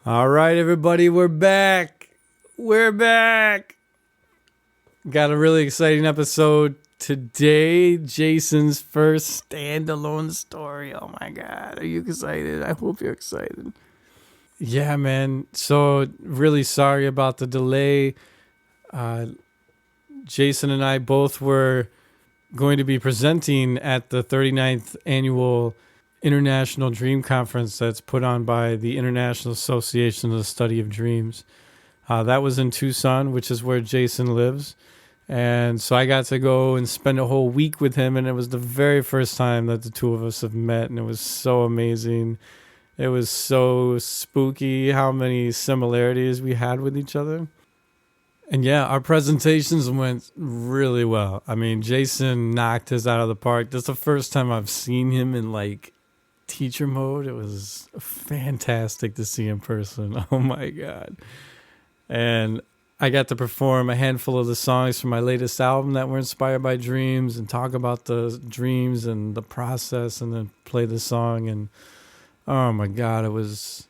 All right, everybody, we're back. We're back. Got a really exciting episode today. Jason's first standalone story. Oh my God. Are you excited? I hope you're excited. Yeah, man. So really sorry about the delay. Jason and I both were going to be presenting at the 39th annual International Dream Conference that's put on by the International Association of the Study of Dreams. That was in Tucson, which is where Jason lives. And so I got to go and spend a whole week with him, and it was the very first time that the two of us have met, and it was so amazing. It was so spooky how many similarities we had with each other. And yeah, our presentations went really well. I mean, Jason knocked his out of the park. That's the first time I've seen him in teacher mode. It was fantastic to see in person. Oh my God. And I got to perform a handful of the songs from my latest album that were inspired by dreams and talk about the dreams and the process and then play the song. And oh my God, it was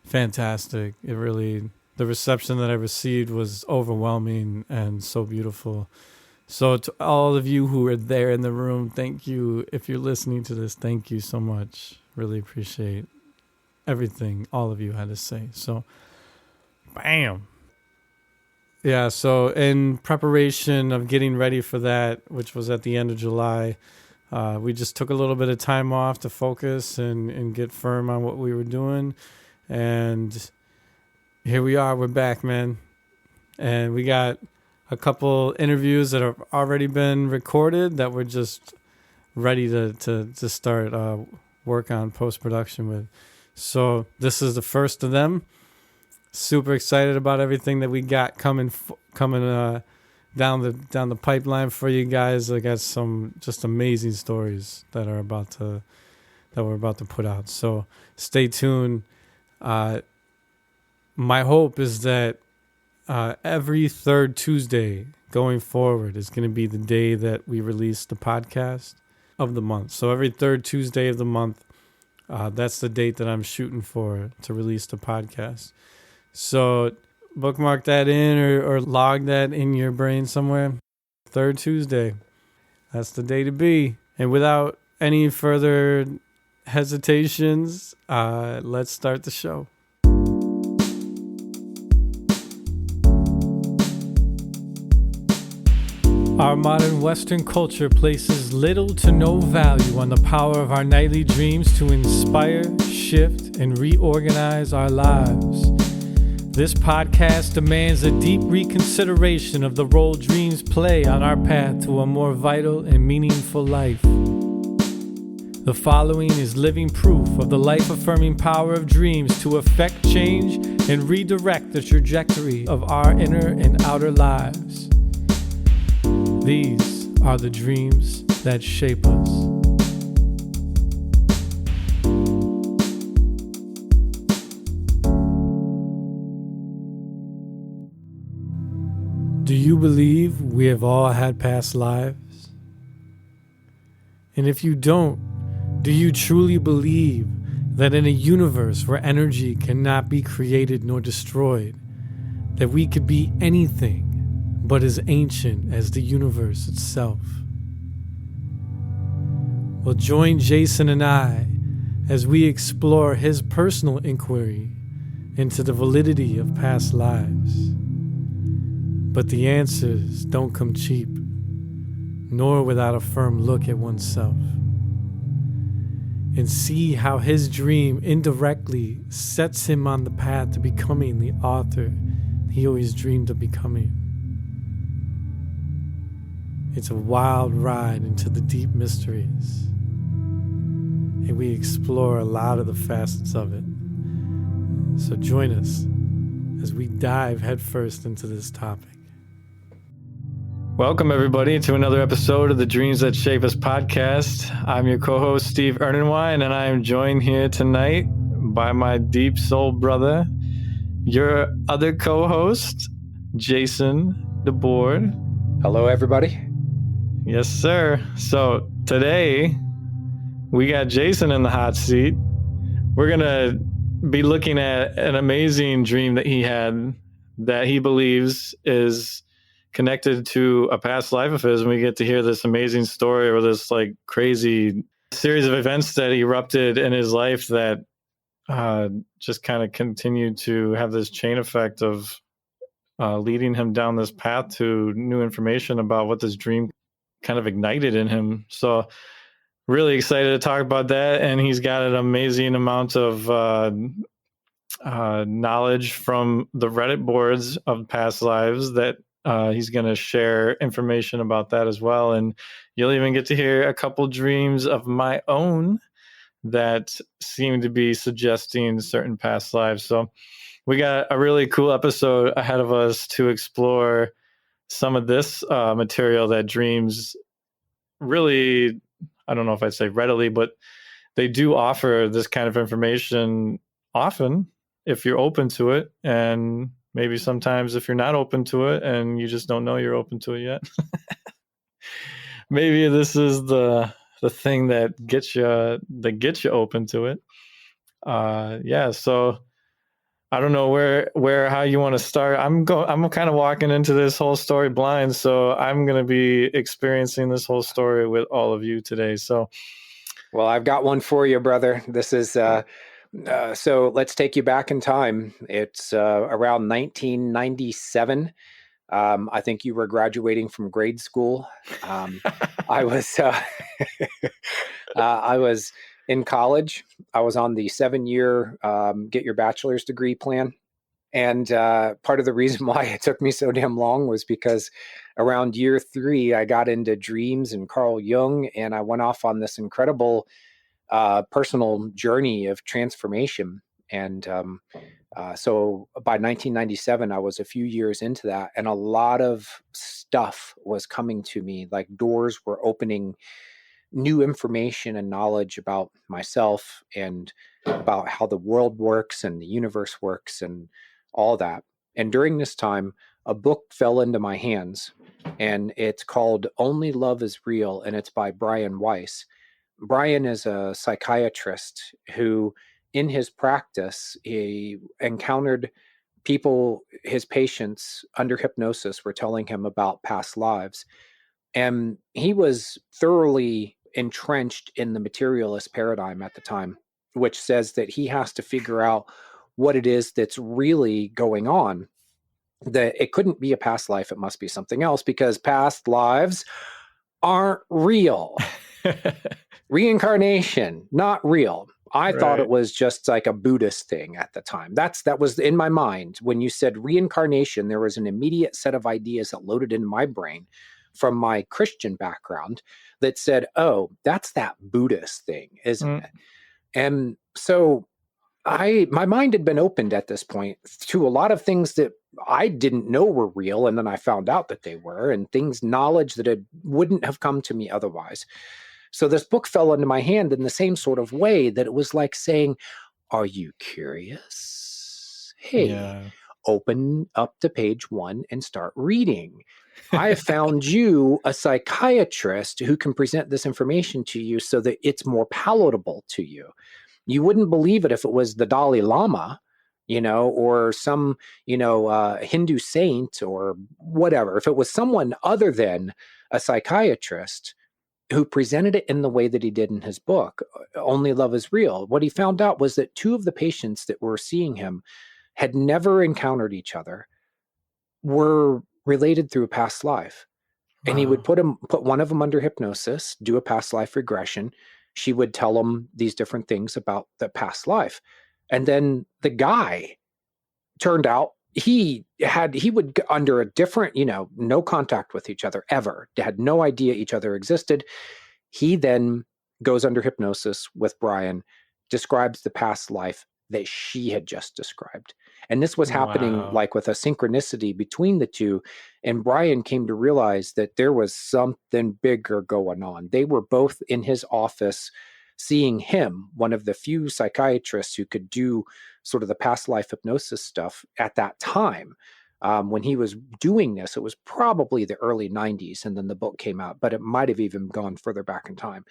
fantastic. The reception that I received was overwhelming and so beautiful. So to all of you who are there in the room, thank you. If you're listening to this, thank you so much. Really appreciate everything all of you had to say. So, bam. Yeah, so in preparation of getting ready for that, which was at the end of July, we just took a little bit of time off to focus and get firm on what we were doing. And here we are. We're back, man. And we got a couple interviews that have already been recorded that we're just ready to start work on post-production with. So this is the first of them. Super excited about everything that we got coming down the pipeline for you guys. I got some just amazing stories that we're about to put out. So stay tuned. My hope is that every third Tuesday going forward is going to be the day that we release the podcast of the month. So every third Tuesday of the month, that's the date that I'm shooting for to release the podcast. So bookmark that in or log that in your brain somewhere. Third Tuesday. That's the day to be. And without any further hesitations, let's start the show. Our modern Western culture places little to no value on the power of our nightly dreams to inspire, shift, and reorganize our lives. This podcast demands a deep reconsideration of the role dreams play on our path to a more vital and meaningful life. The following is living proof of the life-affirming power of dreams to affect change and redirect the trajectory of our inner and outer lives. These are the dreams that shape us. Do you believe we have all had past lives? And if you don't, do you truly believe that in a universe where energy cannot be created nor destroyed, that we could be anything but as ancient as the universe itself? Well, join Jason and I as we explore his personal inquiry into the validity of past lives. But the answers don't come cheap, nor without a firm look at oneself. And see how his dream indirectly sets him on the path to becoming the author he always dreamed of becoming. It's a wild ride into the deep mysteries, and we explore a lot of the facets of it. So join us as we dive headfirst into this topic. Welcome, everybody, to another episode of the Dreams That Shape Us podcast. I'm your co-host, Steve Ernenwine, and I am joined here tonight by my deep soul brother, your other co-host, Jason DeBoard. Hello, everybody. Yes, sir. So today, we got Jason in the hot seat. We're going to be looking at an amazing dream that he had that he believes is connected to a past life of his, and we get to hear this amazing story or this like crazy series of events that erupted in his life that just kind of continued to have this chain effect of leading him down this path to new information about what this dream kind of ignited in him. So really excited to talk about that. And he's got an amazing amount of knowledge from the Reddit boards of past lives that he's going to share information about that as well. And you'll even get to hear a couple dreams of my own that seem to be suggesting certain past lives. So we got a really cool episode ahead of us to explore some of this material that dreams really, I don't know if I'd say readily, but they do offer this kind of information often if you're open to it. And maybe sometimes if you're not open to it and you just don't know you're open to it yet. Maybe this is the thing that gets you open to it. So I don't know how you want to start. I'm kind of walking into this whole story blind, so I'm going to be experiencing this whole story with all of you today. So, well, I've got one for you, brother. This is so let's take you back in time. It's around 1997. I think you were graduating from grade school. I was I was in college. I was on the 7-year get your bachelor's degree plan. And part of the reason why it took me so damn long was because around year 3, I got into dreams and Carl Jung, and I went off on this incredible personal journey of transformation. And so by 1997, I was a few years into that, and a lot of stuff was coming to me, like doors were opening, new information and knowledge about myself and about how the world works and the universe works and all that. And during this time, a book fell into my hands, and it's called Only Love is Real, and it's by Brian Weiss. Brian is a psychiatrist who, in his practice, he encountered people, his patients under hypnosis were telling him about past lives. And he was thoroughly entrenched in the materialist paradigm at the time, which says that he has to figure out what it is that's really going on. That it couldn't be a past life, it must be something else, because past lives aren't real. Reincarnation, not real. I thought it was just like a Buddhist thing at the time. That was in my mind. When you said reincarnation, there was an immediate set of ideas that loaded into my brain from my Christian background that said, oh, that's that Buddhist thing, isn't it? And so my mind had been opened at this point to a lot of things that I didn't know were real. And then I found out that they were, and knowledge that wouldn't have come to me otherwise. So this book fell into my hand in the same sort of way that it was like saying, are you curious? Hey, open up to page 1 and start reading. I have found you a psychiatrist who can present this information to you so that it's more palatable to you. You wouldn't believe it if it was the Dalai Lama, or some, Hindu saint or whatever. If it was someone other than a psychiatrist who presented it in the way that he did in his book, Only Love is Real, what he found out was that 2 of the patients that were seeing him had never encountered each other, were related through a past life. Wow. And he would put one of them under hypnosis, do a past life regression. She would tell him these different things about the past life. And then the guy turned out he would, under a different, no contact with each other ever, had no idea each other existed. He then goes under hypnosis with Brian, describes the past life that she had just described. And this was happening like with a synchronicity between the two. And Brian came to realize that there was something bigger going on. They were both in his office seeing him, one of the few psychiatrists who could do sort of the past life hypnosis stuff at that time. When he was doing this, it was probably the early 90s, and then the book came out, but it might have even gone further back in time.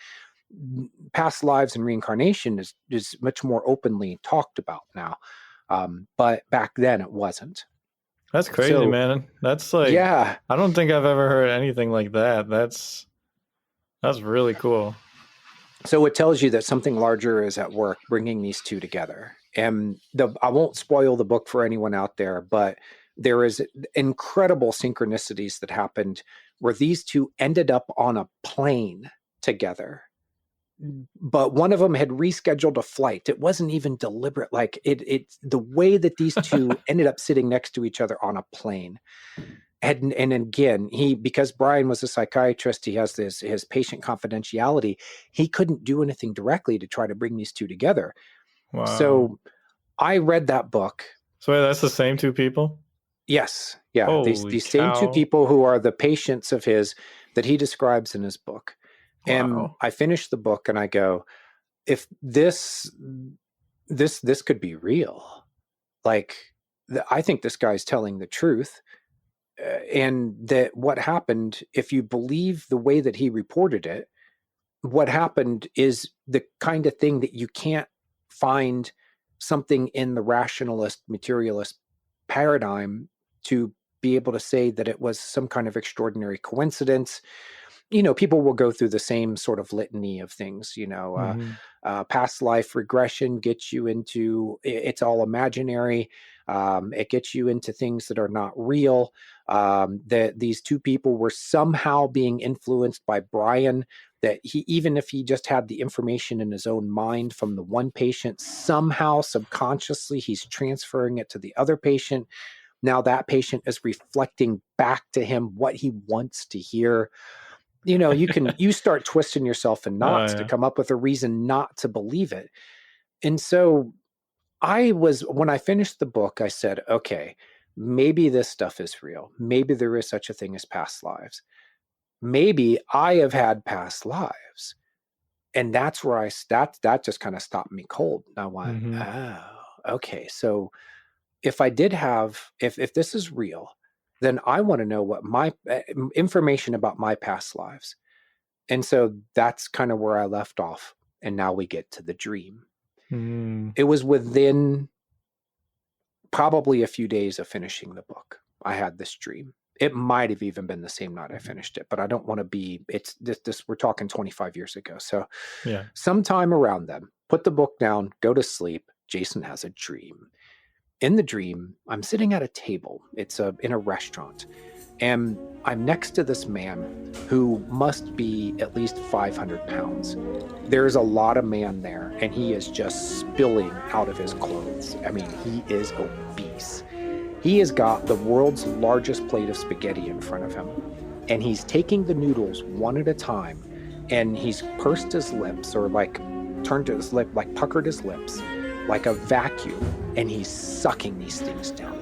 past lives and reincarnation is much more openly talked about now. But back then it wasn't. That's crazy, man. That's like, yeah. I don't think I've ever heard anything like that. That's really cool. So it tells you that something larger is at work bringing these two together. And I won't spoil the book for anyone out there, but there is incredible synchronicities that happened where these two ended up on a plane together. But one of them had rescheduled a flight. It wasn't even deliberate. Like the way that these two ended up sitting next to each other on a plane. And again, because Brian was a psychiatrist, he has his patient confidentiality. He couldn't do anything directly to try to bring these two together. Wow. So I read that book. So wait, that's the same two people? Yes. Yeah. These same two people who are the patients of his that he describes in his book. Wow. And I finished the book and I go, if this could be real, like I think this guy's telling the truth. And that what happened, if you believe the way that he reported it, what happened is the kind of thing that you can't find something in the rationalist, materialist paradigm to be able to say that it was some kind of extraordinary coincidence. People will go through the same sort of litany of things, past life regression gets you into, it's all imaginary. It gets you into things that are not real. That these two people were somehow being influenced by Brian, that even if he just had the information in his own mind from the one patient, somehow subconsciously he's transferring it to the other patient. Now that patient is reflecting back to him what he wants to hear. You start twisting yourself in knots to come up with a reason not to believe it. And so when I finished the book, I said, okay, maybe this stuff is real. Maybe there is such a thing as past lives. Maybe I have had past lives. And that's where that just kind of stopped me cold. And I went, oh, okay. So if I did if this is real, then I want to know what my information about my past lives. And so that's kind of where I left off. And now we get to the dream. It was within probably a few days of finishing the book. I had this dream. It might have even been the same night I finished it, but I don't want to be, it's this, we're talking 25 years ago. So yeah, sometime around then, put the book down, go to sleep. Jason has a dream. In the dream, I'm sitting at a table. It's in a restaurant. And I'm next to this man who must be at least 500 pounds. There's a lot of man there, and he is just spilling out of his clothes. I mean, he is obese. He has got the world's largest plate of spaghetti in front of him, and he's taking the noodles one at a time, and he's pursed his lips, or like turned his lip, like puckered his lips, like a vacuum, and he's sucking these things down.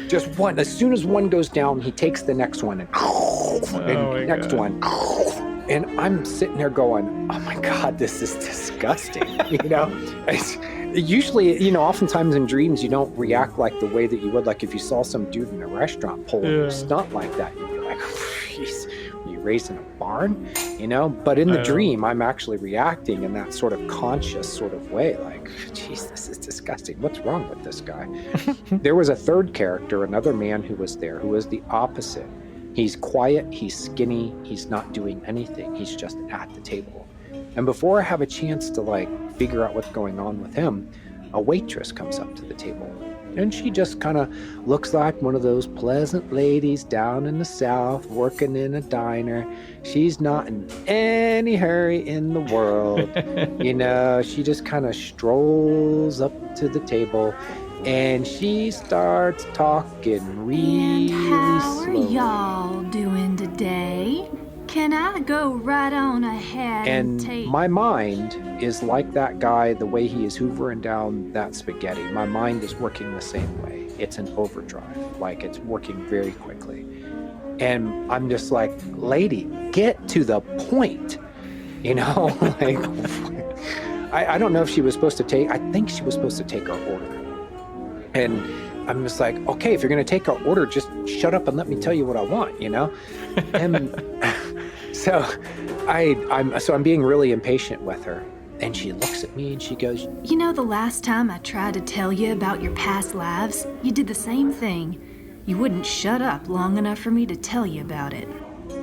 Just one. As soon as one goes down, he takes the next one and next one. And I'm sitting there going, oh my God, this is disgusting. Usually, oftentimes in dreams, you don't react like the way that you would, like if you saw some dude in a restaurant pulling a stunt like that, you'd be like, jeez, are you raised in a barn? But in the dream, I'm actually reacting in that sort of conscious sort of way, like, geez, this is disgusting. What's wrong with this guy? There was a third character, another man who was there, who was the opposite. He's quiet, he's skinny, he's not doing anything. He's just at the table. And before I have a chance to figure out what's going on with him, a waitress comes up to the table. And she just kind of looks like one of those pleasant ladies down in the South working in a diner. She's not in any hurry in the world. She just kind of strolls up to the table and she starts talking really slowly. And how are y'all doing today? Can I go right on ahead and take... My mind is like that guy, the way he is hoovering down that spaghetti. My mind is working the same way. It's an overdrive, like it's working very quickly. And I'm just like, lady, get to the point. I don't know if she was supposed to take, I think she was supposed to take our order. And I'm just like, okay, if you're going to take our order, just shut up and let me tell you what I want, And So I'm being really impatient with her. And she looks at me and she goes, You know, the last time I tried to tell you about your past lives, you did the same thing. You wouldn't shut up long enough for me to tell you about it.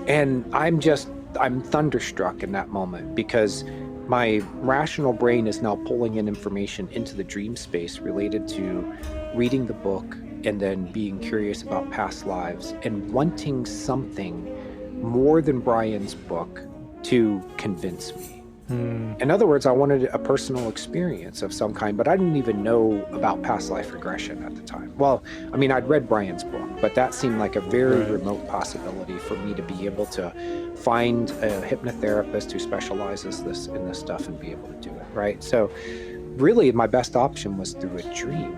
and I'm thunderstruck in that moment because my rational brain is now pulling in information into the dream space related to reading the book and then being curious about past lives and wanting something more than Brian's book to convince me. In other words, I wanted a personal experience of some kind, but I didn't even know about past life regression at the time. Well, I mean, I'd read Brian's book, but that seemed like a very remote possibility for me to be able to find a hypnotherapist who specializes in this stuff and be able to do it, right? So really my best option was through a dream.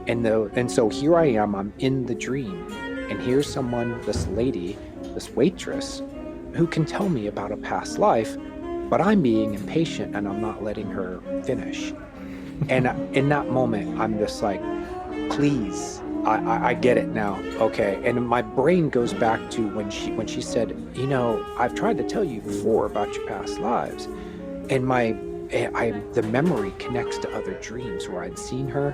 And so here I am, I'm in the dream, and here's someone, this lady, this waitress, who can tell me about a past life, but I'm being impatient and I'm not letting her finish. And in that moment, I'm just like, please, I get it now. Okay. And my brain goes back to when she said, you know, I've tried to tell you before about your past lives. And the memory connects to other dreams where I'd seen her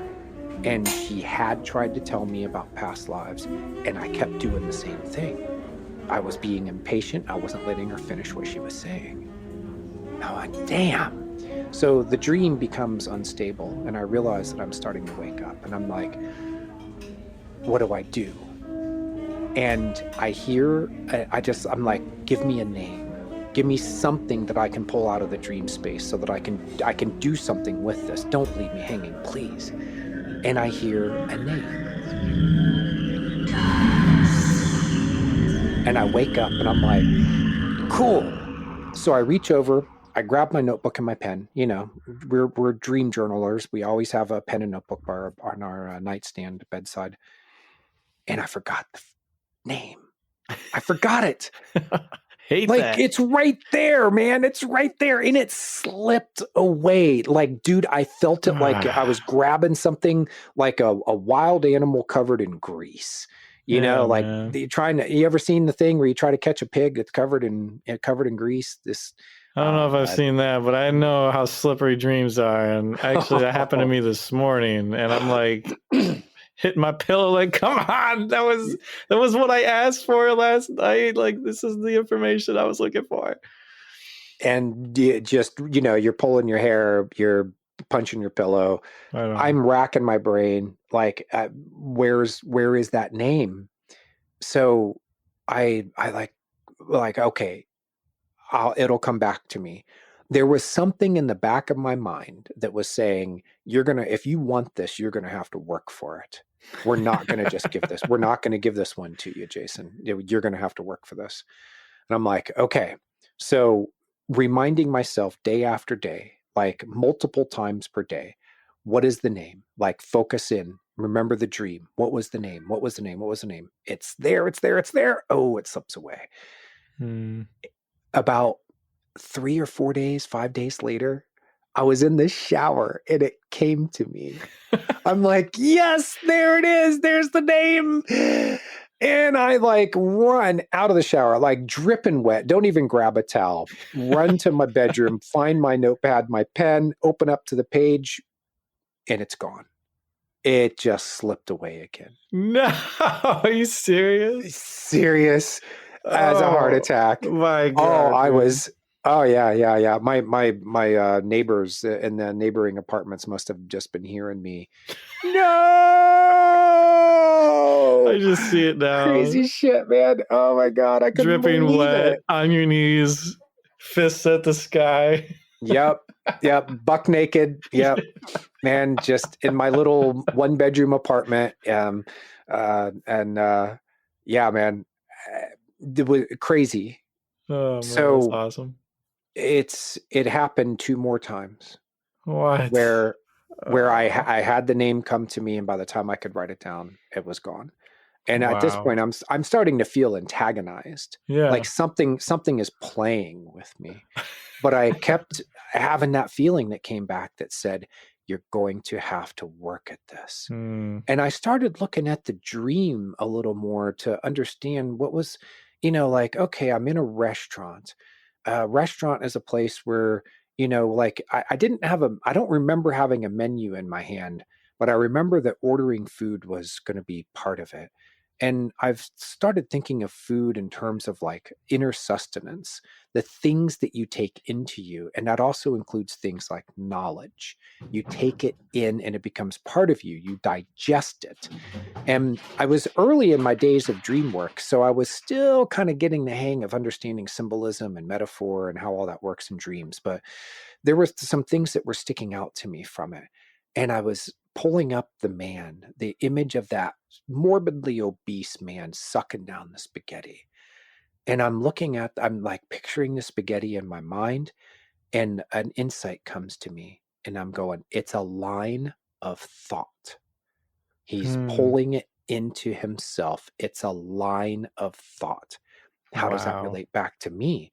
and she had tried to tell me about past lives, and I kept doing the same thing. I was being impatient. I wasn't letting her finish what she was saying. I'm like, damn. So the dream becomes unstable, and I realize that I'm starting to wake up, and I'm like, what do I do? And I'm like, give me a name. Give me something that I can pull out of the dream space so that I can do something with this. Don't leave me hanging, please. And I hear a name. And I wake up and I'm like, cool. So I reach over, I grab my notebook and my pen. You know, we're dream journalers. We always have a pen and notebook on our nightstand bedside. And I forgot the name. I forgot it. Hate like, that. It's right there, man. It's right there. And it slipped away. Like, dude, I felt it like I was grabbing something like a wild animal covered in grease. You know, like you ever seen the thing where you try to catch a pig that's covered in grease? I don't know if I've seen that, but I know how slippery dreams are. And actually that happened to me this morning, and I'm like hitting my pillow like, come on, that was what I asked for last night. Like, this is the information I was looking for. And just, you know, you're pulling your hair, you're punching your pillow. I'm racking my brain. Like, where is that name? So I like, okay, it'll come back to me. There was something in the back of my mind that was saying, if you want this, you're going to have to work for it. We're not going to just give this. We're not going to give this one to you, Jason. You're going to have to work for this. And I'm like, okay. So reminding myself day after day, like multiple times per day, what is the name? Like, focus in, remember the dream. What was the name? What was the name? What was the name? It's there. It's there. It's there. Oh, it slips away. About 3 or 4 days, 5 days later, I was in the shower and it came to me. I'm like, yes, there it is. There's the name. And I like run out of the shower, like dripping wet. Don't even grab a towel. Run to my bedroom, find my notepad, my pen, open up to the page, and it's gone. It just slipped away again. No, are you serious? Serious as a heart attack. My God. I was. Oh yeah. My neighbors in the neighboring apartments must have just been hearing me. No, I just see it now. Crazy shit, man. Oh my God, I couldn't dripping believe wet it. On your knees, fists at the sky. Yep, buck naked. Yep, man, just in my little 1-bedroom apartment. Yeah, man, it was crazy. Oh man, so that's awesome. It happened 2 more times. What? Where I had the name come to me, and by the time I could write it down, it was gone. And at this point, I'm starting to feel antagonized. Yeah. Like something is playing with me. But I kept having that feeling that came back that said, you're going to have to work at this. And I started looking at the dream a little more to understand what was, like, okay, I'm in a restaurant. A restaurant is a place where, like I don't remember having a menu in my hand, but I remember that ordering food was going to be part of it. And I've started thinking of food in terms of like inner sustenance, the things that you take into you. And that also includes things like knowledge. You take it in and it becomes part of you. You digest it. And I was early in my days of dream work, so I was still kind of getting the hang of understanding symbolism and metaphor and how all that works in dreams. But there were some things that were sticking out to me from it. And I was pulling up the image of that morbidly obese man sucking down the spaghetti. And I'm like picturing the spaghetti in my mind, and an insight comes to me, and I'm going, it's a line of thought. He's pulling it into himself. It's a line of thought. How does that Wow. relate back to me?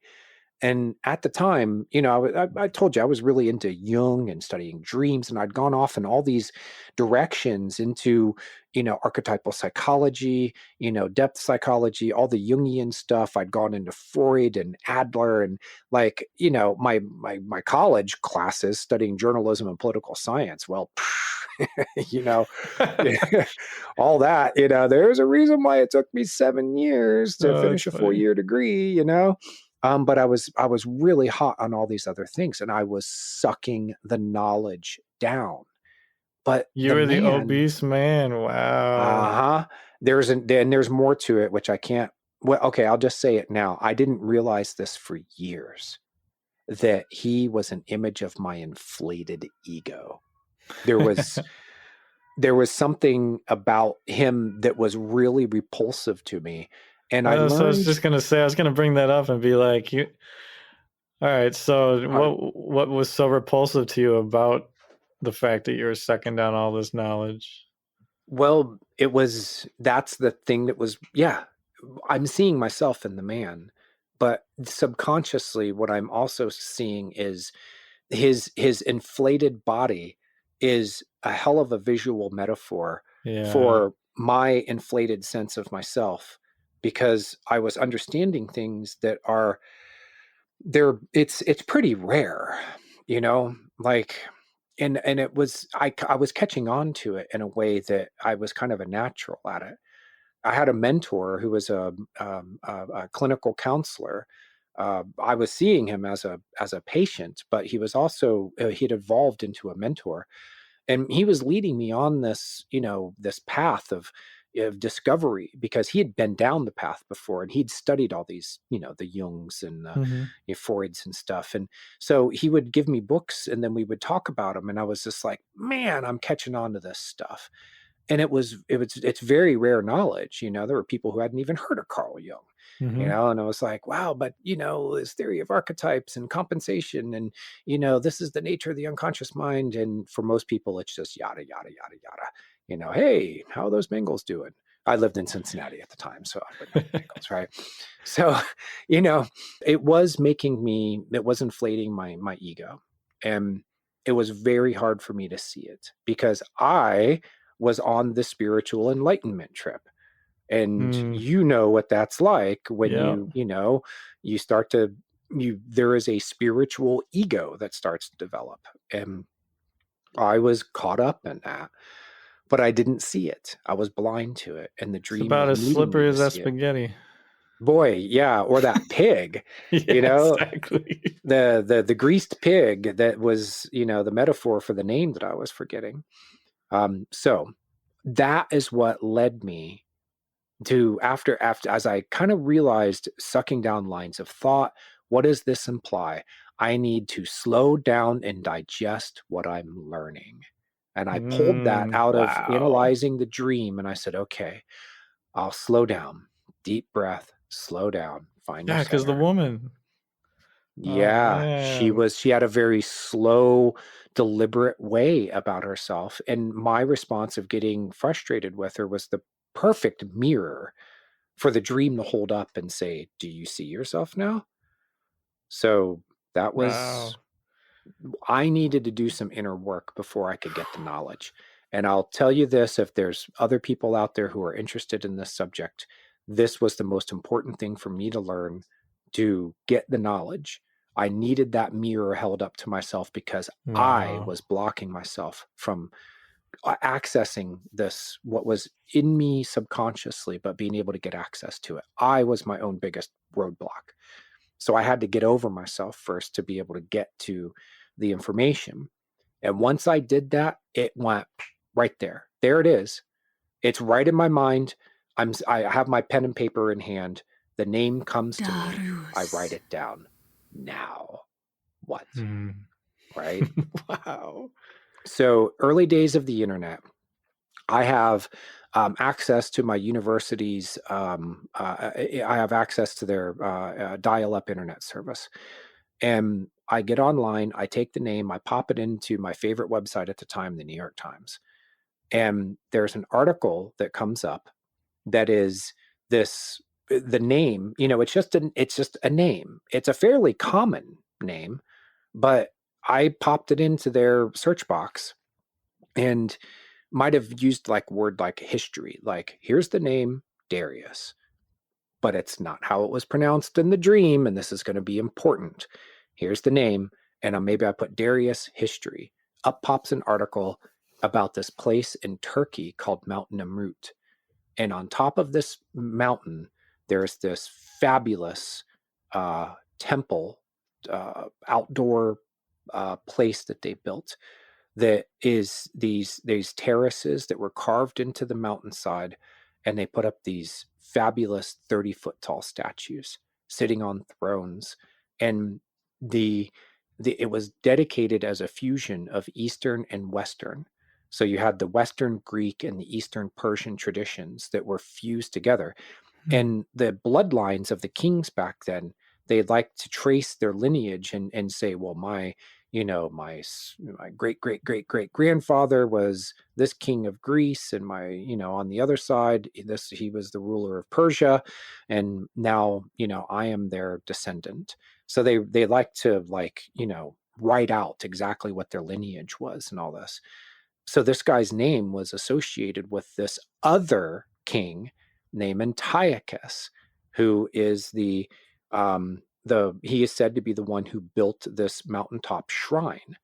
And at the time, I told you I was really into Jung and studying dreams, and I'd gone off in all these directions into, archetypal psychology, depth psychology, all the Jungian stuff. I'd gone into Freud and Adler, and like, my college classes studying journalism and political science. Well, all that, there's a reason why it took me 7 years to finish a 4-year degree, but I was really hot on all these other things, and I was sucking the knowledge down. But You were the obese man. Wow. There's more to it, which I can't. Well, okay, I'll just say it now. I didn't realize this for years, that he was an image of my inflated ego. There was something about him that was really repulsive to me. And I was just going to say, I was going to bring that up and be like, all right, so what was so repulsive to you about the fact that you were sucking down all this knowledge? Well, that's the thing that was, I'm seeing myself in the man, but subconsciously what I'm also seeing is his inflated body is a hell of a visual metaphor for my inflated sense of myself, because I was understanding things that are it's pretty rare, like, and it was, I was catching on to it in a way that I was kind of a natural at it. I had a mentor who was a clinical counselor. I was seeing him as a patient, but he was also he'd evolved into a mentor, and he was leading me on this this path of discovery, because he had been down the path before, and he'd studied all these the Jungs and the Freuds and stuff. And so he would give me books, and then we would talk about them, and I was just like, man, I'm catching on to this stuff. And it's very rare knowledge. There were people who hadn't even heard of Carl Jung, and I was like, wow, but this theory of archetypes and compensation, and this is the nature of the unconscious mind. And for most people, it's just yada yada yada yada. Hey, how are those Bengals doing? I lived in Cincinnati at the time, so I would know Bengals, right? So, it was inflating my ego, and it was very hard for me to see it, because I was on the spiritual enlightenment trip. And you know what that's like when you start to, there is a spiritual ego that starts to develop. And I was caught up in that, but I didn't see it. I was blind to it. And the dream it's about was as leading slippery me as to that see it. spaghetti. Boy, yeah, or that pig. Exactly. The greased pig that was, the metaphor for the name that I was forgetting. So that is what led me to, after as I kind of realized, sucking down lines of thought, what does this imply? I need to slow down and digest what I'm learning. And I pulled that out of analyzing the dream, and I said, okay, I'll slow down. Deep breath, slow down, find your center. Because the woman. Yeah, she had a very slow, deliberate way about herself. And my response of getting frustrated with her was the perfect mirror for the dream to hold up and say, do you see yourself now? So that was, I needed to do some inner work before I could get the knowledge. And I'll tell you this, if there's other people out there who are interested in this subject, this was the most important thing for me to learn, to get the knowledge. I needed that mirror held up to myself because I was blocking myself from accessing this, what was in me subconsciously, but being able to get access to it. I was my own biggest roadblock. So I had to get over myself first to be able to get to the information. And once I did that, it went right there. There it is. It's right in my mind. I have my pen and paper in hand. The name comes to me. I write it down. Now, what? Right? Wow. So early days of the internet, I have access to my university's, I have access to their dial-up internet service. And I get online, I take the name, I pop it into my favorite website at the time, the New York Times. And there's an article that comes up that is the name, it's just a name. It's a fairly common name, but I popped it into their search box and might have used word like history, like here's the name Darius, but it's not how it was pronounced in the dream. And this is going to be important. Here's the name. And maybe I put Darius history. Up pops an article about this place in Turkey called Mount Nemrut. And on top of this mountain, there's this fabulous temple, outdoor place that they built that is these terraces that were carved into the mountainside, and they put up these fabulous 30-foot tall statues sitting on thrones. And it was dedicated as a fusion of Eastern and Western. So you had the Western Greek and the Eastern Persian traditions that were fused together. And the bloodlines of the kings back then, they'd like to trace their lineage and say, well, my great great great great grandfather was this king of Greece, and my on the other side, he was the ruler of Persia, and now I am their descendant. So they like to write out exactly what their lineage was and all this. So this guy's name was associated with this other king named Antiochus, who is he is said to be the one who built this mountaintop shrine.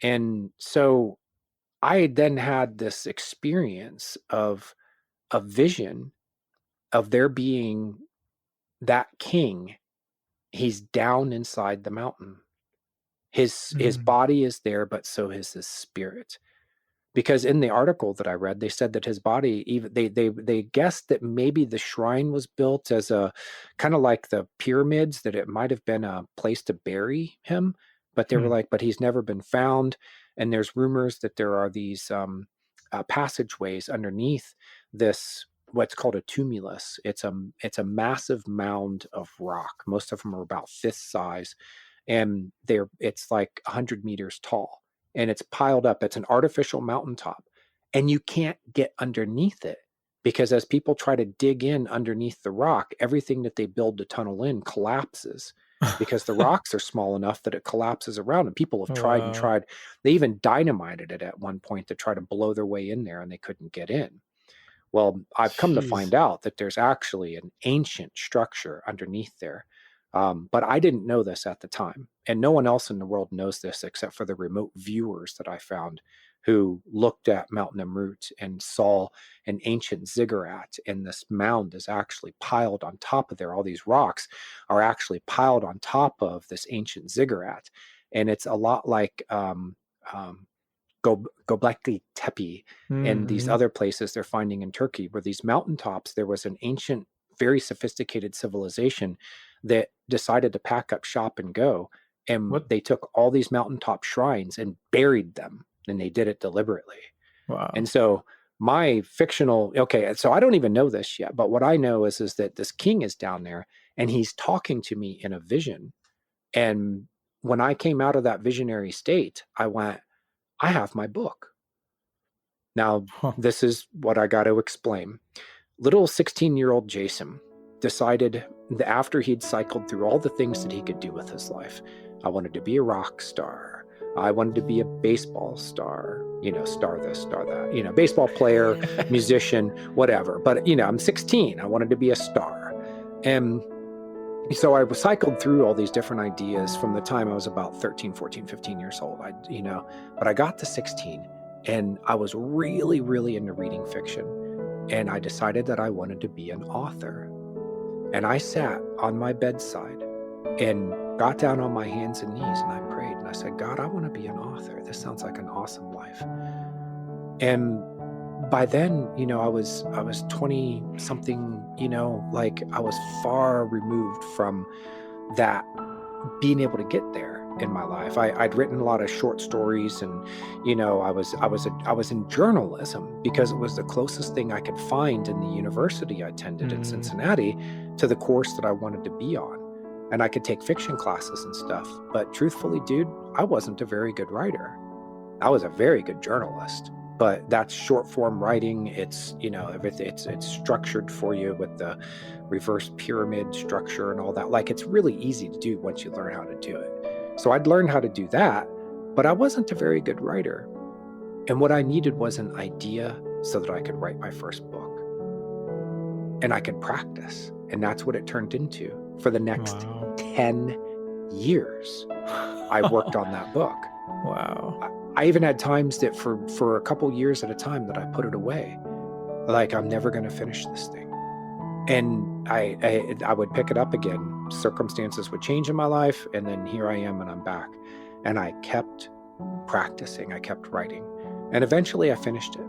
And so I then had this experience of a vision of there being that king. He's down inside the mountain. His body is there, but so is his spirit. Because in the article that I read, they said that his body, even they guessed that maybe the shrine was built as a kind of like the pyramids, that it might have been a place to bury him. But they were like, but he's never been found. And there's rumors that there are these passageways underneath this, what's called a tumulus. It's a massive mound of rock. Most of them are about fist size, and it's like 100 meters tall. And it's piled up. It's an artificial mountaintop, and you can't get underneath it because as people try to dig in underneath the rock, everything that they build to tunnel in collapses because the rocks are small enough that it collapses around. And people have tried and tried. They even dynamited it at one point to try to blow their way in there, and they couldn't get in. Well, I've come to find out that there's actually an ancient structure underneath there. But I didn't know this at the time, and no one else in the world knows this except for the remote viewers that I found who looked at Mount Nemrut and saw an ancient ziggurat, and this mound is actually piled on top of there. All these rocks are actually piled on top of this ancient ziggurat, and it's a lot like Göbekli Tepe and these other places they're finding in Turkey, where these mountaintops, there was an ancient, very sophisticated civilization that decided to pack up shop and go. And they took all these mountaintop shrines and buried them, and they did it deliberately. Wow. And so my fictional, so I don't even know this yet, but what I know is that this king is down there and he's talking to me in a vision. And when I came out of that visionary state, I went, I have my book. Now, this is what I got to explain. Little 16-year-old Jason decided that after he'd cycled through all the things that he could do with his life, I wanted to be a rock star. I wanted to be a baseball star, star this, star that, baseball player, musician, whatever. But, I'm 16. I wanted to be a star. And so I cycled through all these different ideas from the time I was about 13, 14, 15 years old. But I got to 16 and I was really, really into reading fiction. And I decided that I wanted to be an author. And I sat on my bedside and got down on my hands and knees and I prayed and I said, God, I want to be an author. This sounds like an awesome life. And by then, I was 20 something, like I was far removed from that being able to get there in my life. I'd written a lot of short stories and, I was in journalism because it was the closest thing I could find in the university I attended in Cincinnati to the course that I wanted to be on. And I could take fiction classes and stuff. But truthfully, dude, I wasn't a very good writer. I was a very good journalist. But that's short form writing. It's, it's structured for you with the reverse pyramid structure and all that. Like, it's really easy to do once you learn how to do it. So I'd learned how to do that, but I wasn't a very good writer. And what I needed was an idea so that I could write my first book. And I could practice. And that's what it turned into. For the next 10 years, I worked on that book. Wow. I even had times that for a couple years at a time that I put it away. Like, I'm never going to finish this thing. And I would pick it up again. Circumstances would change in my life. And then here I am and I'm back. And I kept practicing. I kept writing. And eventually I finished it.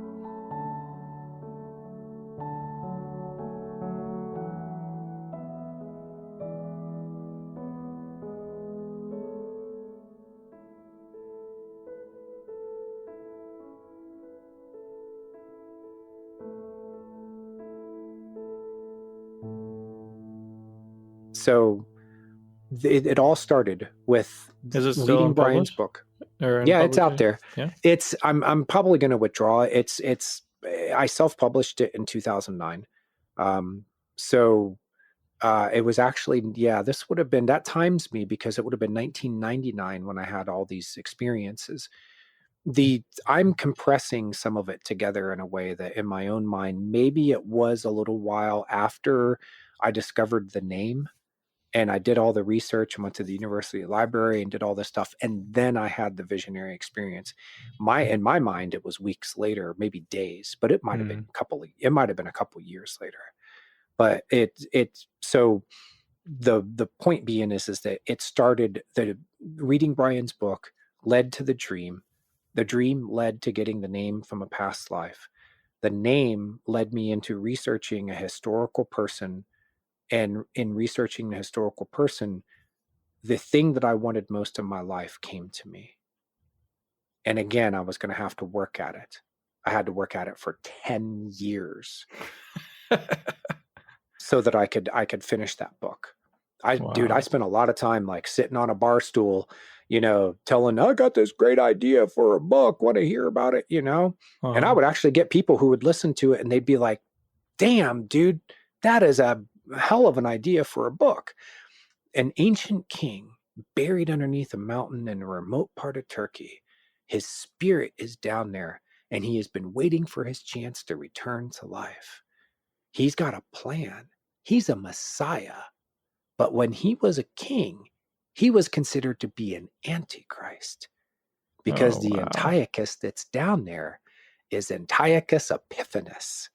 So it all started with reading Brian's book. Yeah, it's out there. Yeah. I'm probably going to withdraw. I self-published it in 2009. It was actually, this would have been, that times me because it would have been 1999 when I had all these experiences. I'm compressing some of it together in a way that in my own mind, maybe it was a little while after I discovered the name. And I did all the research and went to the university library and did all this stuff. And then I had the visionary experience. In my mind, it was weeks later, maybe days, but it might have been a couple years later. But so the point being is that it started, the reading Brian's book led to the dream. The dream led to getting the name from a past life. The name led me into researching a historical person. And in researching the historical person, the thing that I wanted most in my life came to me. And again, I was going to have to work at it. I had to work at it for 10 years so that I could finish that book. Dude, I spent a lot of time like sitting on a bar stool, telling, I got this great idea for a book. Want to hear about it, And I would actually get people who would listen to it and they'd be like, damn, dude, that is a hell of an idea for a book. An ancient king buried underneath a mountain in a remote part of Turkey. His spirit is down there and he has been waiting for his chance to return to life. He's got a plan. He's a messiah. But when he was a king, he was considered to be an antichrist because Antiochus that's down there is Antiochus Epiphanes.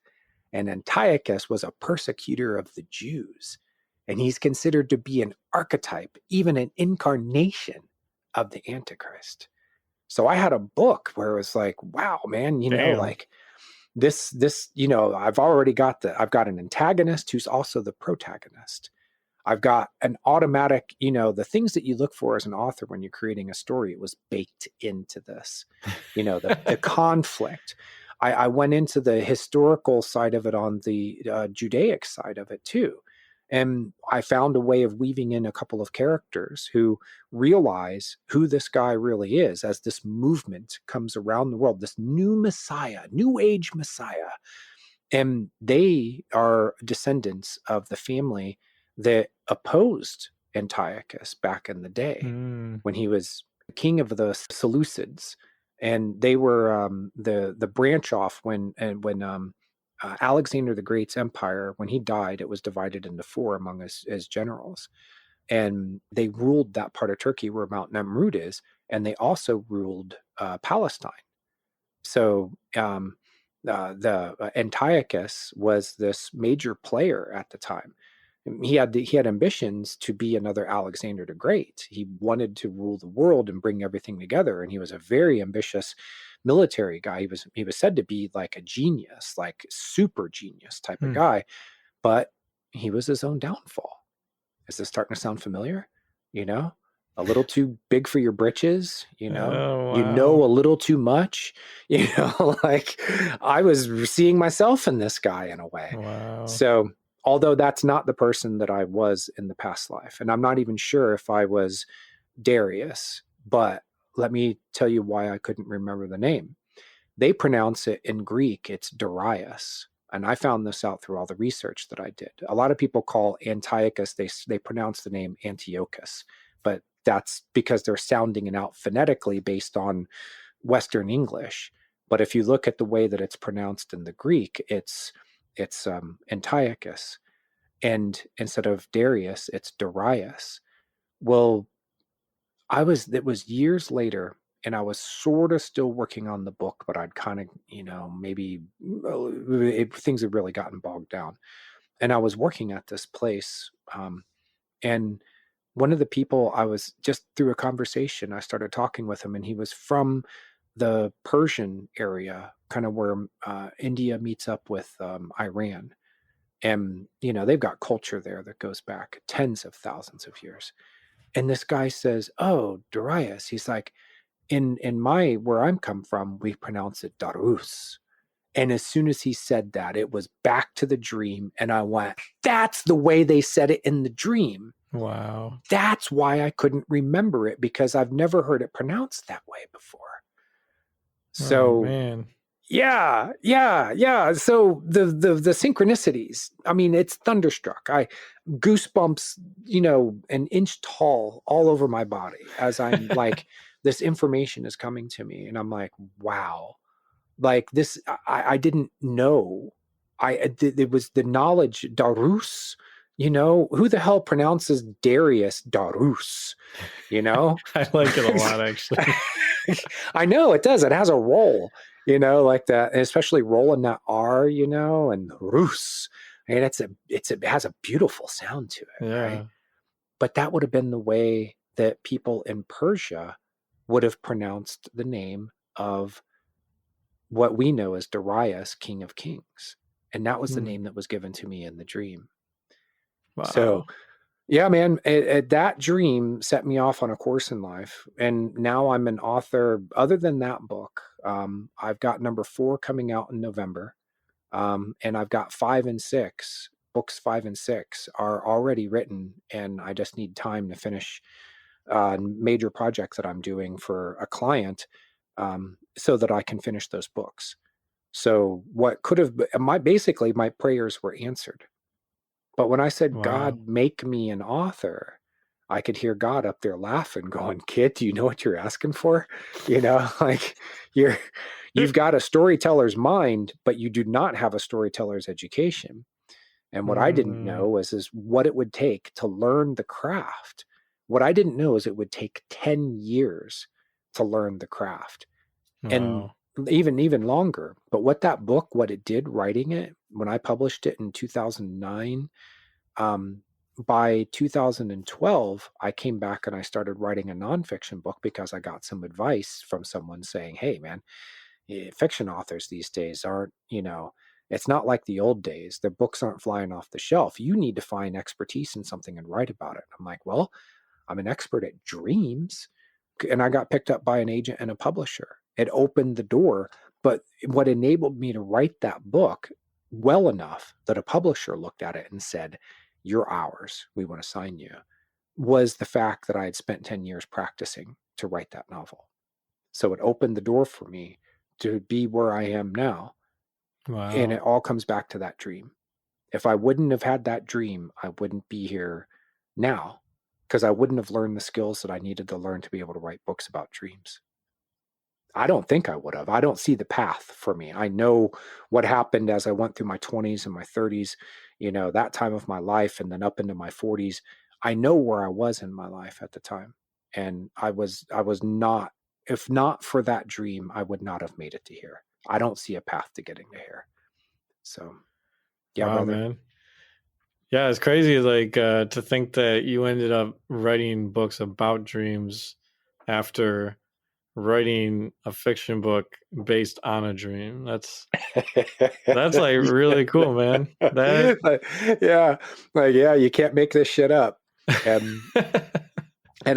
And Antiochus was a persecutor of the Jews. And he's considered to be an archetype, even an incarnation of the Antichrist. So I had a book where it was like, wow, man, like this, I've got an antagonist who's also the protagonist. I've got an automatic, the things that you look for as an author when you're creating a story, it was baked into this, the conflict. I went into the historical side of it on the Judaic side of it too. And I found a way of weaving in a couple of characters who realize who this guy really is as this movement comes around the world, this new Messiah, new age Messiah. And they are descendants of the family that opposed Antiochus back in the day when he was king of the Seleucids, and they were the branch off when Alexander the Great's empire, when he died, it was divided into four among his generals, and they ruled that part of Turkey where Mount Nemrut is, and they also ruled Palestine. So the Antiochus was this major player at the time. He had ambitions to be another Alexander the Great. He wanted to rule the world and bring everything together, and he was a very ambitious military guy. He was said to be like a genius, like super genius type of guy, but he was his own downfall. Is this starting to sound familiar? You know, a little too big for your britches, you know, you know, a little too much, you know, like I was seeing myself in this guy in a way. Wow. So although that's not the person that I was in the past life, and I'm not even sure if I was Darius, but let me tell you why I couldn't remember the name. They pronounce it in Greek, it's Darius. And I found this out through all the research that I did. A lot of people call Antiochus, they pronounce the name Antiochus, but that's because they're sounding it out phonetically based on Western English. But if you look at the way that it's pronounced in the Greek, it's Antiochus. And instead of Darius, it's Darius. Well, it was years later, and I was sort of still working on the book, but I'd kind of, you know, maybe things had really gotten bogged down. And I was working at this place. And one of the people, I was just through a conversation, I started talking with him, and he was from the Persian area, kind of where India meets up with Iran. And, you know, they've got culture there that goes back tens of thousands of years. And this guy says, "Oh, Darius." He's like, in where I'm come from, we pronounce it Darus. And as soon as he said that, it was back to the dream. And I went, that's the way they said it in the dream. Wow. That's why I couldn't remember it, because I've never heard it pronounced that way before. So, man. Yeah. So the synchronicities, I mean, it's thunderstruck. I goosebumps, you know, an inch tall all over my body as I'm like, this information is coming to me, and I'm like, wow, like this, I didn't know. It was the knowledge, Darus, you know, who the hell pronounces Darius Darus, you know? I like it a lot, actually. I know it does. It has a roll, you know, like that, and especially rolling that R, you know, and Rus. And it has a beautiful sound to it, right? But that would have been the way that people in Persia would have pronounced the name of what we know as Darius, King of Kings. And that was the name that was given to me in the dream. Wow. So, yeah, man, that dream set me off on a course in life. And now I'm an author. Other than that book, I've got number 4 coming out in November. And I've got 5 and 6. Books 5 and 6 are already written, and I just need time to finish major projects that I'm doing for a client, so that I can finish those books. So what could have basically my prayers were answered. But when I said, wow, God, make me an author, I could hear God up there laughing, going, kid, do you know what you're asking for? You know, like you've got a storyteller's mind, but you do not have a storyteller's education. And what I didn't know is what it would take to learn the craft. What I didn't know is it would take 10 years to learn the craft. Wow. And even longer. But what that book, what it did, writing it, when I published it in 2009, by 2012, I came back and I started writing a nonfiction book because I got some advice from someone saying, hey, man, fiction authors these days aren't, you know, it's not like the old days. Their books aren't flying off the shelf. You need to find expertise in something and write about it. I'm like, well, I'm an expert at dreams. And I got picked up by an agent and a publisher. It opened the door. But what enabled me to write that book well enough that a publisher looked at it and said, you're ours, we want to sign you, was the fact that I had spent 10 years practicing to write that novel. So it opened the door for me to be where I am now. Wow. And it all comes back to that dream. If I wouldn't have had that dream, I wouldn't be here now, because I wouldn't have learned the skills that I needed to learn to be able to write books about dreams. I don't think I would have. I don't see the path for me. I know what happened as I went through my 20s and my 30s, that time of my life, and then up into my 40s. I know where I was in my life at the time. And I was not, if not for that dream, I would not have made it to here. I don't see a path to getting to here. So, yeah, wow, brother. man. Yeah, it's crazy, like, to think that you ended up writing books about dreams after writing a fiction book based on a dream. That's like really cool, man. Yeah, you can't make this shit up. And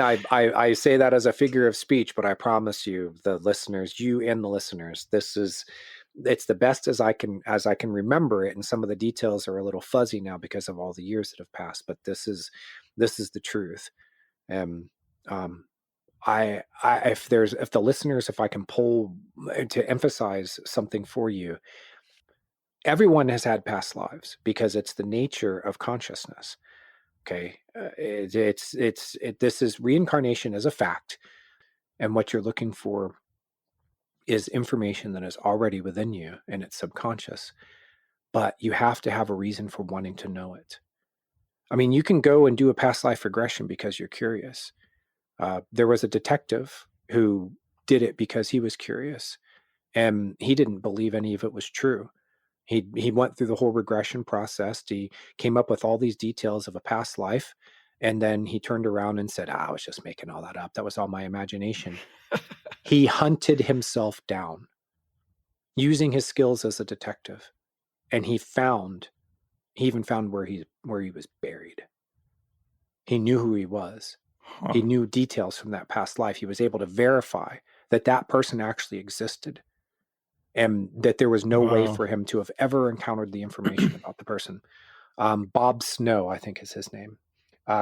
I say that as a figure of speech, but I promise you, the listeners, you and the listeners, it's the best as I can remember it, and some of the details are a little fuzzy now because of all the years that have passed, but this is the truth. If the listeners, if I can pull to emphasize something for you, everyone has had past lives because it's the nature of consciousness. Okay, this is reincarnation as a fact, and what you're looking for is information that is already within you and it's subconscious, but you have to have a reason for wanting to know it. I mean, you can go and do a past life regression because you're curious. There was a detective who did it because he was curious, and he didn't believe any of it was true. He went through the whole regression process. He came up with all these details of a past life, and then he turned around and said, I was just making all that up. That was all my imagination. He hunted himself down using his skills as a detective, and he even found where he was buried. He knew who he was. Huh. He knew details from that past life. He was able to verify that person actually existed, and that there was no way for him to have ever encountered the information about the person. Bob Snow, I think is his name.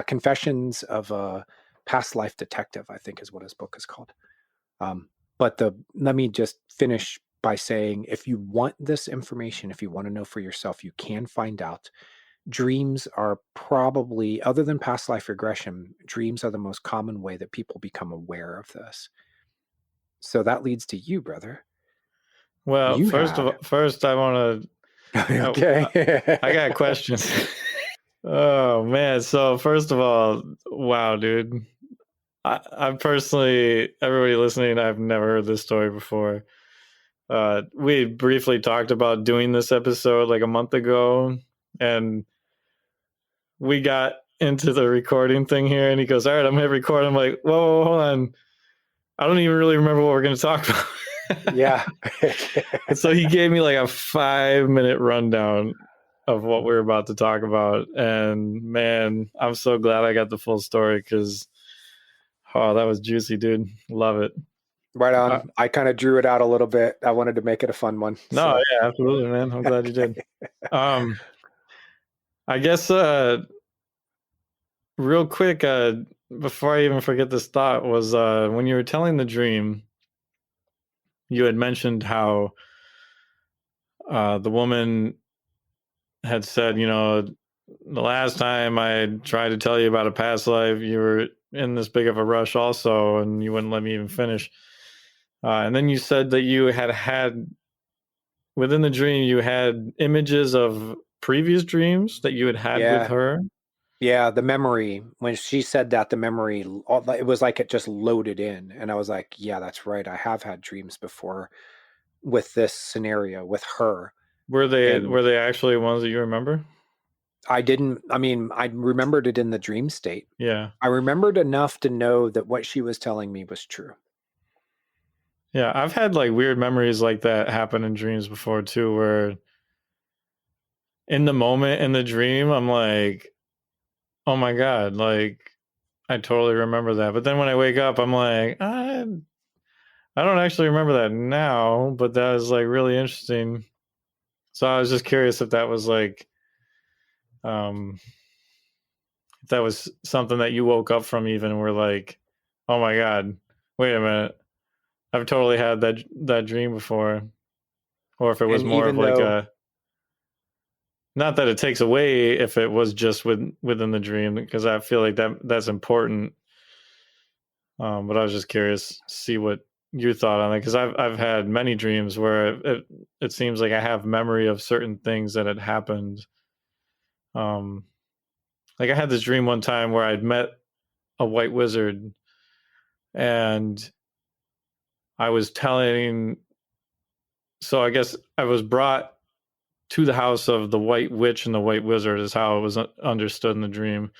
Confessions of a Past Life Detective, I think is what his book is called. But let me just finish by saying, if you want this information, if you want to know for yourself, you can find out. Dreams are probably, other than past life regression, dreams are the most common way that people become aware of this. So that leads to you, brother. Well, first I want to. Okay. I got questions. Oh man! So first of all, wow, dude. I personally, everybody listening, I've never heard this story before. We briefly talked about doing this episode like a month ago, and we got into the recording thing here, and he goes, all right, I'm going to record. I'm like, whoa, hold on. I don't even really remember what we're going to talk about. Yeah. So he gave me like a 5-minute rundown of what we're about to talk about. And man, I'm so glad I got the full story because, oh, that was juicy, dude. Love it. Right on. I kind of drew it out a little bit. I wanted to make it a fun one. No, yeah, absolutely, man. I'm glad you did. I guess real quick, before I even forget this thought, was when you were telling the dream, you had mentioned how the woman had said, the last time I tried to tell you about a past life, you were in this big of a rush also, and you wouldn't let me even finish. And then you said that you had within the dream, you had images of previous dreams that you had with her. Yeah, the memory, when she said that, the memory, it was like it just loaded in. And I was like, yeah, that's right. I have had dreams before with this scenario with her. Were they actually ones that you remember? I remembered it in the dream state. Yeah. I remembered enough to know that what she was telling me was true. Yeah, I've had like weird memories like that happen in dreams before too, where in the moment in the dream, I'm like, oh my God, like I totally remember that. But then when I wake up, I'm like, I don't actually remember that now, but that was like really interesting. So I was just curious if that was like, if that was something that you woke up from even were like, oh my God, wait a minute. I've totally had that, that dream before. Or if it was more of like a, not that it takes away if it was just within the dream, because I feel like that's important. But I was just curious to see what your thought on it, because I've had many dreams where it seems like I have memory of certain things that had happened. Like I had this dream one time where I'd met a white wizard, and I was telling. So I guess I was brought to the house of the white witch and the white wizard, is how it was understood in the dream.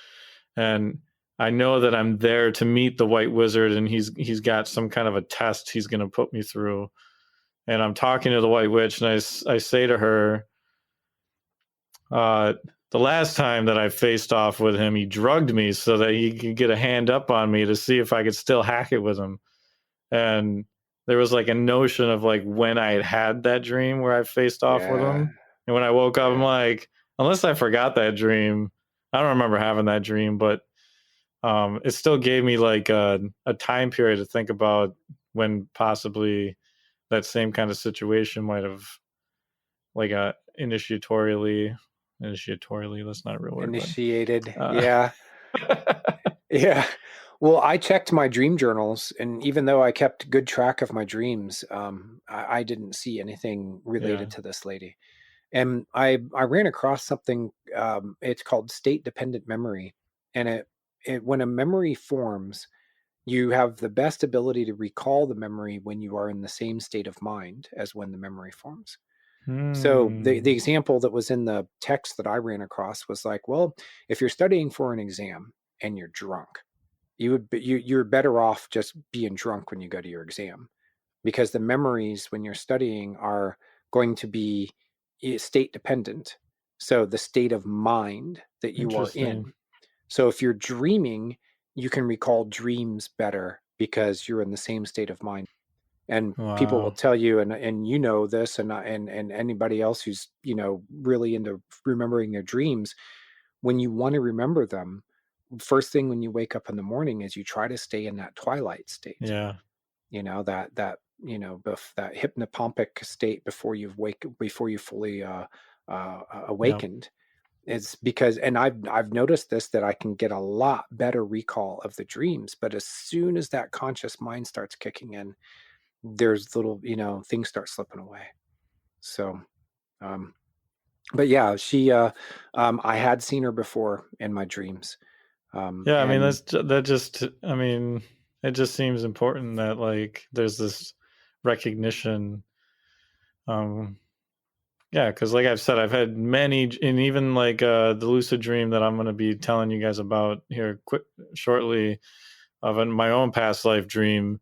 And I know that I'm there to meet the white wizard, and he's got some kind of a test he's going to put me through. And I'm talking to the white witch, and I say to her, the last time that I faced off with him, he drugged me so that he could get a hand up on me to see if I could still hack it with him. And there was like a notion of like when I had that dream where I faced off with him. And when I woke up, I'm like, unless I forgot that dream, I don't remember having that dream, but it still gave me like a time period to think about when possibly that same kind of situation might have, like, initiatorially, that's not a real word. Initiated. Yeah. Yeah. Well, I checked my dream journals, and even though I kept good track of my dreams, I didn't see anything related to this lady. And I ran across something, it's called state-dependent memory. And it when a memory forms, you have the best ability to recall the memory when you are in the same state of mind as when the memory forms. So the example that was in the text that I ran across was like, well, if you're studying for an exam and you're drunk, you're better off just being drunk when you go to your exam, because the memories when you're studying are going to be state dependent. So the state of mind that you are in. So if you're dreaming, you can recall dreams better because you're in the same state of mind. And people will tell you, and you know this, and anybody else who's, you know, really into remembering their dreams, when you want to remember them, first thing when you wake up in the morning is you try to stay in that twilight state. Yeah. You know, that you know, that hypnopompic state before you fully awakened. It's because, and I've noticed this, that I can get a lot better recall of the dreams, but as soon as that conscious mind starts kicking in, there's little, you know, things start slipping away. So, but yeah, she, I had seen her before in my dreams. Yeah, I mean, I mean, it just seems important that like there's this recognition. Yeah, because like I've said, I've had many, and even like the lucid dream that I'm going to be telling you guys about here shortly, of my own past life dream.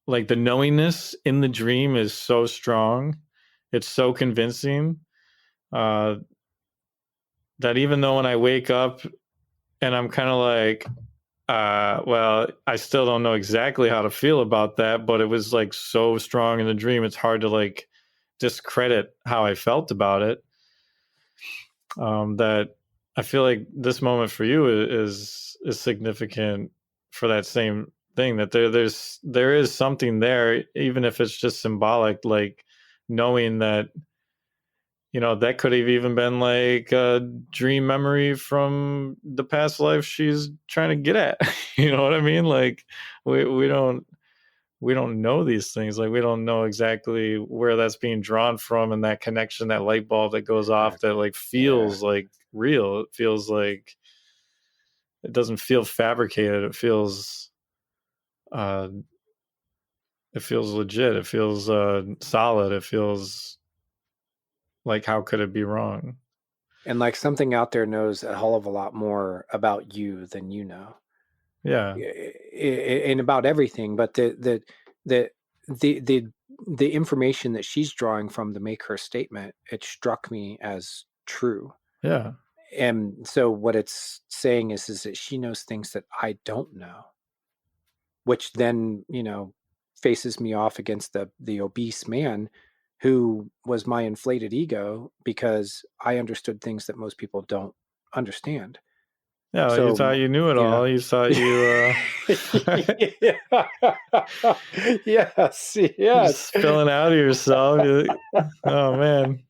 Like the knowingness in the dream is so strong, it's so convincing, that even though when I wake up and I'm kind of like, well, I still don't know exactly how to feel about that, but it was like so strong in the dream, it's hard to like discredit how I felt about it. That I feel like this moment for you is significant for that same thing, that there is something there, even if it's just symbolic, like knowing that, you know, that could have even been like a dream memory from the past life she's trying to get at. You know what I mean? Like we don't know these things. Like we don't know exactly where that's being drawn from, and that connection, that light bulb that goes off, that like feels like real. It feels like, it doesn't feel fabricated. It feels legit. It feels solid. It feels like, how could it be wrong? And like something out there knows a hell of a lot more about you than you know. Yeah. And about everything, but the information that she's drawing from to make her statement, it struck me as true. Yeah. And so what it's saying is that she knows things that I don't know, which then, you know, faces me off against the obese man who was my inflated ego, because I understood things that most people don't understand. Yeah, so, you thought you knew it all. You thought you yes. You're spilling out of yourself. Oh man.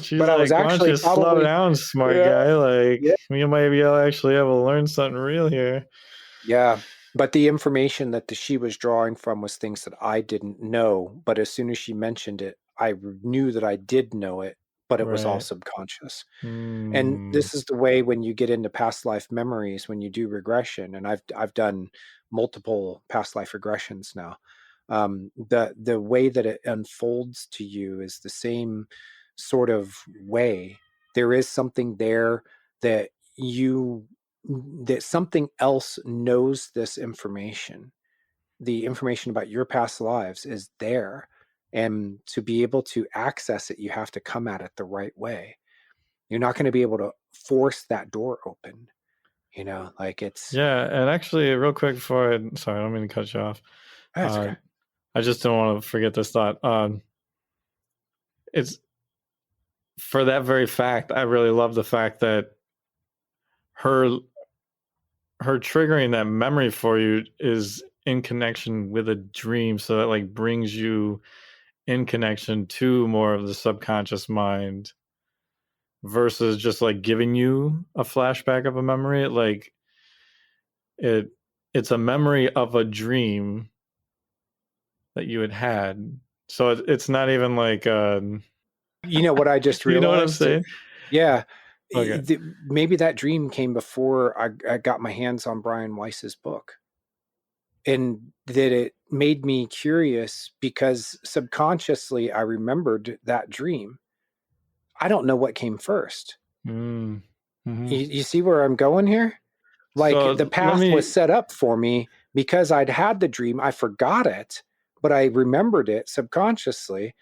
She's but I was like, why don't actually you slow probably, down, smart yeah, guy? Like, yeah, you might be actually able to learn something real here. yeah. But the information that she was drawing from was things that I didn't know. But as soon as she mentioned it, I knew that I did know it, but it was all Right. subconscious. And Mm. this is the way when you get into past life memories, when you do regression, and I've done multiple past life regressions now. The way that it unfolds to you is the same sort of way. There is something there that that something else knows this information. The information about your past lives is there. And to be able to access it, you have to come at it the right way. You're not going to be able to force that door open. Like it's. Yeah, and actually, real quick before sorry, I don't mean to cut you off. That's okay. I just don't want to forget this thought. It's for that very fact. I really love the fact that her triggering that memory for you is in connection with a dream, so that like brings you in connection to more of the subconscious mind versus just like giving you a flashback of a memory. It's a memory of a dream that you had. So it's not even like What I just you realized? know what I'm saying? Yeah. Okay. Maybe that dream came before I got my hands on Brian Weiss's book. And that it made me curious because subconsciously I remembered that dream. I don't know what came first. Mm-hmm. You see where I'm going here? Like So the path was set up for me because I'd had the dream. I forgot it, but I remembered it subconsciously.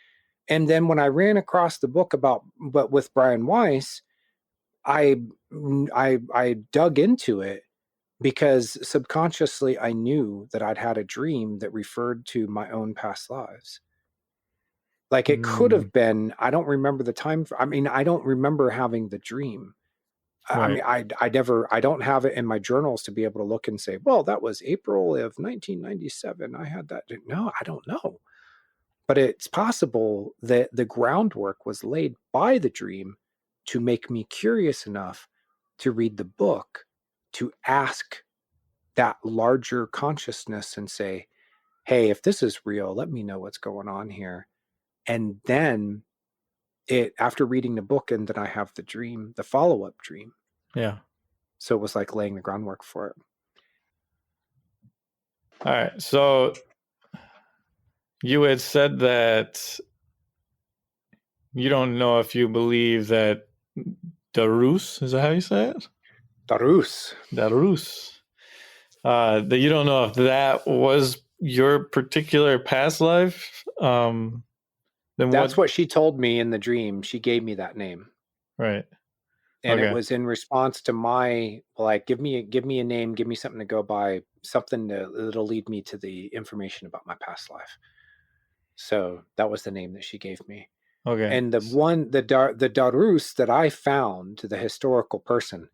And then when I ran across the book but with Brian Weiss, I dug into it because subconsciously I knew that I'd had a dream that referred to my own past lives. Like it could have been, I don't remember the time. I mean, I don't remember having the dream. Right. I mean, I don't have it in my journals to be able to look and say, well, that was April of 1997. I had that. No, I don't know. But it's possible that the groundwork was laid by the dream to make me curious enough to read the book, to ask that larger consciousness and say, hey, if this is real, let me know what's going on here. And then after reading the book, and then I have the dream, the follow-up dream. Yeah. So it was like laying the groundwork for it. All right. So you had said that you don't know if you believe that Darus, is that how you say it? Darus. That you don't know if that was your particular past life. Then that's what she told me in the dream. She gave me that name. Right. And it was in response to my, like, give me a name, give me something to go by, something that'll lead me to the information about my past life. So that was the name that she gave me. Okay. And the Darus that I found, the historical person,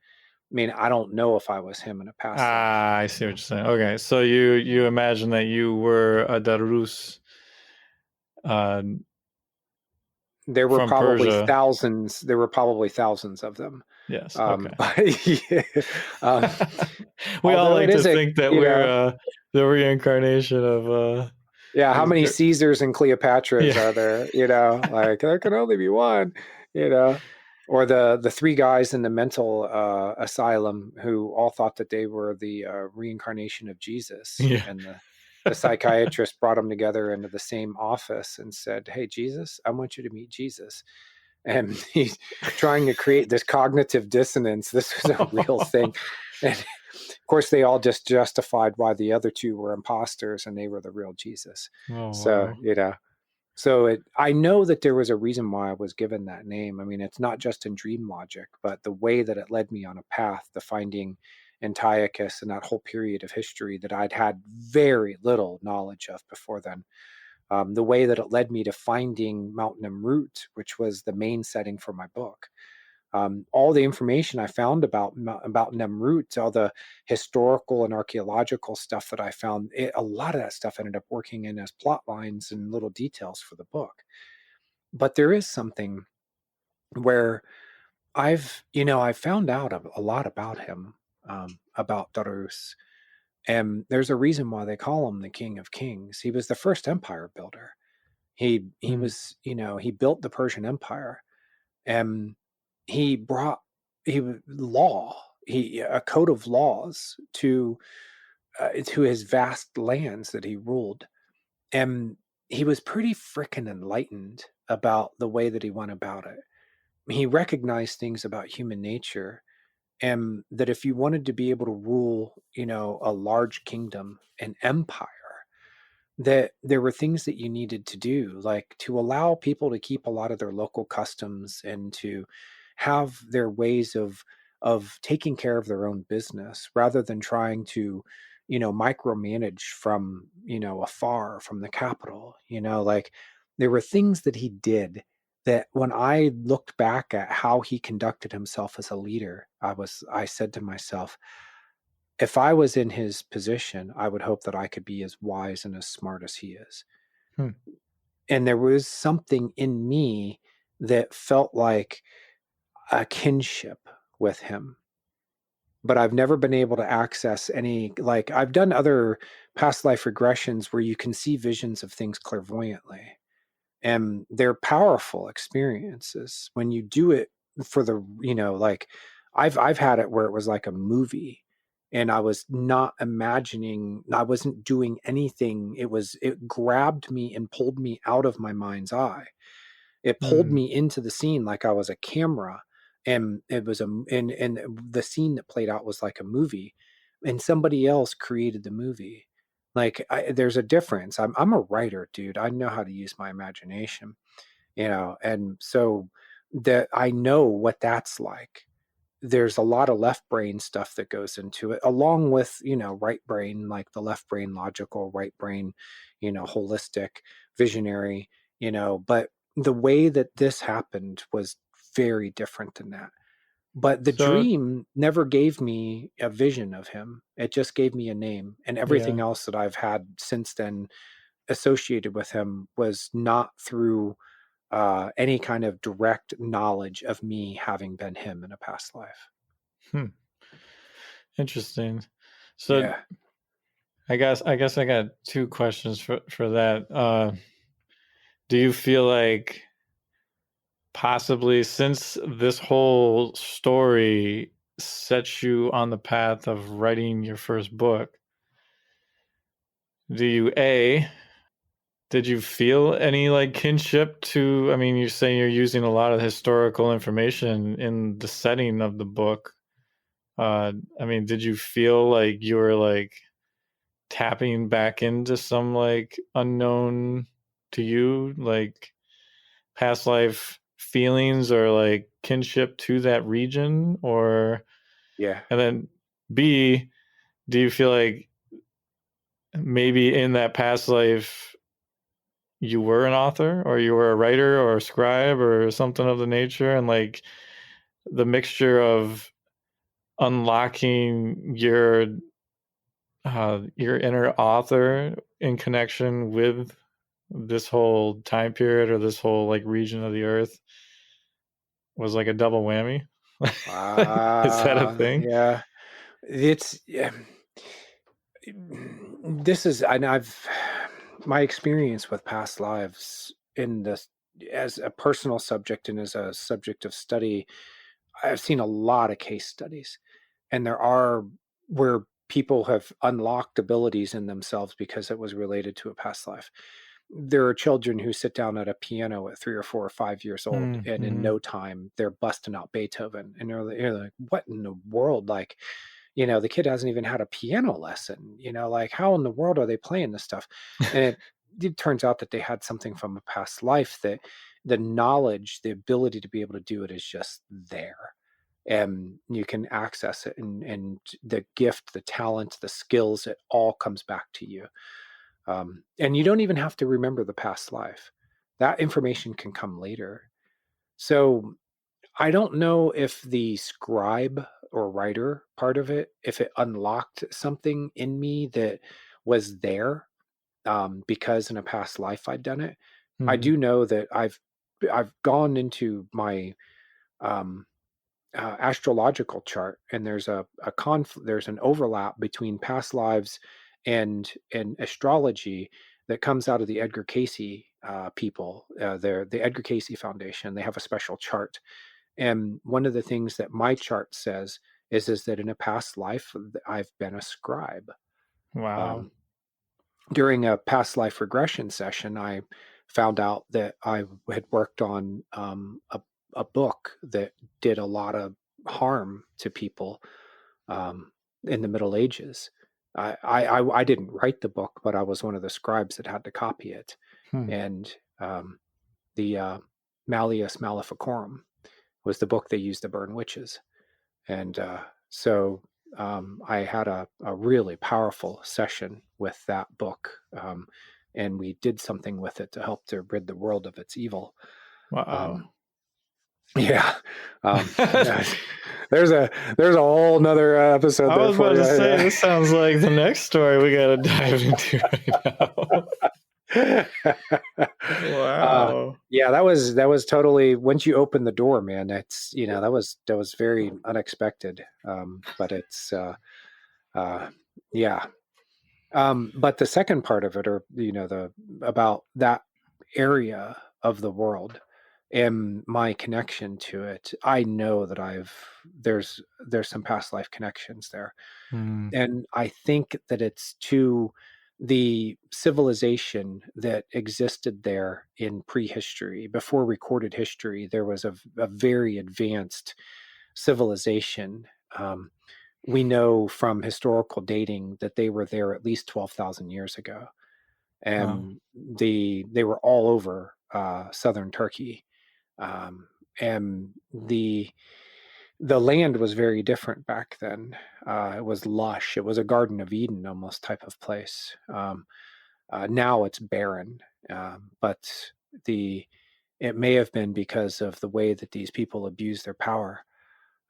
I mean, I don't know if I was him in a past life. I see what you're saying. Okay. So you imagine that you were a Darus. There were probably Persia. thousands. There were probably thousands of them. Yes. Okay. We all like to think that we're the reincarnation of. Yeah. How many Caesars and Cleopatras are there? Like there can only be one. Or the three guys in the mental asylum who all thought that they were the reincarnation of Jesus. Yeah. And the psychiatrist brought them together into the same office and said, hey, Jesus, I want you to meet Jesus. And he's trying to create this cognitive dissonance. This was a real thing. And of course, they all just justified why the other two were imposters and they were the real Jesus. So, wow. So I know that there was a reason why I was given that name. I mean, it's not just in dream logic, but the way that it led me on a path to finding Antiochus and that whole period of history that I'd had very little knowledge of before then. The way that it led me to finding Mount Nemrut, which was the main setting for my book. All the information I found about Nemrut, all the historical and archaeological stuff that I found, a lot of that stuff ended up working in as plot lines and little details for the book. But there is something where I found out a lot about him, about Darus. And there's a reason why they call him the King of Kings. He was the first empire builder. He was, he built the Persian Empire, and he brought a code of laws to his vast lands that he ruled. And he was pretty frickin' enlightened about the way that he went about it. He recognized things about human nature, and that if you wanted to be able to rule, a large kingdom, an empire, that there were things that you needed to do, like to allow people to keep a lot of their local customs and to have their ways of taking care of their own business rather than trying to, micromanage from, afar from the capital. Like there were things that he did that when I looked back at how he conducted himself as a leader, I said to myself, if I was in his position, I would hope that I could be as wise and as smart as he is. Hmm. And there was something in me that felt like a kinship with him. But I've never been able to access any, like, I've done other past life regressions where you can see visions of things clairvoyantly. And they're powerful experiences when you do it for the, like I've had it where it was like a movie, and I was not imagining, I wasn't doing anything. It grabbed me and pulled me out of my mind's eye. It pulled me into the scene like I was a camera, and it was and the scene that played out was like a movie, and somebody else created the movie. Like there's a difference. I'm a writer, dude. I know how to use my imagination, and so that I know what that's like. There's a lot of left brain stuff that goes into it, along with, right brain, like the left brain logical, right brain, holistic, visionary, but the way that this happened was very different than that. But the So, dream never gave me a vision of him. It just gave me a name. And everything yeah. else that I've had since then associated with him was not through any kind of direct knowledge of me having been him in a past life. Interesting. So Yeah. I guess I got two questions for that. Do you feel like possibly, since this whole story sets you on the path of writing your first book, did you feel any like kinship to, I mean, you're saying you're using a lot of historical information in the setting of the book. I mean, did you feel like you were like tapping back into some like unknown to you, like past life feelings or like kinship to that region? Or, Yeah. and then B, do you feel like maybe in that past life you were an author, or you were a writer or a scribe or something of the nature, and like the mixture of unlocking your inner author in connection with this whole time period or this whole like region of the earth was like a double whammy? Is that a thing? Yeah. It's this is, and I've my experience with past lives in this as a personal subject and as a subject of study. I've seen a lot of case studies, and there are where people have unlocked abilities in themselves because it was related to a past life. There are children who sit down at a piano at 3 or 4 or 5 years old, and in Mm-hmm. no time they're busting out Beethoven, and you're like, what in the world? Like, the kid hasn't even had a piano lesson, like how in the world are they playing this stuff? And it turns out that they had something from a past life, that the knowledge, the ability to be able to do it is just there, and you can access it, and the gift, the talent, the skills, it all comes back to you. And you don't even have to remember the past life. That information can come later. So I don't know if the scribe or writer part of it, if it unlocked something in me that was there, because in a past life I'd done it. I Mm-hmm. do know that I've gone into my astrological chart, and there's a conflict, there's an overlap between past lives and astrology that comes out of the Edgar Casey people. They're the Edgar Casey Foundation. They have a special chart, and one of the things that my chart says is that in a past life I've been a scribe. Wow. During a past life regression session, I found out that I had worked on a book that did a lot of harm to people in the Middle Ages. I didn't write the book, but I was one of the scribes that had to copy it. And the Malleus Maleficorum was the book they used to burn witches. And so I had a really powerful session with that book, and we did something with it to help to rid the world of its evil. Wow. Yeah. There's a whole nother episode. I was about to say, this sounds like the next story we got to dive into right now. Wow. Yeah, that was totally, once you open the door, man, that's, that was very unexpected. But it's yeah. But the second part of it, or about that area of the world and my connection to it, I know that there's some past life connections there. And I think that it's to the civilization that existed there in prehistory. Before recorded history, there was a very advanced civilization. We know from historical dating that they were there at least 12,000 years ago. And they were all over southern Turkey. And the land was very different back then. It was lush. It was a Garden of Eden almost type of place. Now it's barren, but it may have been because of the way that these people abused their power.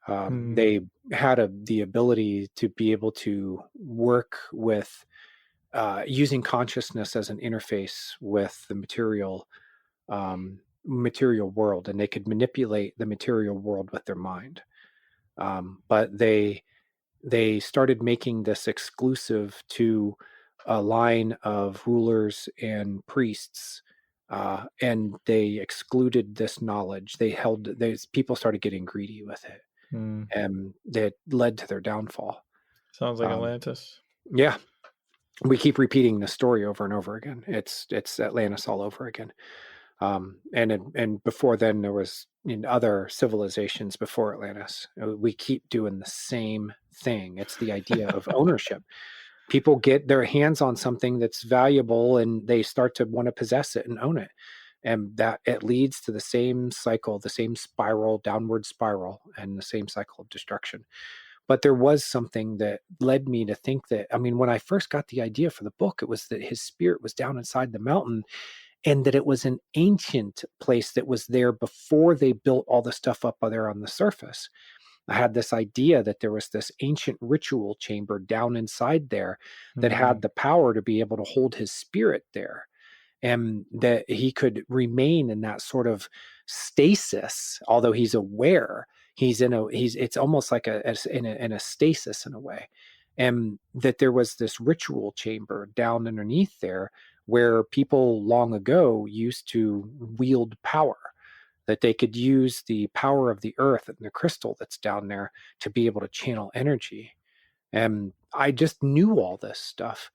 They had the ability to be able to work with using consciousness as an interface with the material world, and they could manipulate the material world with their mind. But they started making this exclusive to a line of rulers and priests, and they excluded this knowledge. People started getting greedy with it, and that led to their downfall. Sounds like Atlantis. Yeah, we keep repeating the story over and over again. It's Atlantis all over again. And before then, there was in other civilizations before Atlantis. We keep doing the same thing. It's the idea of ownership. People get their hands on something that's valuable, and they start to want to possess it and own it. And that it leads to the same cycle, the same spiral, downward spiral, and the same cycle of destruction. But there was something that led me to think that, when I first got the idea for the book, it was that his spirit was down inside the mountain, and that it was an ancient place that was there before they built all the stuff up there on the surface. I had this idea that there was this ancient ritual chamber down inside there that had the power to be able to hold his spirit there, and that he could remain in that sort of stasis. Although he's aware, it's almost like in a stasis in a way. And that there was this ritual chamber down underneath there where people long ago used to wield power, that they could use the power of the earth and the crystal that's down there to be able to channel energy. And I just knew all this stuff.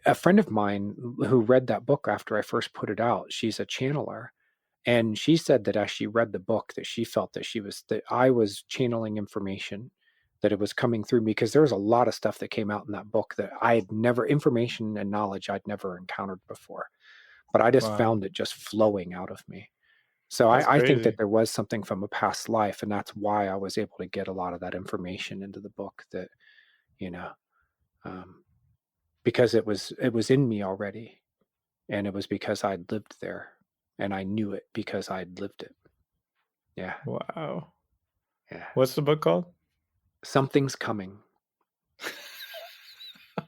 A friend of mine who read that book after I first put it out, she's a channeler. And she said that as she read the book, that she felt that I was channeling information, that it was coming through me, because there was a lot of stuff that came out in that book that information and knowledge I'd never encountered before, but I just found it just flowing out of me. So I think that there was something from a past life, and that's why I was able to get a lot of that information into the book, that, because it was in me already, and it was because I'd lived there, and I knew it because I'd lived it. Yeah. Wow. Yeah. What's the book called? Something's Coming.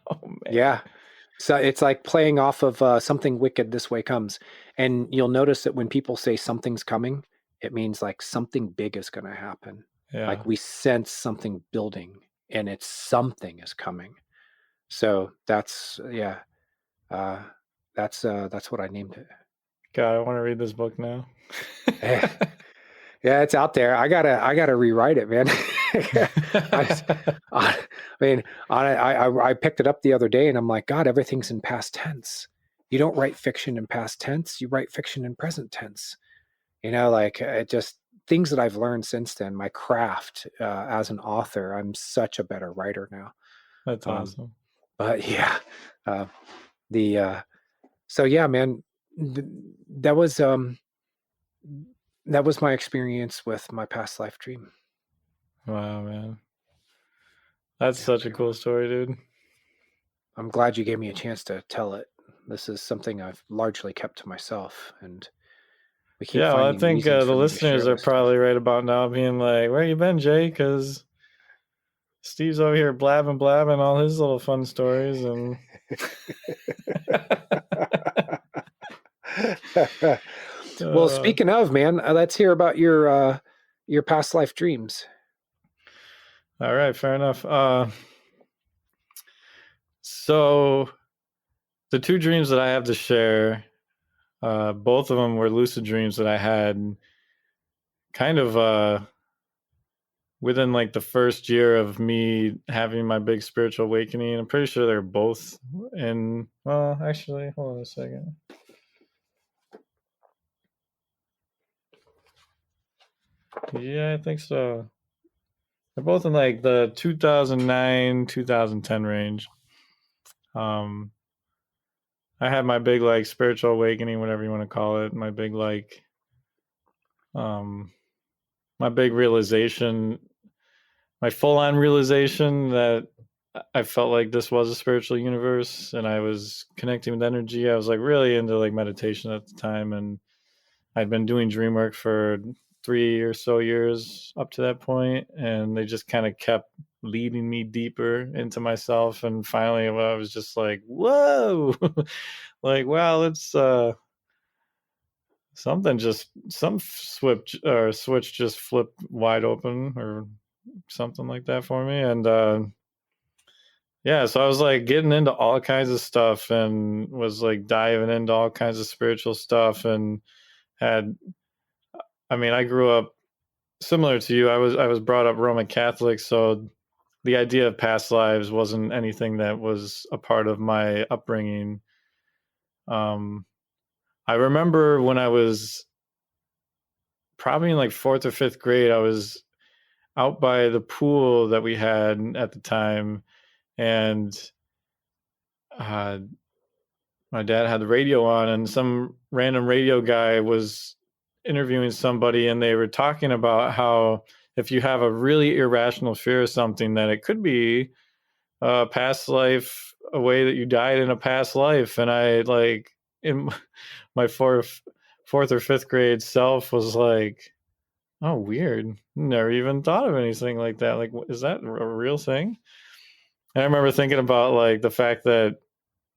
Oh, man. Yeah. So it's like playing off of Something Wicked This Way Comes. And you'll notice that when people say something's coming, it means like something big is going to happen. Yeah. Like we sense something building, and it's something is coming. So that's that's what I named it. God, I want to read this book now. Yeah, it's out there. I gotta rewrite it, man. I picked it up the other day, and I'm like, God, everything's in past tense. You don't write fiction in past tense. You write fiction in present tense. Like it just things that I've learned since then. My craft as an author, I'm such a better writer now. That's awesome. But yeah, so yeah, man, that was my experience with my past life dream. Wow, man. That's such a cool story, dude. I'm glad you gave me a chance to tell it. This is something I've largely kept to myself, and we keep I think the listeners are probably right about now being like, where you been, Jay? Because Steve's over here blabbing all his little fun stories. And well, speaking of, man, let's hear about your past life dreams. All right, fair enough. So the two dreams that I have to share, both of them were lucid dreams that I had kind of within like the first year of me having my big spiritual awakening. I'm pretty sure they're both in, well, actually, hold on a second. Yeah, I think so. They're both in like the 2009, 2010 range. I had my big like spiritual awakening, whatever you want to call it. My big like, my big realization, my full-on realization that I felt like this was a spiritual universe, and I was connecting with energy. I was like really into like meditation at the time, and I'd been doing dream work for 3 or so years up to that point, and they just kind of kept leading me deeper into myself. And finally I was just like, whoa, like, wow, it's some switch just flipped wide open or something like that for me. And so I was like getting into all kinds of stuff and was like diving into all kinds of spiritual stuff, and I grew up similar to you. I was brought up Roman Catholic, so the idea of past lives wasn't anything that was a part of my upbringing. I remember when I was probably in like 4th or 5th grade, I was out by the pool that we had at the time, and my dad had the radio on, and some random radio guy was interviewing somebody, and they were talking about how if you have a really irrational fear of something, that it could be a past life, a way that you died in a past life. And I, like, in my 4th or 5th grade self was like, oh, weird. Never even thought of anything like that. Like, is that a real thing? And I remember thinking about like the fact that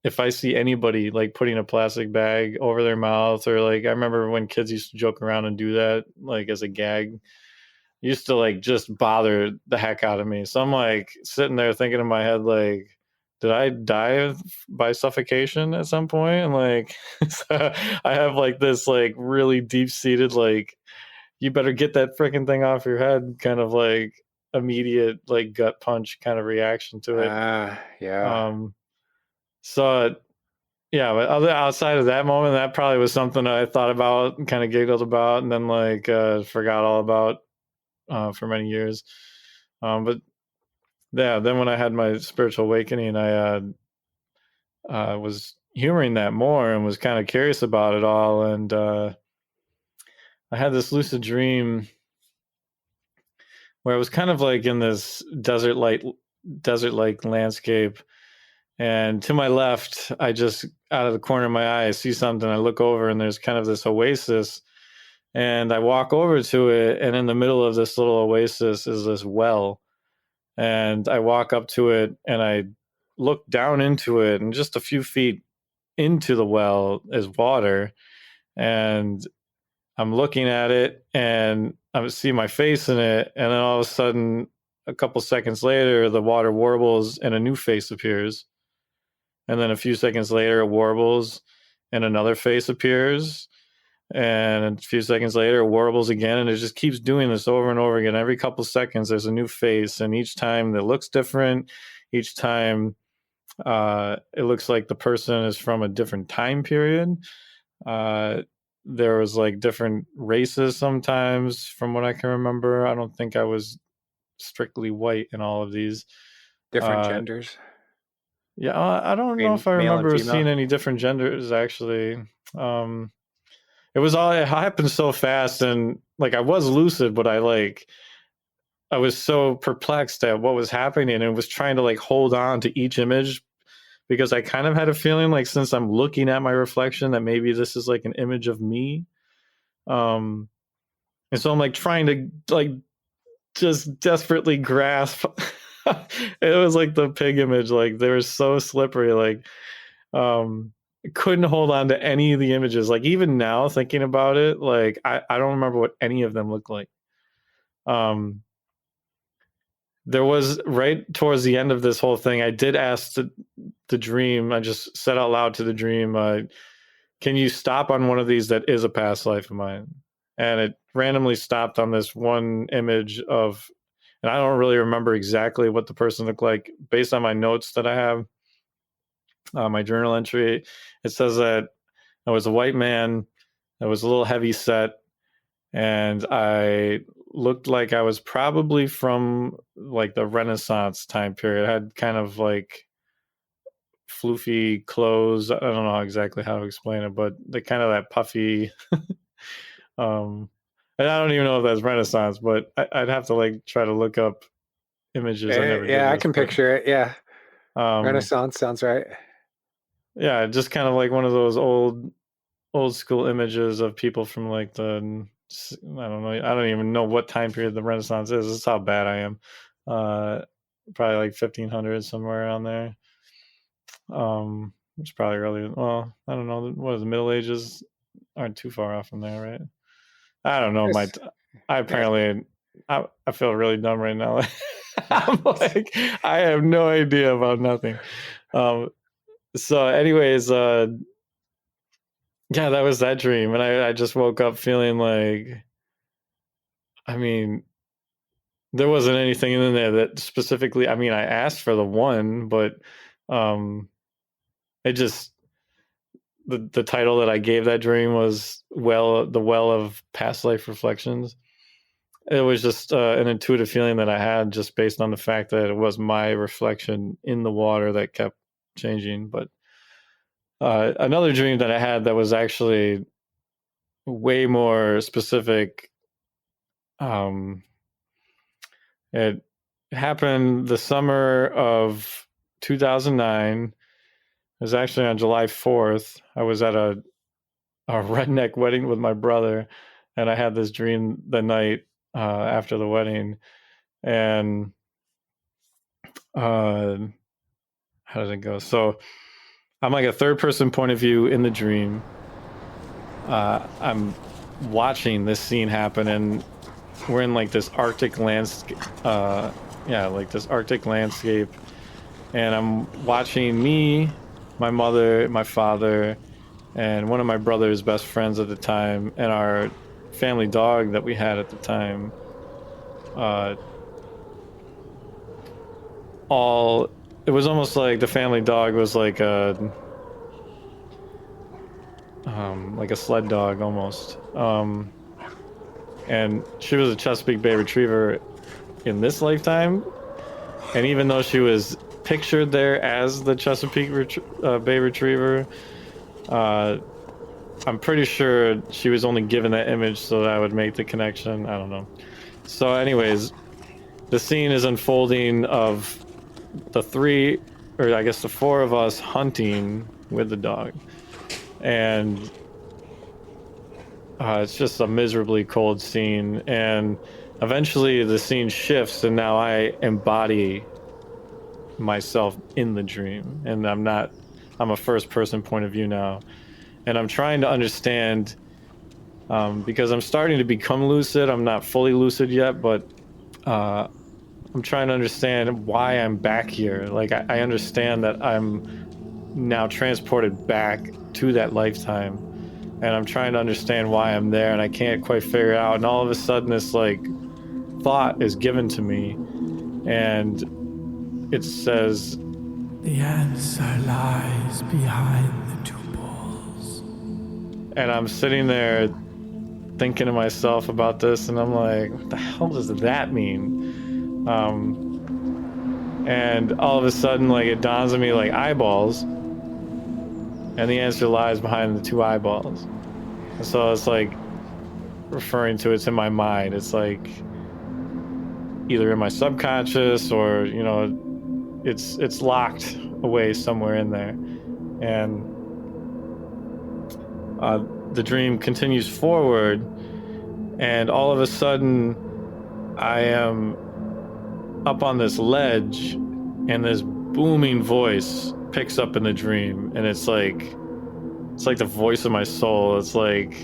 if I see anybody like putting a plastic bag over their mouth, or like, I remember when kids used to joke around and do that, like as a gag, used to like just bother the heck out of me. So I'm like sitting there thinking in my head, like, did I die by suffocation at some point? And like, so I have like this like really deep seated, like, you better get that freaking thing off your head kind of like immediate like gut punch kind of reaction to it. So yeah, but outside of that moment, that probably was something I thought about and kind of giggled about, and then like forgot all about for many years. But yeah, then when I had my spiritual awakening, I was humoring that more and was kind of curious about it all. And I had this lucid dream where I was kind of like in this desert-like landscape. And to my left, I just, out of the corner of my eye, I see something. I look over, and there's kind of this oasis. And I walk over to it, and in the middle of this little oasis is this well. And I walk up to it, and I look down into it, and just a few feet into the well is water. And I'm looking at it and I see my face in it, and then all of a sudden, a couple seconds later, the water warbles and a new face appears. And then a few seconds later, it warbles and another face appears. And a few seconds later, it warbles again, and it just keeps doing this over and over again. Every couple seconds, there's a new face, and each time it looks different. Each time, it looks like the person is from a different time period. There was like different races sometimes, from what I can remember. I don't think I was strictly white in all of these. Different genders. Yeah, I don't know if I remember seeing any different genders actually. It happened so fast, and like I was lucid, but I was so perplexed at what was happening and was trying to like hold on to each image, because I kind of had a feeling like, since I'm looking at my reflection, that maybe this is like an image of me. And so I'm like trying to like just desperately grasp. It was like the pig image, like they were so slippery, like couldn't hold on to any of the images. Like even now thinking about it, like I don't remember what any of them look like. There was, right towards the end of this whole thing, I did ask the dream, I just said out loud to the dream, can you stop on one of these that is a past life of mine? And it randomly stopped on this one image of, and I don't really remember exactly what the person looked like. Based on my notes that I have, my journal entry, it says that I was a white man that was a little heavy set, and I looked like I was probably from like the Renaissance time period. I had kind of like floofy clothes. I don't know exactly how to explain it, but the kind of that puffy and I don't even know if that's Renaissance, but I'd have to like try to look up images. I can picture it. Yeah. Renaissance sounds right. Yeah, just kind of like one of those old school images of people from like the, I don't know, I don't even know what time period the Renaissance is. This is how bad I am. Probably like 1500 somewhere around there. It's probably earlier. Well, I don't know. What is the Middle Ages? Aren't too far off from there, right? I don't know. I feel really dumb right now. I'm like, I have no idea about nothing. So anyways, yeah, that was that dream. And I just woke up feeling like, I mean, there wasn't anything in there that specifically, I mean, I asked for the one, but it just, the title that I gave that dream was the well of past life reflections. It was just an intuitive feeling that I had, just based on the fact that it was my reflection in the water that kept changing. But another dream that I had that was actually way more specific, it happened the summer of 2009. It was actually on July 4th. I was at a redneck wedding with my brother, and I had this dream the night after the wedding. And how does it go? So I'm like a third person point of view in the dream. I'm watching this scene happen, and we're in like this Arctic landscape. Like this Arctic landscape. And I'm watching me, my mother, my father, and one of my brother's best friends at the time, and our family dog that we had at the time. It was almost like the family dog was like a sled dog almost. And she was a Chesapeake Bay Retriever in this lifetime. And even though she was pictured there as the Chesapeake Bay Retriever, I'm pretty sure she was only given that image so that I would make the connection. I don't know. So anyways, the scene is unfolding of the four of us hunting with the dog. And it's just a miserably cold scene. And eventually the scene shifts, and now I embody myself in the dream. And I'm a first person point of view now. And I'm trying to understand because I'm starting to become lucid. I'm not fully lucid yet, but I'm trying to understand why I'm back here. Like, I understand that I'm now transported back to that lifetime, and I'm trying to understand why I'm there, and I can't quite figure it out. And all of a sudden, this like thought is given to me, and it says, "The answer lies behind the two balls." and I'm sitting there thinking to myself about this, and I'm like, what the hell does that mean? And all of a sudden, like, it dawns on me like eyeballs, and the answer lies behind the two eyeballs. And so it's like referring to it's in my mind. It's like either in my subconscious or, you know, it's locked away somewhere in there. And the dream continues forward, and all of a sudden I am up on this ledge, and this booming voice picks up in the dream, and it's like the voice of my soul. It's like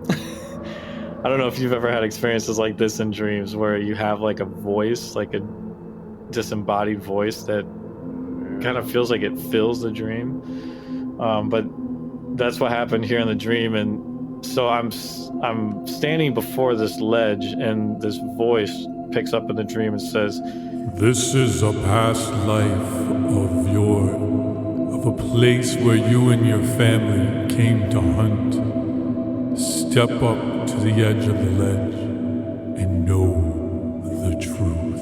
I don't know if you've ever had experiences like this in dreams where you have like a voice, like a disembodied voice that kind of feels like it fills the dream. But that's what happened here in the dream. And so I'm standing before this ledge, and this voice picks up in the dream and says, "This is a past life of a place where you and your family came to hunt. Step up to the edge of the ledge and know the truth."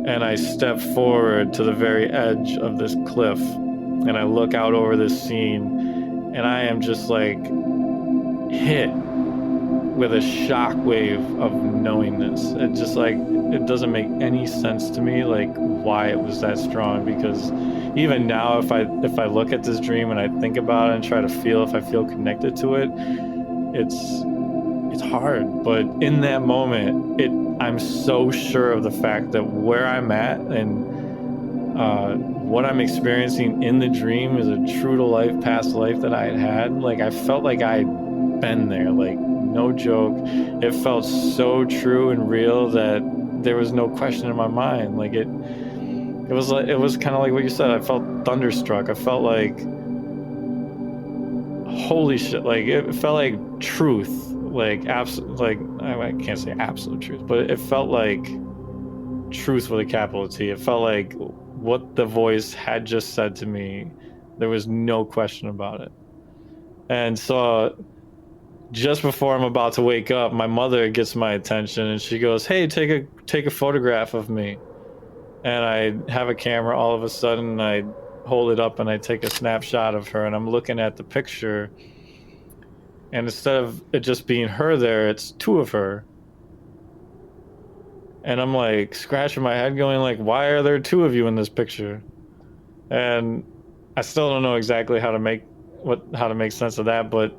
And I step forward to the very edge of this cliff, and I look out over this scene, and I am just like hit with a shockwave of knowingness. It just like, it doesn't make any sense to me, like why it was that strong, because even now if I look at this dream and I think about it and try to feel if I feel connected to it, it's hard. But in that moment, I'm so sure of the fact that where I'm at and what I'm experiencing in the dream is a true to life past life that I had. Like, I felt like I'd been there, like, no joke. It felt so true and real that there was no question in my mind. Like, it was kind of like what you said. I felt thunderstruck. I felt like, holy shit. Like, it felt like truth. Like, like, I can't say absolute truth, but it felt like truth with a capital T. It felt like what the voice had just said to me. There was no question about it. And so just before I'm about to wake up, my mother gets my attention, and she goes, "Hey, take a photograph of me." And I have a camera all of a sudden, and I hold it up and I take a snapshot of her, and I'm looking at the picture, and instead of it just being her there, it's two of her. And I'm like scratching my head going like, why are there two of you in this picture? And I still don't know exactly how to make sense of that, but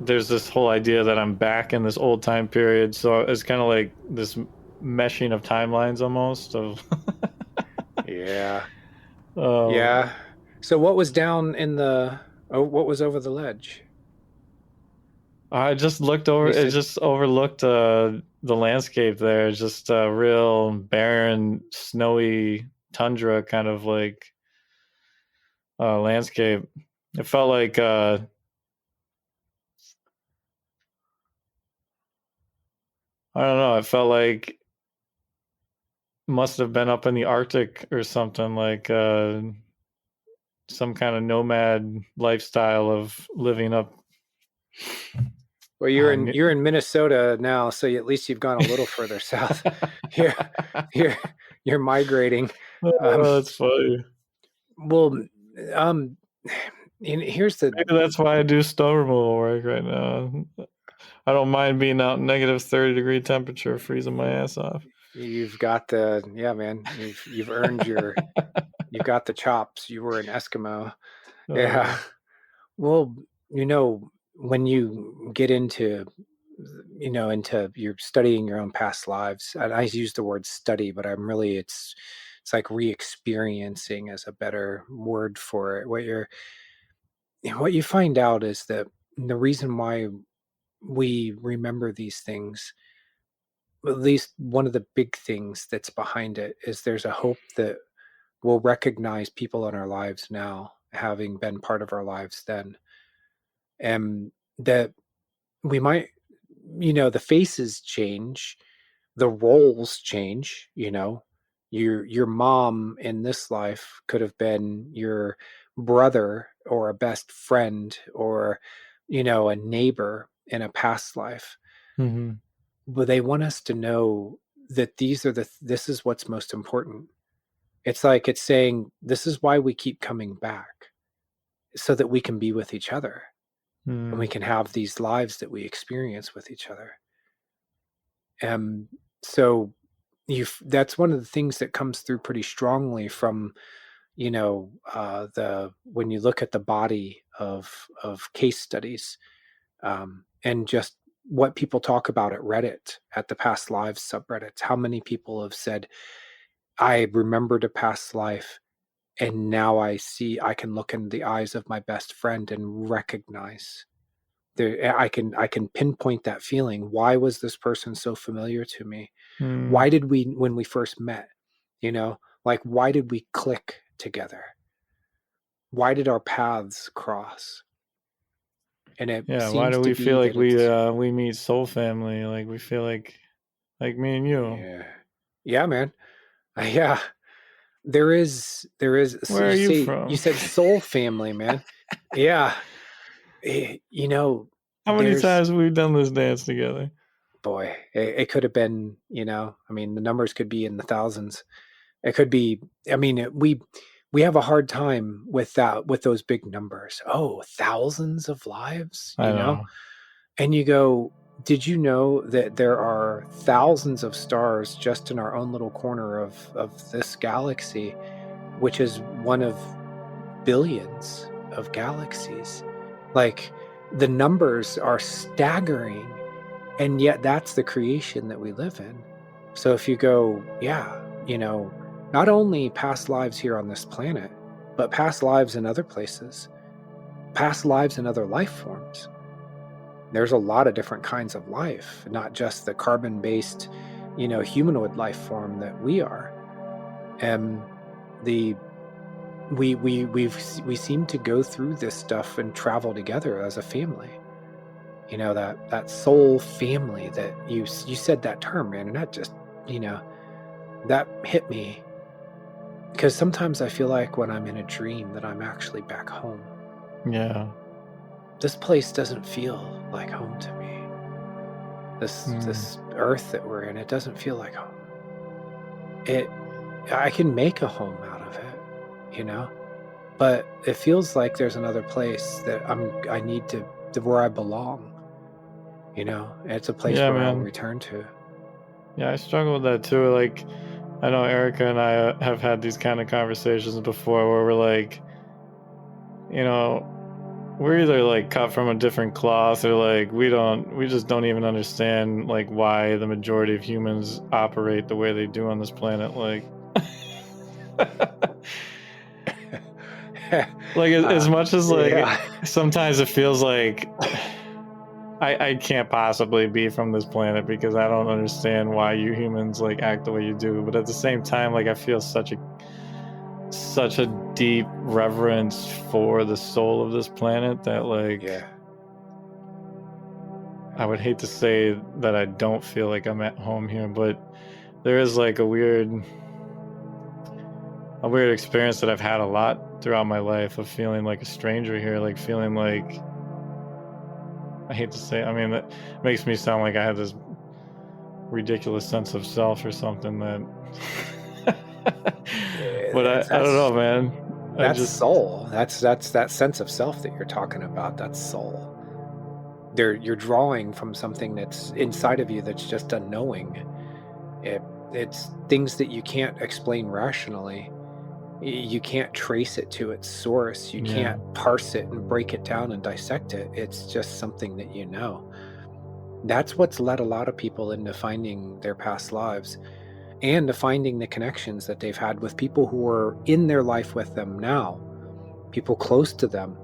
there's this whole idea that I'm back in this old time period, so it's kind of like this meshing of timelines almost of Yeah. Yeah. So what was down in what was over the ledge? I just looked over. It just overlooked the landscape there. Just a real barren, snowy tundra kind of like landscape. It felt like I don't know. It felt like must have been up in the Arctic or something, like some kind of nomad lifestyle of living up. Well, you're in Minnesota now, so at least you've gone a little further south. You're migrating. That's funny. Well, here's the. Maybe that's why I do snow removal work right now. I don't mind being out in negative 30-degree temperature, freezing my ass off. You've got man. You've earned you've got the chops. You were an Eskimo. Yeah. Well, when you get into you're studying your own past lives, and I use the word study, but I'm really, it's like re-experiencing as a better word for it. what you find out is that the reason why we remember these things, at least one of the big things that's behind it, is there's a hope that we'll recognize people in our lives now, having been part of our lives then, and that we might, the faces change, the roles change. Your mom in this life could have been your brother or a best friend or a neighbor in a past life. Mm-hmm. But they want us to know that this is what's most important. It's like it's saying, this is why we keep coming back, so that we can be with each other and we can have these lives that we experience with each other. So that's one of the things that comes through pretty strongly from, when you look at the body of case studies, and just what people talk about at Reddit, at the past lives subreddits, how many people have said, I remembered a past life, and now I can look in the eyes of my best friend and recognize I can pinpoint that feeling. Why was this person so familiar to me? Why did when we first met, why did we click together? Why did our paths cross? And it seems why do to we be feel like that we meet soul family? Like we feel like me and you. Yeah, man. Yeah. There is. Where are you from? You said soul family, man. Yeah. How many times have we done this dance together? Boy, it could have been, the numbers could be in the thousands. It could be, we have a hard time with that, with those big numbers. Oh, thousands of lives, I know. And you go, did you know that there are thousands of stars just in our own little corner of this galaxy, which is one of billions of galaxies? Like, the numbers are staggering, and yet that's the creation that we live in. So if you go, not only past lives here on this planet, but past lives in other places, past lives in other life forms. There's a lot of different kinds of life, not just the carbon-based, humanoid life form that we are. And we seem to go through this stuff and travel together as a family. That soul family that you said that term, man, and that just, that hit me. Because sometimes I feel like when I'm in a dream that I'm actually back home. Yeah. This place doesn't feel like home to me. This earth that we're in, it doesn't feel like home. I can make a home out of it, but it feels like there's another place that I need to where I belong. It's a place where I'll return to. Yeah, I struggle with that too. Like, I know Erica and I have had these kind of conversations before where we're like, we're either like cut from a different cloth, or like we just don't even understand like why the majority of humans operate the way they do on this planet. Like, like as much as like sometimes it feels like I can't possibly be from this planet because I don't understand why you humans like act the way you do. But at the same time, like I feel such a deep reverence for the soul of this planet that like I would hate to say that I don't feel like I'm at home here, but there is like a weird experience that I've had a lot throughout my life of feeling like a stranger here, like feeling like, I hate to say, I mean, that makes me sound like I have this ridiculous sense of self or something that but I don't know, man. That's soul. That's that sense of self that you're talking about. That's soul. You're drawing from something that's inside of you that's just unknowing. It's things that you can't explain rationally. You can't trace it to its source. You can't parse it and break it down and dissect it. It's just something that you know. That's what's led a lot of people into finding their past lives and to finding the connections that they've had with people who are in their life with them now, people close to them,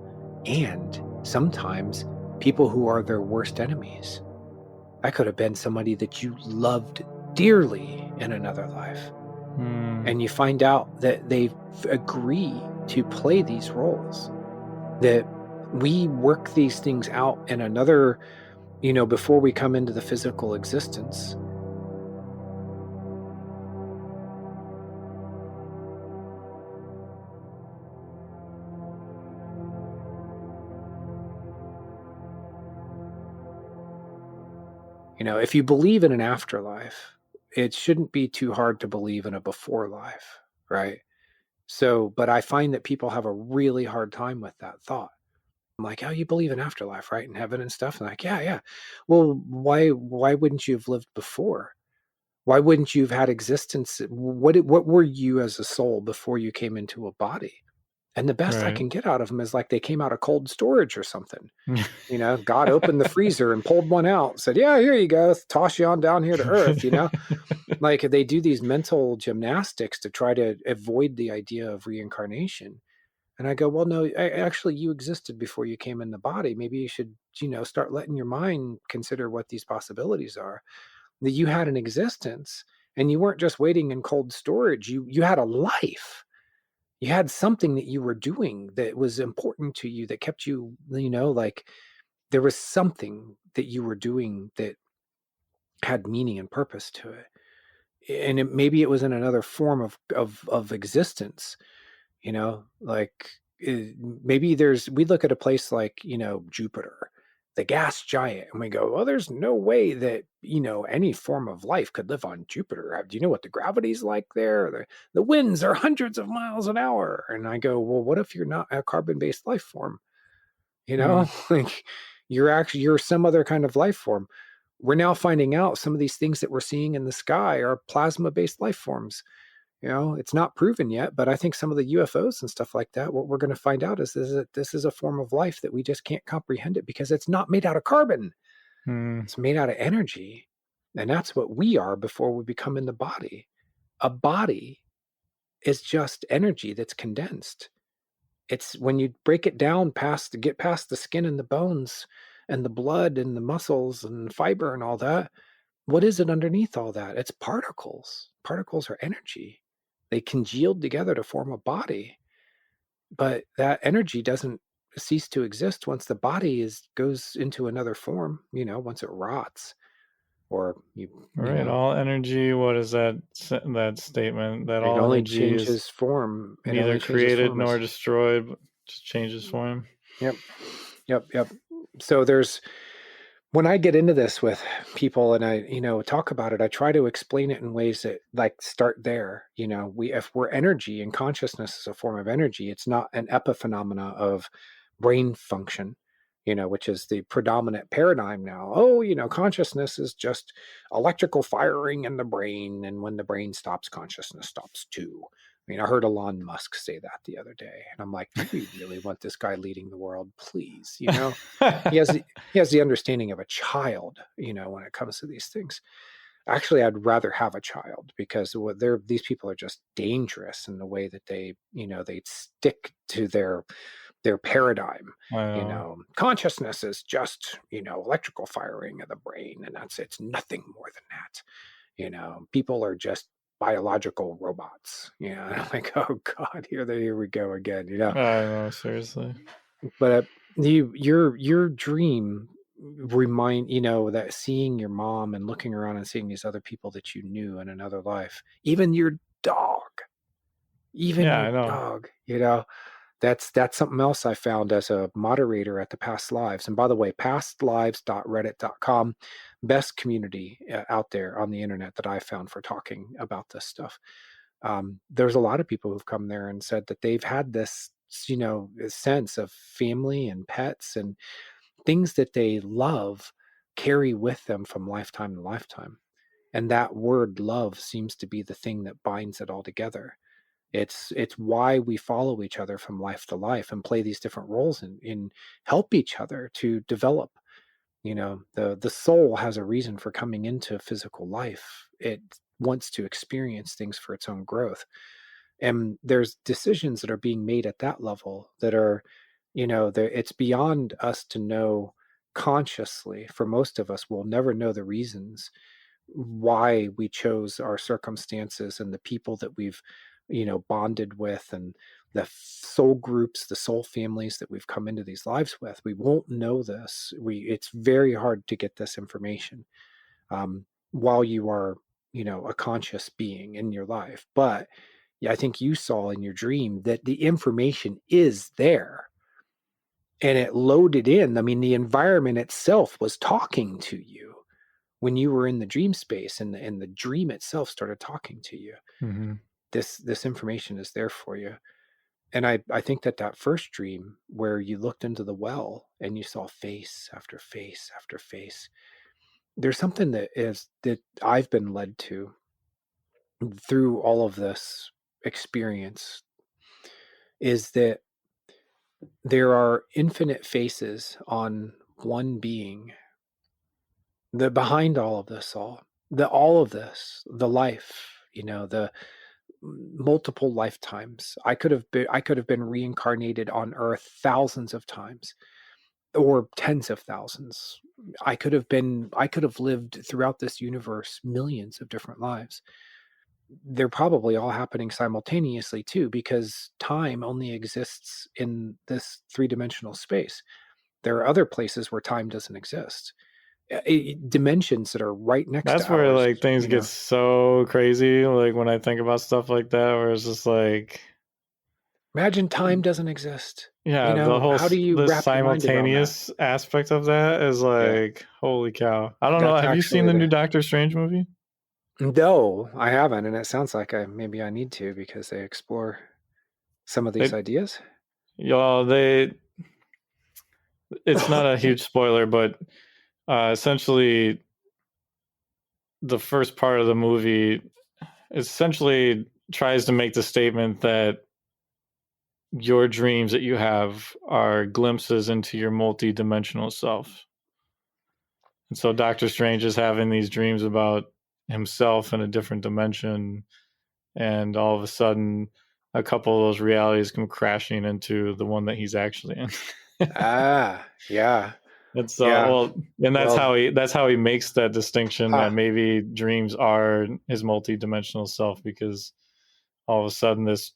And sometimes people who are their worst enemies. That could have been somebody that you loved dearly in another life. And you find out that they agree to play these roles, that we work these things out in another, before we come into the physical existence. If you believe in an afterlife, it shouldn't be too hard to believe in a before life, right? So, but I find that people have a really hard time with that thought. I'm like, oh, you believe in afterlife, right? In heaven and stuff. And like, yeah, yeah. Well, why wouldn't you have lived before? Why wouldn't you have had existence? What were you as a soul before you came into a body? And the best I can get out of them is like they came out of cold storage or something. God opened the freezer and pulled one out, said, yeah, here you go, toss you on down here to earth, Like they do these mental gymnastics to try to avoid the idea of reincarnation. And I go, well, no, actually you existed before you came in the body. Maybe you should, start letting your mind consider what these possibilities are. That you had an existence and you weren't just waiting in cold storage. You had a life. You had something that you were doing that was important to you, that kept you, like there was something that you were doing that had meaning and purpose to it. And maybe it was in another form of existence, like maybe we look at a place like, Jupiter, the gas giant, and we go, well, there's no way that, any form of life could live on Jupiter. Do you know what the gravity's like there? The winds are hundreds of miles an hour. And I go, well, what if you're not a carbon-based life form? Like you're some other kind of life form. We're now finding out some of these things that we're seeing in the sky are plasma-based life forms. It's not proven yet, but I think some of the UFOs and stuff like that, what we're going to find out is that this is a form of life that we just can't comprehend it because it's not made out of carbon. It's made out of energy. And that's what we are before we become in the body. A body is just energy that's condensed. It's when you break it down get past the skin and the bones and the blood and the muscles and fiber and all that. What is it underneath all that? It's particles. Particles are energy. They congealed together to form a body. But that energy doesn't cease to exist once the body goes into another form, once it rots. Or all energy, what is that statement? That it all only energy changes form. Neither created nor destroyed, but just changes form. Yep. So when I get into this with people and I, talk about it, I try to explain it in ways that like start there. If we're energy and consciousness is a form of energy, it's not an epiphenomena of brain function, which is the predominant paradigm now. Oh, consciousness is just electrical firing in the brain. And when the brain stops, consciousness stops too. I heard Elon Musk say that the other day, and I'm like, do we really want this guy leading the world? Please, he has the understanding of a child, when it comes to these things. Actually, I'd rather have a child because these people are just dangerous in the way that they stick to their paradigm. Consciousness is just, electrical firing of the brain, and it's nothing more than that. People are just biological robots. And I'm like, oh God, here we go again. I know, seriously. But your dream remind that seeing your mom and looking around and seeing these other people that you knew in another life, even your dog, dog, that's something else I found as a moderator at the Past Lives. And by the way, pastlives.reddit.com, best community out there on the internet that I found for talking about this stuff. There's a lot of people who've come there and said that they've had this, sense of family and pets and things that they love carry with them from lifetime to lifetime. And that word love seems to be the thing that binds it all together. It's why we follow each other from life to life and play these different roles and help each other to develop. The soul has a reason for coming into physical life. It wants to experience things for its own growth. And there's decisions that are being made at that level that are it's beyond us to know consciously. For most of us, we'll never know the reasons why we chose our circumstances and the people that we've bonded with, and the soul groups, the soul families that we've come into these lives with. We won't know this. It's very hard to get this information while you are a conscious being in your life. But yeah, I think you saw in your dream that the information is there and it loaded in. I mean, the environment itself was talking to you when you were in the dream space, and the dream itself started talking to you. Mm-hmm. This information is there for you. And I think that first dream where you looked into the well and you saw face after face after face, there's something that I've been led to through all of this experience, is that there are infinite faces on one being, the behind all of this, all of this, the life, the multiple lifetimes. I could have been reincarnated on earth thousands of times, or tens of thousands. I could have lived throughout this universe millions of different lives. They're probably all happening simultaneously too, because time only exists in this three-dimensional space. There are other places where time doesn't exist. Dimensions that are right next That's to where ours, like things get so crazy. Like when I think about stuff like that, where it's just like, imagine time doesn't exist. yeah, the whole how do you the wrap your mind around that? simultaneous aspect of that is like, holy cow. I don't know. That's Have you seen actually the new Doctor Strange movie? No, I haven't, and it sounds like maybe I need to, because they explore some of these ideas. Y'all, it's not a huge spoiler, but essentially the first part of the movie essentially tries to make the statement that your dreams that you have are glimpses into your multi-dimensional self. And so Doctor Strange is having these dreams about himself in a different dimension, and all of a sudden a couple of those realities come crashing into the one that he's actually in. Yeah. And so, and that's how he makes that distinction that maybe dreams are his multi-dimensional self, because all of a sudden this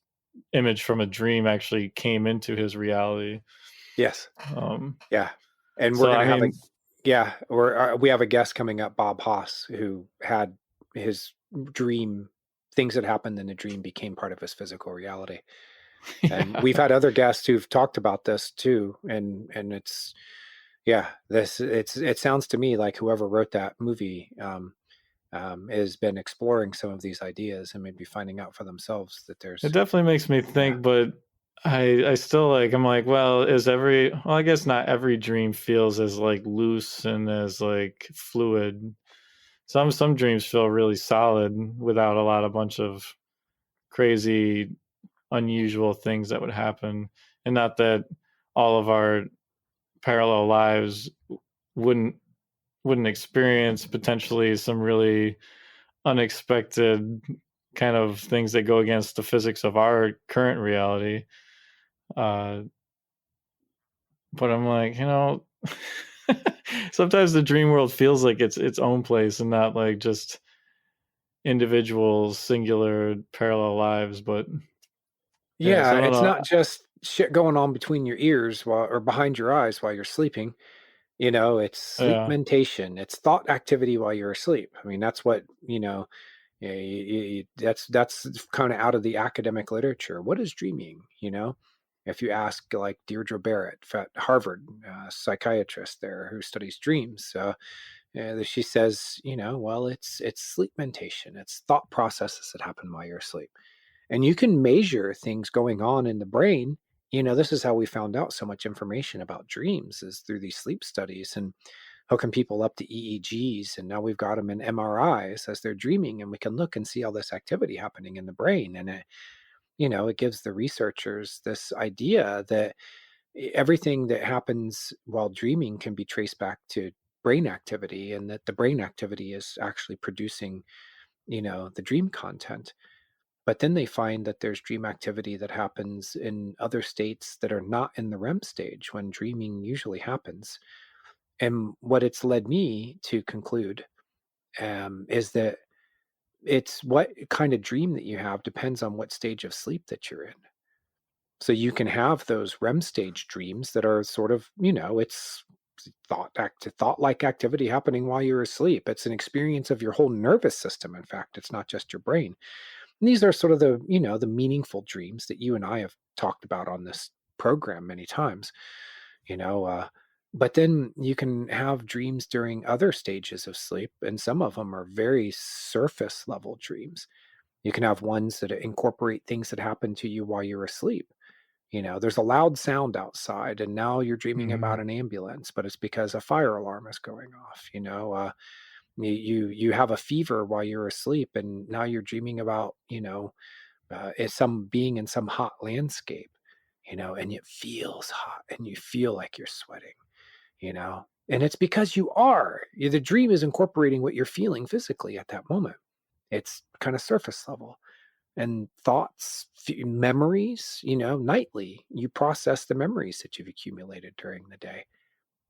image from a dream actually came into his reality. Yes. Yeah. And so, we're going to we have a guest coming up, Bob Haas, who had his dream, things that happened in the dream became part of his physical reality. And we've had other guests who've talked about this too. And it's, it sounds to me like whoever wrote that movie has been exploring some of these ideas and maybe finding out for themselves that there's. It definitely makes me think, but I still I'm like, well, I guess not every dream feels as like loose and as like fluid. Some dreams feel really solid without a bunch of crazy, unusual things that would happen. And not that all of our parallel lives wouldn't experience potentially some really unexpected kind of things that go against the physics of our current reality. But I'm like, sometimes the dream world feels like it's its own place and not like just individual singular parallel lives. But it's not just shit going on between your ears or behind your eyes while you're sleeping. It's sleepmentation. It's thought activity while you're asleep. I mean, that's what that's kind of out of the academic literature. What is dreaming? If you ask like Deirdre Barrett at Harvard, psychiatrist there who studies dreams, she says, well, it's sleepmentation. It's thought processes that happen while you're asleep. And you can measure things going on in the brain. This is how we found out so much information about dreams, is through these sleep studies and hooking people up to EEGs. And now we've got them in MRIs as they're dreaming, and we can look and see all this activity happening in the brain. And it gives the researchers this idea that everything that happens while dreaming can be traced back to brain activity, and that the brain activity is actually producing, the dream content. But then they find that there's dream activity that happens in other states that are not in the REM stage when dreaming usually happens. And what it's led me to conclude is that it's what kind of dream that you have depends on what stage of sleep that you're in. So you can have those REM stage dreams that are sort of, it's thought-like activity happening while you're asleep. It's an experience of your whole nervous system. In fact, it's not just your brain. And these are sort of the, the meaningful dreams that you and I have talked about on this program many times, but then you can have dreams during other stages of sleep, and some of them are very surface level dreams. You can have ones that incorporate things that happen to you while you're asleep. There's a loud sound outside, and now you're dreaming about an ambulance, but it's because a fire alarm is going off. You have a fever while you're asleep, and now you're dreaming about it's some being in some hot landscape, and it feels hot, and you feel like you're sweating, and it's because you are. The dream is incorporating what you're feeling physically at that moment. It's kind of surface level. And thoughts, memories, nightly, you process the memories that you've accumulated during the day.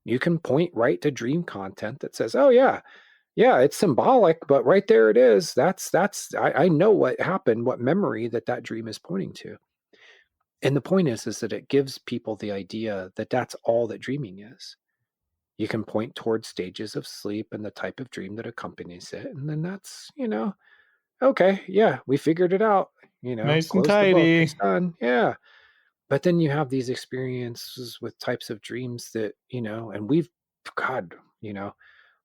You can point right to dream content that says, oh yeah, it's symbolic, but right there it is. I know what happened, what memory that dream is pointing to. And the point is that it gives people the idea that that's all that dreaming is. You can point towards stages of sleep and the type of dream that accompanies it. And then that's, okay, yeah, we figured it out, Nice and close the book, tidy. it's done. Yeah. But then you have these experiences with types of dreams that, and God,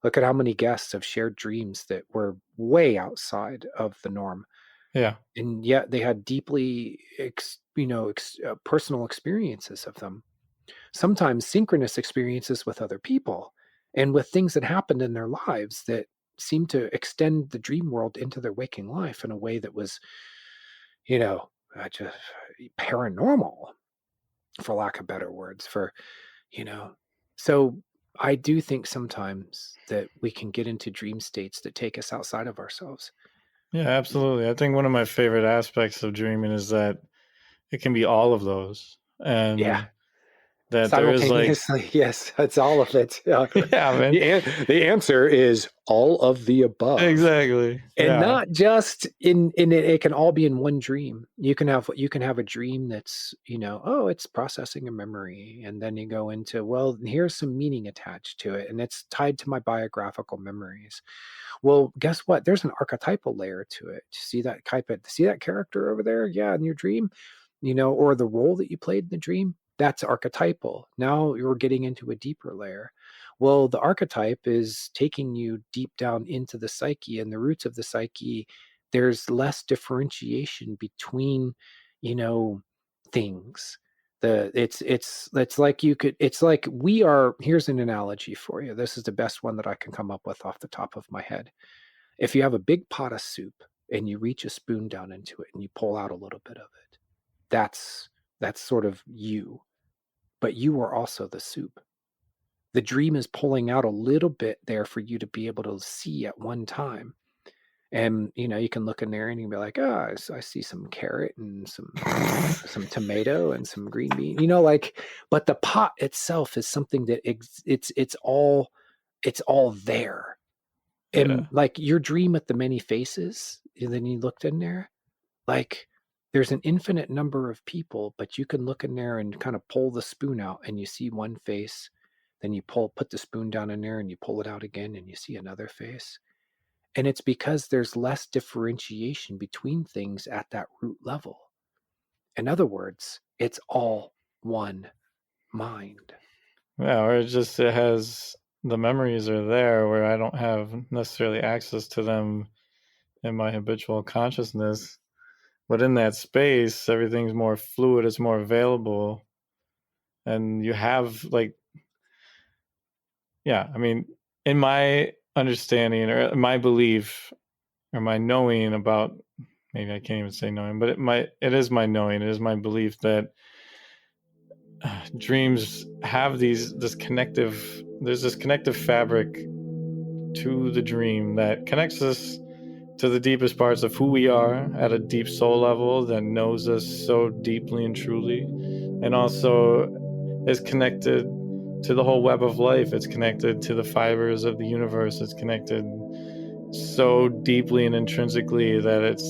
look at how many guests have shared dreams that were way outside of the norm. Yeah. And yet they had deeply, personal experiences of them. Sometimes synchronous experiences with other people and with things that happened in their lives that seemed to extend the dream world into their waking life in a way that was, just paranormal, for lack of better words, so I do think sometimes that we can get into dream states that take us outside of ourselves. Yeah, absolutely. I think one of my favorite aspects of dreaming is that it can be all of those. And Yeah. that there is simultaneously, yes, that's all of it. yeah, man. The answer is all of the above. Exactly. And not just in it can all be in one dream. You can have a dream that's, it's processing a memory, and then you go into, well, here's some meaning attached to it, and it's tied to my biographical memories. Well, guess what? There's an archetypal layer to it. See that character over there? Yeah, in your dream, or the role that you played in the dream. That's archetypal. Now you're getting into a deeper layer. Well, the archetype is taking you deep down into the psyche, and the roots of the psyche. There's less differentiation between, things. It's like we are. Here's an analogy for you. This is the best one that I can come up with off the top of my head. If you have a big pot of soup and you reach a spoon down into it and you pull out a little bit of it, that's sort of you. But you are also the soup. The dream is pulling out a little bit there for you to be able to see at one time. And, you can look in there and you can be like, oh, I see some carrot and some tomato and some green bean, but the pot itself is something that it's all there. And like your dream with the many faces, and then you looked in there, like there's an infinite number of people, but you can look in there and kind of pull the spoon out and you see one face. Then you put the spoon down in there and you pull it out again and you see another face. And it's because there's less differentiation between things at that root level. In other words, it's all one mind. Yeah, or it has, the memories are there where I don't have necessarily access to them in my habitual consciousness. But in that space, everything's more fluid, it's more available. And you have in my understanding or my belief or my knowing about, maybe I can't even say knowing, but it is my knowing, it is my belief that dreams have there's this connective fabric to the dream that connects us to the deepest parts of who we are at a deep soul level that knows us so deeply and truly, and also is connected to the whole web of life. It's connected to the fibers of the universe. It's connected so deeply and intrinsically that it's,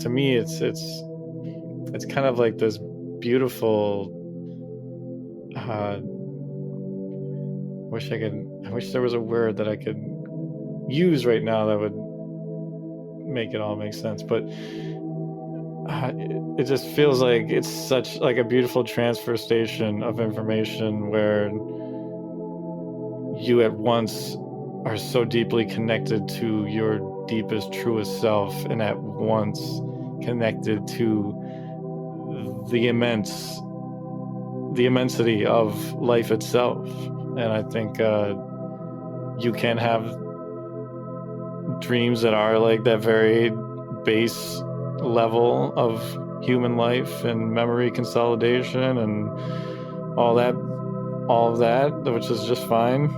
to me, it's kind of like this beautiful, I wish there was a word that I could use right now that would make it all make sense, but it just feels like it's such like a beautiful transfer station of information where you at once are so deeply connected to your deepest, truest self, and at once connected to the immensity of life itself. And I think you can have dreams that are like that very base level of human life and memory consolidation and all of that, which is just fine.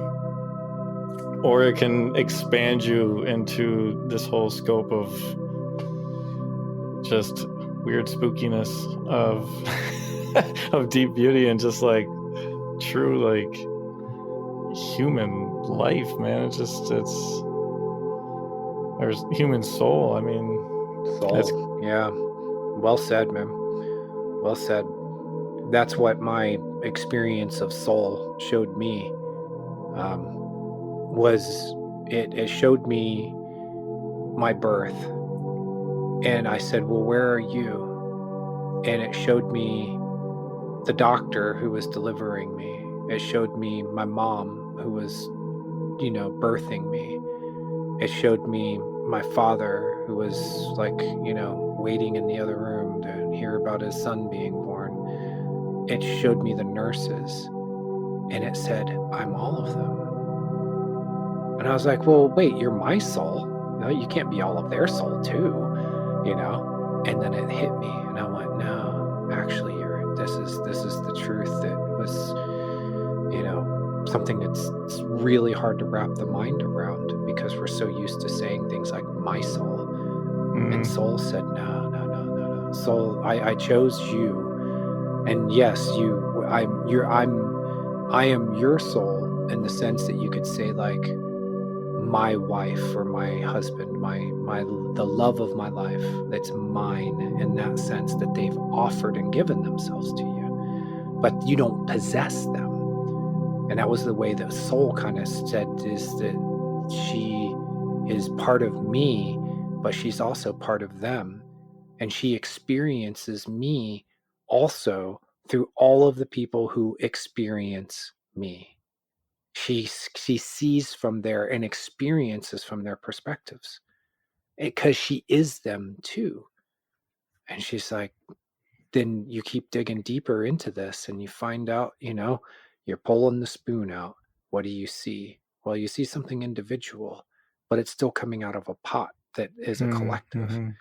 Or it can expand you into this whole scope of just weird spookiness of of deep beauty and just like true like human life, man. It's there's human soul. I mean, soul. Yeah. Well said, man. Well said. That's what my experience of soul showed me. It showed me my birth, and I said, well, where are you? And it showed me the doctor who was delivering me. It showed me my mom who was, birthing me. It showed me my father who was like, waiting in the other room to hear about his son being born. It showed me the nurses, and it said, I'm all of them. And I was like, well, wait, you're my soul. You can't be all of their soul too, And then it hit me, and I went, no, actually, this is the truth. That was, something that's really hard to wrap the mind around because we're so used to saying things like my soul. And soul said, no. Soul, I chose you, and yes, I am your soul in the sense that you could say like my wife or my husband, the love of my life, that's mine in that sense, that they've offered and given themselves to you, but you don't possess them. And that was the way that soul kind of said, is that she is part of me, but she's also part of them. And she experiences me also through all of the people who experience me. She sees from there and experiences from their perspectives because she is them too. And she's like, then you keep digging deeper into this and you find out, you're pulling the spoon out. What do you see? Well, you see something individual, but it's still coming out of a pot that is a collective,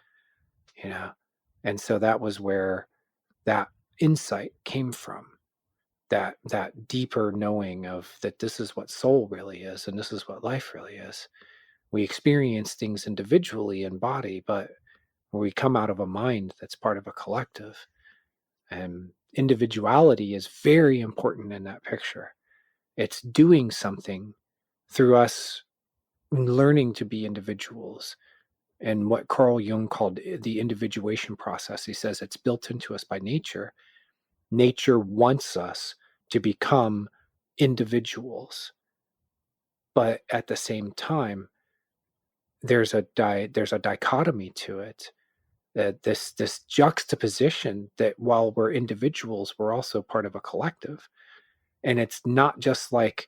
And so that was where that insight came from. That deeper knowing of that this is what soul really is, and this is what life really is. We experience things individually in body, but we come out of a mind that's part of a collective. And individuality is very important in that picture. It's doing something through us learning to be individuals. And what Carl Jung called the individuation process, he says it's built into us by nature. Nature wants us to become individuals, but at the same time, there's a dichotomy to it. This juxtaposition that while we're individuals, we're also part of a collective, and it's not just like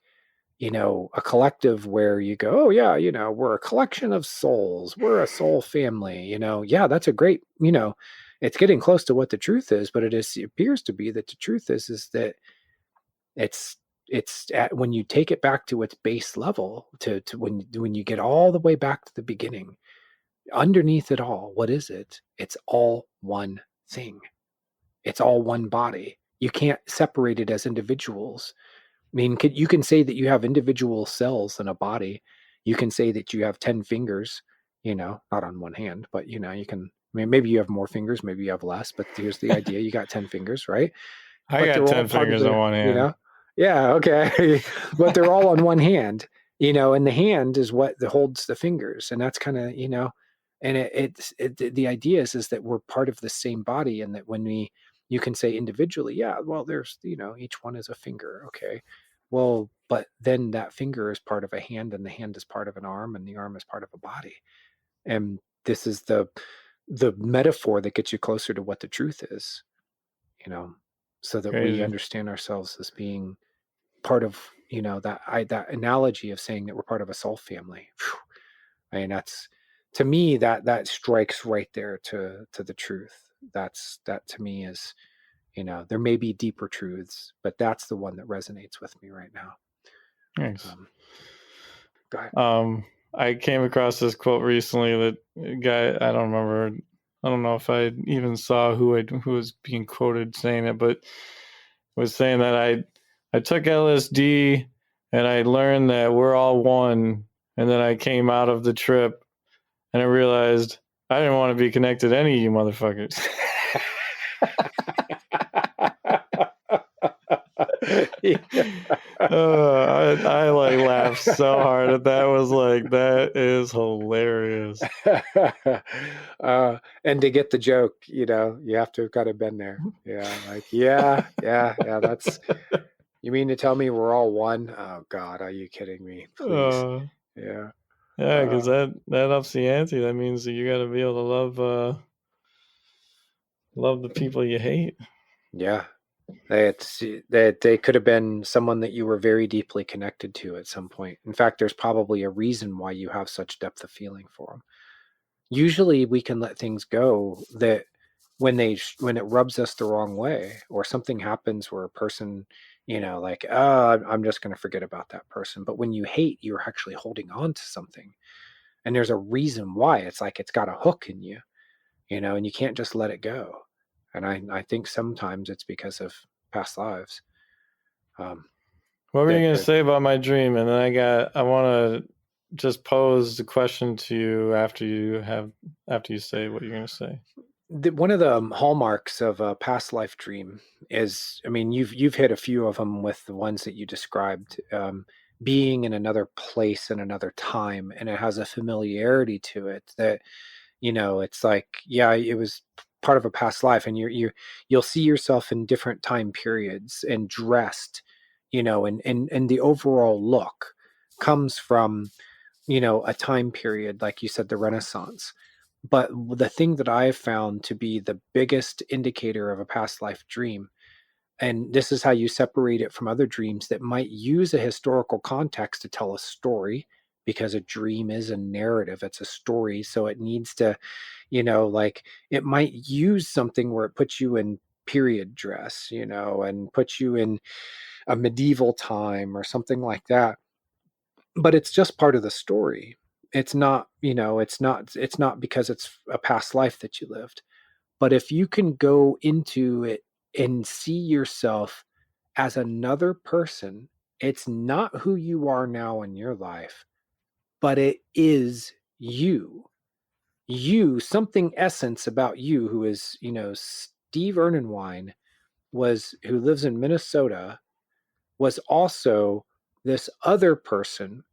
a collective where you go, oh yeah, we're a collection of souls, we're a soul family. Yeah, that's a great, it's getting close to what the truth is, but it appears to be that the truth is that it's when you take it back to its base level, to when you get all the way back to the beginning, underneath it all, what is it? It's all one thing. It's all one body. You can't separate it as individuals. I mean, you can say that you have individual cells in a body. You can say that you have 10 fingers. not on one hand, but you can, maybe you have more fingers, maybe you have less, but here's the idea. You got 10 fingers, right? I But got they're 10 all part of fingers on one hand. Yeah, okay. But they're all on one hand, and the hand is what holds the fingers. And that's kind of, and the idea is that we're part of the same body, and that when you can say individually, yeah, well, there's, each one is a finger. Okay. Well, but then that finger is part of a hand, and the hand is part of an arm, and the arm is part of a body. And this is the metaphor that gets you closer to what the truth is, so that Crazy. we understand ourselves as being part of, that analogy of saying that we're part of a soul family. Whew. I mean, that's, to me, that strikes right there to the truth. That to me is, there may be deeper truths, but that's the one that resonates with me right now. Nice. Go ahead. I came across this quote recently that guy, I don't remember, I don't know if I even saw who was being quoted saying it, but was saying that I took LSD and I learned that we're all one, and then I came out of the trip and I realized I didn't want to be connected to any of you motherfuckers. I like laughed so hard at that. Was like, that is hilarious. And to get the joke, you have to have kind of been there. Yeah, like yeah. That's, you mean to tell me we're all one? Oh God, are you kidding me? Please. Yeah, because that ups the ante. That means that you got to be able to love the people you hate. Yeah. That they could have been someone that you were very deeply connected to at some point. In fact, there's probably a reason why you have such depth of feeling for them. Usually we can let things go that when it rubs us the wrong way, or something happens where a person, like, I'm just going to forget about that person. But when you hate, you're actually holding on to something. And there's a reason why. It's like it's got a hook in you, and you can't just let it go. And I think sometimes it's because of past lives. What were you going to say about my dream? And then I want to just pose the question to you after you say what you're going to say. One of the hallmarks of a past life dream is, I mean, you've hit a few of them with the ones that you described, being in another place in another time, and it has a familiarity to it that, it's like, yeah, it was part of a past life, and you'll see yourself in different time periods and dressed, and the overall look comes from, a time period, like you said, the Renaissance. But the thing that I've found to be the biggest indicator of a past life dream, and this is how you separate it from other dreams that might use a historical context to tell a story, because a dream is a narrative, it's a story. So it needs to, like, it might use something where it puts you in period dress, and puts you in a medieval time or something like that. But it's just part of the story. It's not, it's not because it's a past life that you lived. But if you can go into it and see yourself as another person, it's not who you are now in your life, but it is you. Something essence about you, who is, Steve Ernenwine, who lives in Minnesota, was also this other person.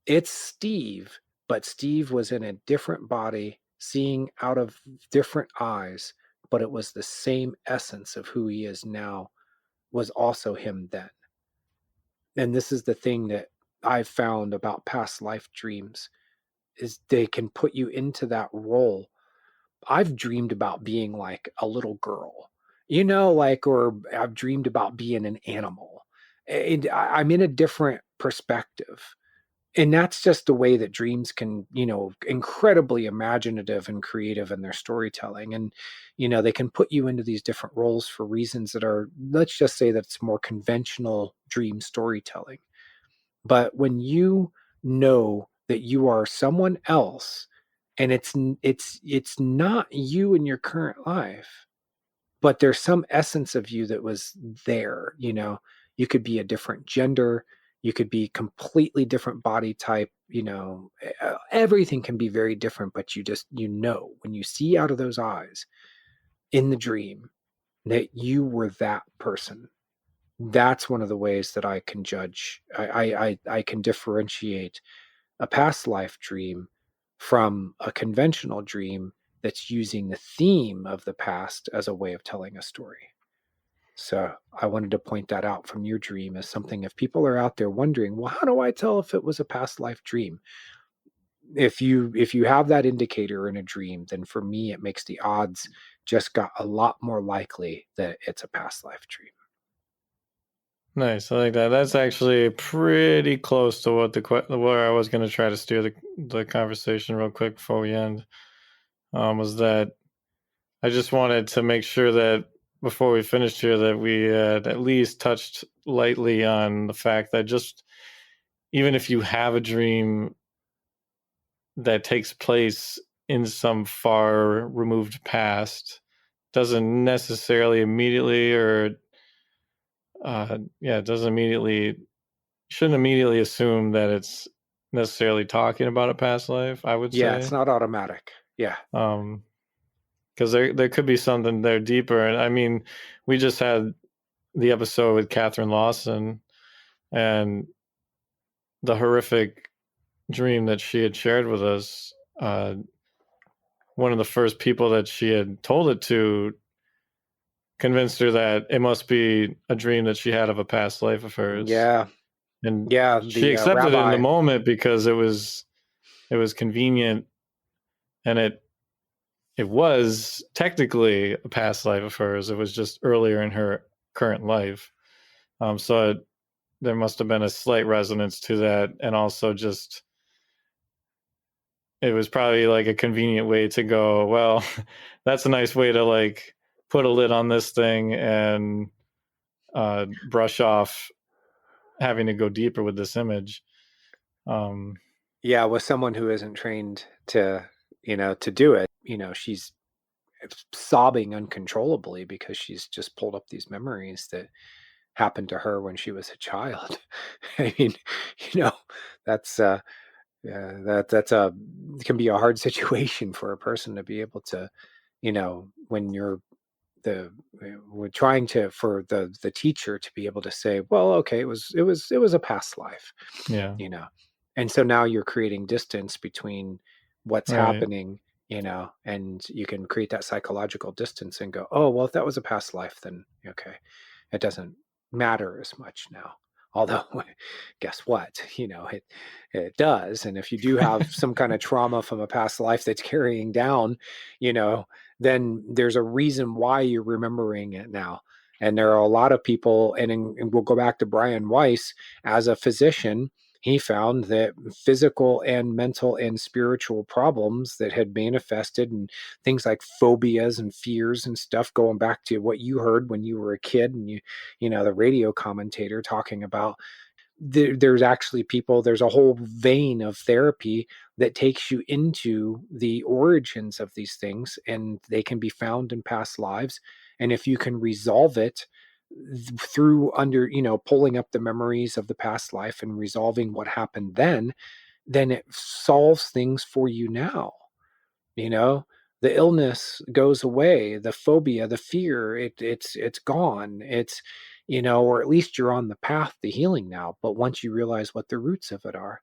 It's Steve, but Steve was in a different body, seeing out of different eyes, but it was the same essence of who he is now, was also him then. And this is the thing that I've found about past life dreams, is they can put you into that role. I've dreamed about being like a little girl, or I've dreamed about being an animal. And I'm in a different perspective. And that's just the way that dreams can, incredibly imaginative and creative in their storytelling. And, they can put you into these different roles for reasons that are, let's just say that it's more conventional dream storytelling. But when you know that you are someone else, and it's not you in your current life, but there's some essence of you that was there, you could be a different gender, You could be completely different body type, everything can be very different, but when you see out of those eyes in the dream that you were that person. That's one of the ways that I can judge. I can differentiate a past life dream from a conventional dream that's using the theme of the past as a way of telling a story. So I wanted to point that out from your dream as something, if people are out there wondering, well, how do I tell if it was a past life dream? If you have that indicator in a dream, then for me, it makes the odds just got a lot more likely that it's a past life dream. Nice. I like that. That's actually pretty close to where I was going to try to steer the conversation real quick before we end. Was that I just wanted to make sure that before we finished here that we had at least touched lightly on the fact that just even if you have a dream that takes place in some far removed past, doesn't necessarily immediately shouldn't immediately assume that it's necessarily talking about a past life, I would say. Yeah, it's not automatic. Yeah. Because there could be something there deeper. And I mean, we just had the episode with Catherine Lawson and the horrific dream that she had shared with us. One of the first people that she had told it to convinced her that it must be a dream that she had of a past life of hers. Yeah. And yeah, she accepted it in the moment because it was convenient, and it was technically a past life of hers. It was just earlier in her current life. So there must have been a slight resonance to that, and also just it was probably like a convenient way to go, well, that's a nice way to like put a lid on this thing and brush off having to go deeper with this image. With someone who isn't trained to do it, she's sobbing uncontrollably because she's just pulled up these memories that happened to her when she was a child. I mean, that's can be a hard situation for a person to be able to, when you're we're trying to, for the teacher to be able to say, well, okay, it was a past life. Yeah. And so now you're creating distance between what's happening, and you can create that psychological distance and go, oh, well, if that was a past life, then okay, it doesn't matter as much now. Although, guess what? It does. And if you do have some kind of trauma from a past life that's carrying down, then there's a reason why you're remembering it now. And there are a lot of people, and we'll go back to Brian Weiss. As a physician, he found that physical and mental and spiritual problems that had manifested, and things like phobias and fears and stuff, going back to what you heard when you were a kid, and the radio commentator talking about, there's actually there's a whole vein of therapy that takes you into the origins of these things, and they can be found in past lives. And if you can resolve it through pulling up the memories of the past life and resolving what happened then it solves things for you now. The illness goes away, the phobia, the fear, it's gone. It's or at least you're on the path to healing now. But once you realize what the roots of it are,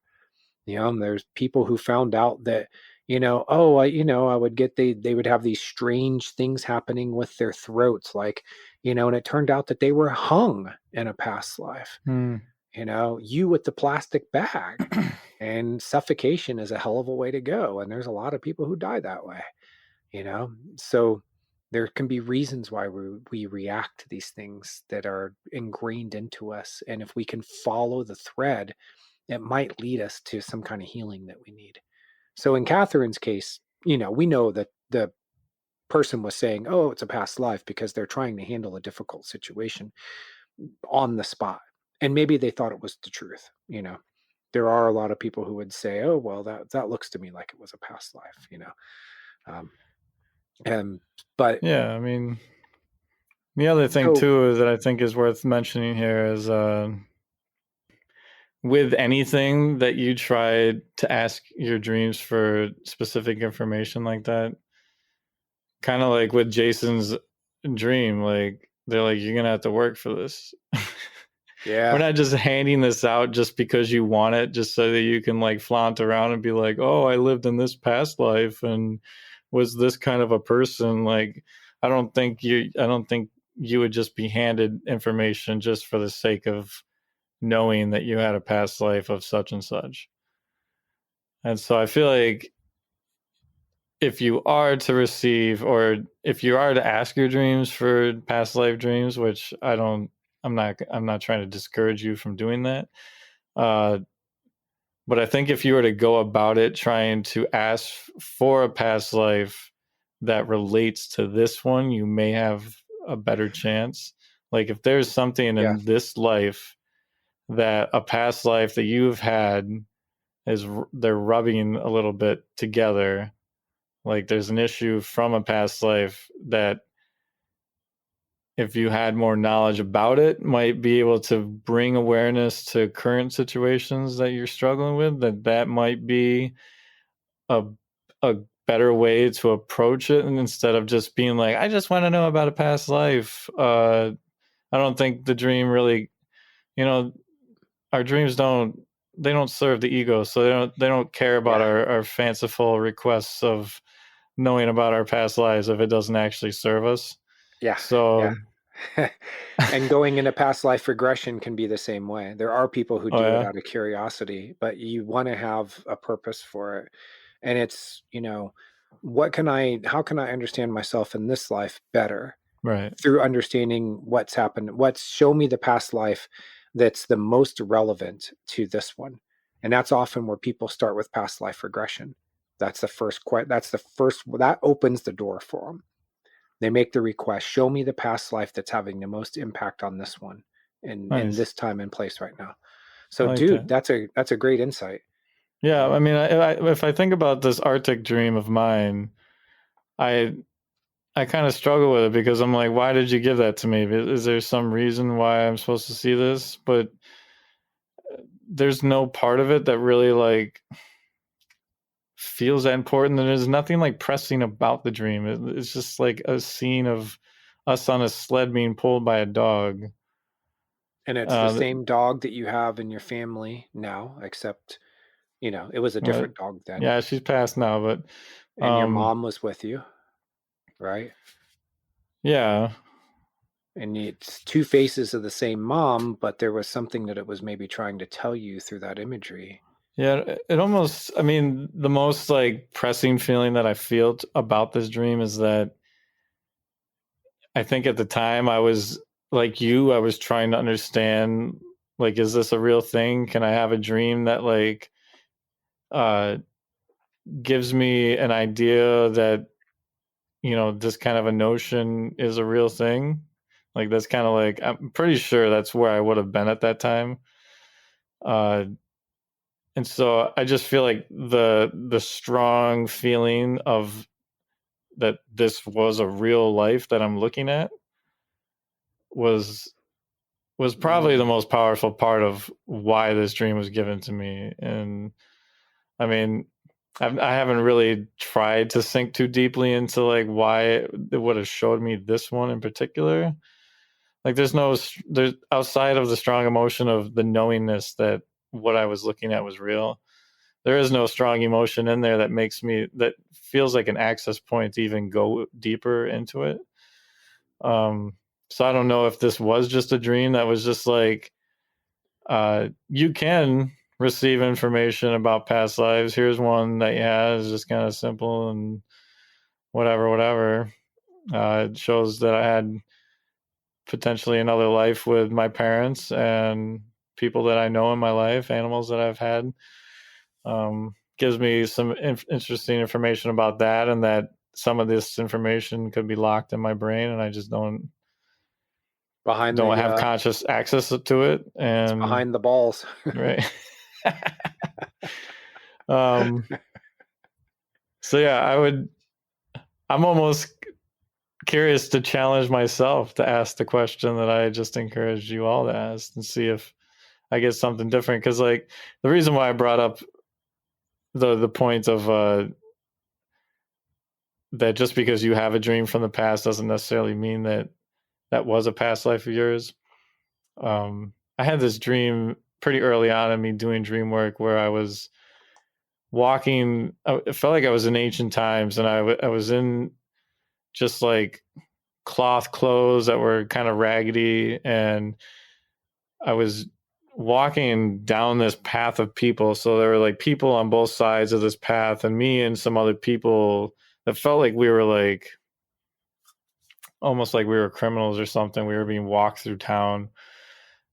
there's people who found out that I would get they would have these strange things happening with their throats, like and it turned out that they were hung in a past life. You with the plastic bag. And suffocation is a hell of a way to go, and there's a lot of people who die that way. So there can be reasons why we react to these things that are ingrained into us, and if we can follow the thread, it might lead us to some kind of healing that we need. So in Catherine's case, we know that the person was saying, oh, it's a past life, because they're trying to handle a difficult situation on the spot, and maybe they thought it was the truth. There are a lot of people who would say, oh, well, that looks to me like it was a past life. But yeah, I mean, the other thing too that I think is worth mentioning here is with anything that you try to ask your dreams for specific information like that, kind of like with Jason's dream, like they're like, you're gonna have to work for this. Yeah. We're not just handing this out just because you want it, just so that you can like flaunt around and be like, oh, I lived in this past life and was this kind of a person. Like, I don't think you would just be handed information just for the sake of knowing that you had a past life of such and such. And so I feel like if you are to receive, or if you are to ask your dreams for past life dreams, which I'm not trying to discourage you from doing that. But I think if you were to go about it trying to ask for a past life that relates to this one, you may have a better chance. Like if there's something in this life that a past life that you've had they're rubbing a little bit together, like there's an issue from a past life that if you had more knowledge about it, might be able to bring awareness to current situations that you're struggling with, that might be a better way to approach it. And instead of just being like, I just want to know about a past life. I don't think the dream really, our dreams don't serve the ego. So they don't care about our fanciful requests of knowing about our past lives if it doesn't actually serve us. Yeah. So, and going into past life regression can be the same way. There are people who do it out of curiosity, but you want to have a purpose for it. And it's, how can I understand myself in this life better? Right. Through understanding what's happened, show me the past life that's the most relevant to this one. And that's often where people start with past life regression. That opens the door for them. They make the request, show me the past life that's having the most impact on this one in this time and place right now. So like dude, that's a great insight. Yeah. I mean, if I think about this Arctic dream of mine, I kind of struggle with it because I'm like, why did you give that to me? Is there some reason why I'm supposed to see this? But there's no part of it that really like feels that important. There's nothing like pressing about the dream. It's just like a scene of us on a sled being pulled by a dog. And it's the same dog that you have in your family now, except, it was a different dog then. Yeah, she's passed now, but... And your mom was with you, right? Yeah. And it's two faces of the same mom, but there was something that it was maybe trying to tell you through that imagery. Yeah, it almost, I mean, the most like pressing feeling that I feel about this dream is that I think at the time I was like you, I was trying to understand, like, is this a real thing? Can I have a dream that like gives me an idea that, this kind of a notion is a real thing? Like, that's kind of like, I'm pretty sure that's where I would have been at that time. And so I just feel like the strong feeling of that this was a real life that I'm looking at was probably the most powerful part of why this dream was given to me. And I mean, I haven't really tried to sink too deeply into like why it would have showed me this one in particular. Like there's outside of the strong emotion of the knowingness that what I was looking at was real. There is no strong emotion in there that feels like an access point to even go deeper into it. So I don't know if this was just a dream that was just like, you can receive information about past lives. Here's one that you had. It's just kind of simple and whatever. It shows that I had potentially another life with my parents and people that I know in my life, animals that I've had. Gives me some interesting information about that, and that some of this information could be locked in my brain and I just don't have conscious access to it. And it's behind the balls. Right. So yeah, I'm almost curious to challenge myself to ask the question that I just encouraged you all to ask and see if I get something different. Because like the reason why I brought up the point of that just because you have a dream from the past doesn't necessarily mean that that was a past life of yours. I had this dream pretty early on in me doing dream work where I was walking. It felt like I was in ancient times, and I was in just like cloth clothes that were kind of raggedy, and I was walking down this path of people. So there were like people on both sides of this path, and me and some other people that felt like we were like almost like we were criminals or something. We were being walked through town,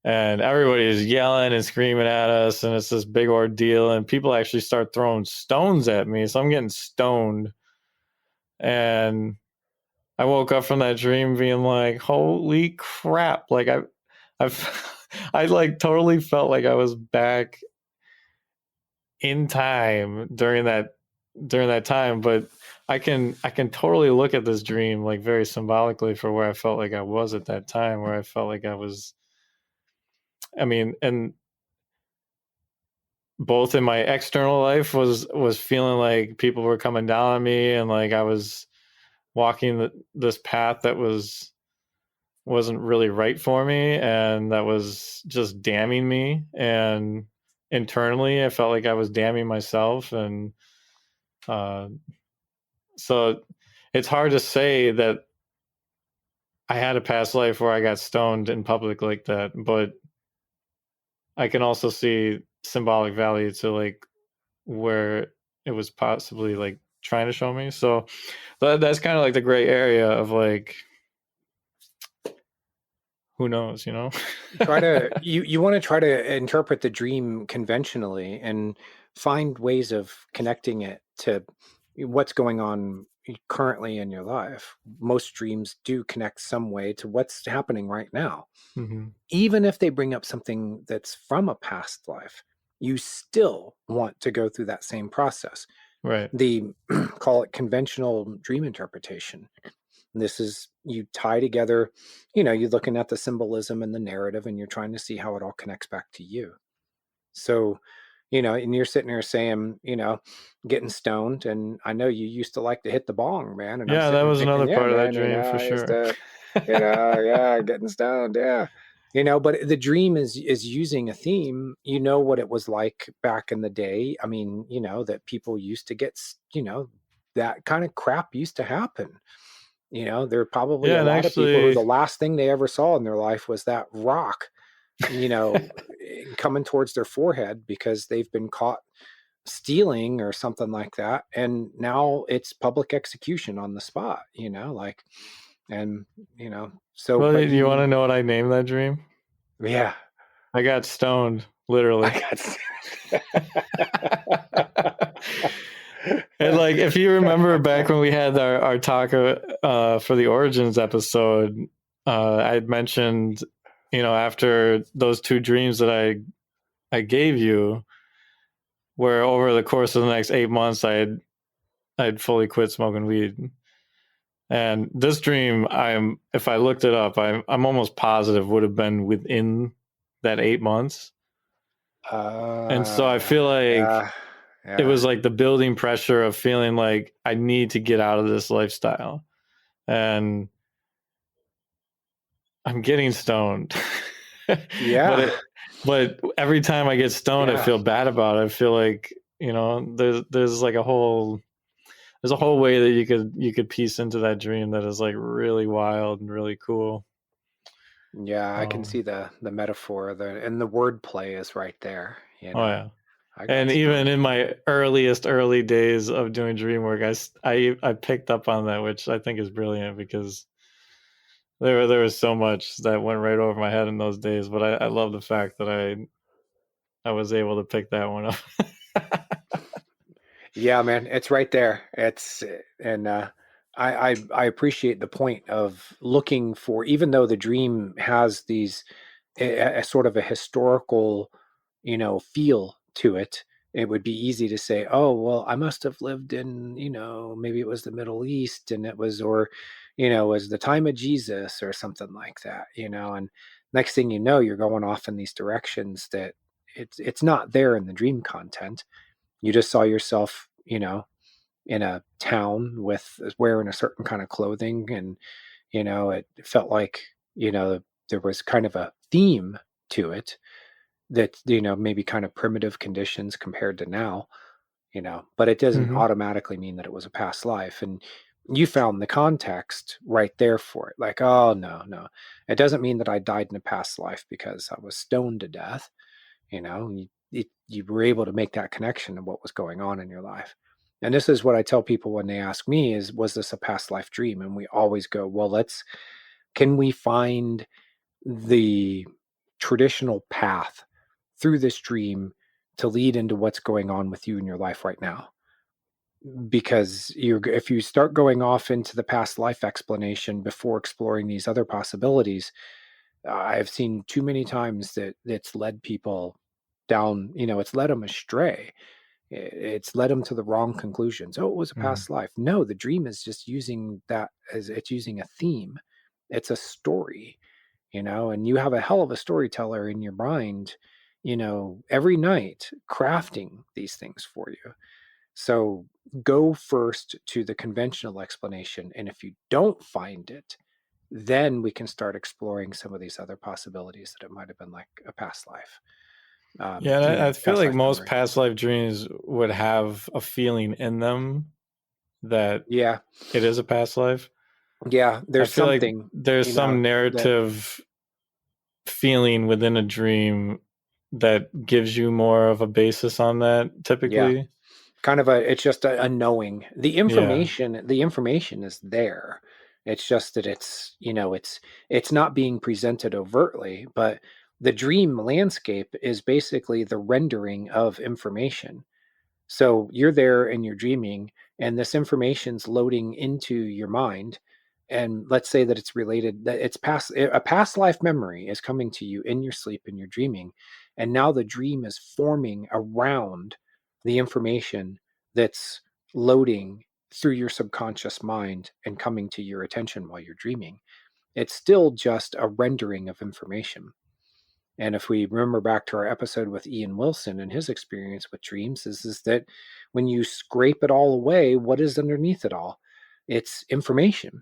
and everybody is yelling and screaming at us, and it's this big ordeal, and people actually start throwing stones at me. So I'm getting stoned, and I woke up from that dream being like, holy crap. Like I like totally felt like I was back in time during that time. But I can totally look at this dream like very symbolically for where I felt like I was at that time, where I felt like I was, I mean, and both in my external life was feeling like people were coming down on me, and like I was walking this path that wasn't really right for me, and that was just damning me. And internally I felt like I was damning myself. And so it's hard to say that I had a past life where I got stoned in public like that, but I can also see symbolic value to like where it was possibly like trying to show me. So that's kind of like the gray area of like, who knows, you know? You want to try to interpret the dream conventionally and find ways of connecting it to what's going on currently in your life. Most dreams do connect some way to what's happening right now. Mm-hmm. Even if they bring up something that's from a past life, you still want to go through that same process. Right. The call it conventional dream interpretation. This is, you tie together, you're looking at the symbolism and the narrative, and you're trying to see how it all connects back to you. So, and you're sitting there saying, getting stoned, and I know you used to like to hit the bong, man. And yeah, that was another part of that dream for sure. Getting stoned, yeah. But the dream is using a theme. You know what it was like back in the day. I mean, that people used to get, that kind of crap used to happen. There are probably a lot of people who the last thing they ever saw in their life was that rock, coming towards their forehead because they've been caught stealing or something like that. And now it's public execution on the spot, so. Well, do you want to know what I named that dream? Yeah. I got stoned, literally. And like, if you remember back when we had our talk for the Origins episode, I had mentioned, after those two dreams that I gave you, where over the course of the next 8 months, I'd fully quit smoking weed. And this dream, if I looked it up, I'm almost positive would have been within that 8 months. And so I feel like it was like the building pressure of feeling like I need to get out of this lifestyle. And I'm getting stoned. Yeah. But every time I get stoned, I feel bad about it. I feel like, there's like a whole way that you could piece into that dream that is like really wild and really cool. Yeah, I can see the metaphor, and the wordplay is right there. Oh yeah. And even in my early days of doing dream work, I picked up on that, which I think is brilliant, because there was so much that went right over my head in those days. But I love the fact that I was able to pick that one up. Yeah, man, it's right there. I appreciate the point of looking for, even though the dream has these a sort of a historical, feel to it. It would be easy to say, oh, well, I must have lived in, maybe it was the Middle East, and it was, or, was the time of Jesus or something like that, and next thing you know, you're going off in these directions that it's not there in the dream content. You just saw yourself, in a town with wearing a certain kind of clothing, and it felt like there was kind of a theme to it that maybe kind of primitive conditions compared to now, but it doesn't automatically mean that it was a past life. And you found the context right there for it, like, oh, no, it doesn't mean that I died in a past life because I was stoned to death. You were able to make that connection to what was going on in your life. And this is what I tell people when they ask me is, was this a past life dream? And we always go, well, can we find the traditional path through this dream to lead into what's going on with you in your life right now? Because if you start going off into the past life explanation before exploring these other possibilities, I've seen too many times that it's led people down, it's led them astray. It's led them to the wrong conclusions. Oh, it was a past life. No, the dream is just using that as it's using a theme. It's a story, and you have a hell of a storyteller in your mind, every night crafting these things for you. So go first to the conventional explanation. And if you don't find it, then we can start exploring some of these other possibilities that it might have been like a past life. I feel like most past life dreams would have a feeling in them that it is a past life. Yeah, there's something. Like there's some narrative feeling within a dream that gives you more of a basis on that, typically. Yeah. Kind of it's just a knowing. The information is there. It's just that it's not being presented overtly, but the dream landscape is basically the rendering of information. So you're there and you're dreaming, and this information's loading into your mind. And let's say that it's related, that a past life memory is coming to you in your sleep and you're dreaming. And now the dream is forming around the information that's loading through your subconscious mind and coming to your attention while you're dreaming. It's still just a rendering of information. And if we remember back to our episode with Ian Wilson and his experience with dreams, is that when you scrape it all away, what is underneath it all? It's information,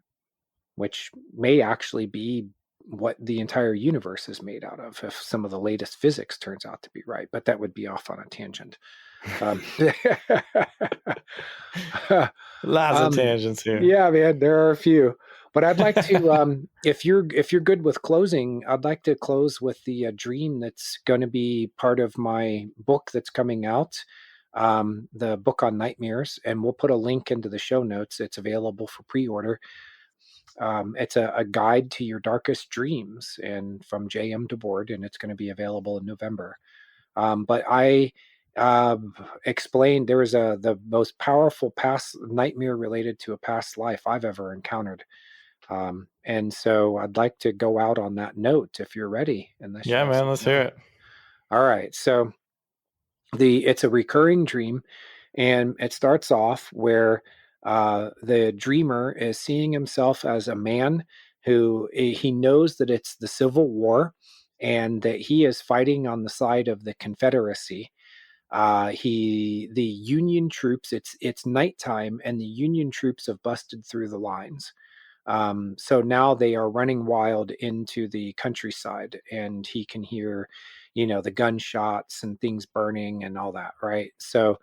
which may actually be what the entire universe is made out of, if some of the latest physics turns out to be right. But that would be off on a tangent. Lots of tangents here. Yeah, man, there are a few. But I'd like to, if you're good with closing, I'd like to close with the dream that's going to be part of my book that's coming out, the book on nightmares, and we'll put a link into the show notes. It's available for pre-order. It's a guide to your darkest dreams, and from JM to Board, and it's going to be available in November. But I explained there was the most powerful past nightmare related to a past life I've ever encountered. And so I'd like to go out on that note if you're ready. Yeah, man, let's hear it. All right. So it's a recurring dream, and it starts off where the dreamer is seeing himself as a man who he knows that it's the Civil War and that he is fighting on the side of the Confederacy. The Union troops, it's nighttime, and the Union troops have busted through the lines. So now they are running wild into the countryside, and he can hear, the gunshots and things burning and all that, right? So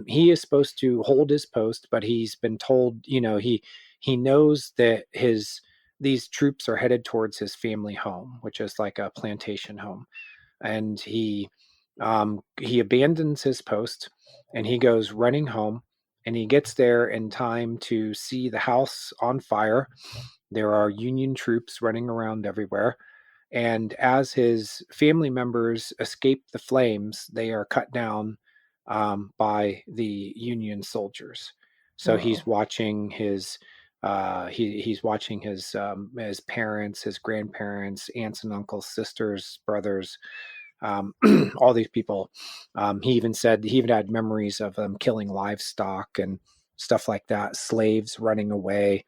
he is supposed to hold his post, but he's been told, he knows that these troops are headed towards his family home, which is like a plantation home, and he abandons his post and he goes running home. And he gets there in time to see the house on fire. There are Union troops running around everywhere. And as his family members escape the flames, they are cut down by the Union soldiers. So he's watching his his parents, his grandparents, aunts and uncles, sisters, brothers, all these people. He even had memories of them killing livestock and stuff like that, slaves running away.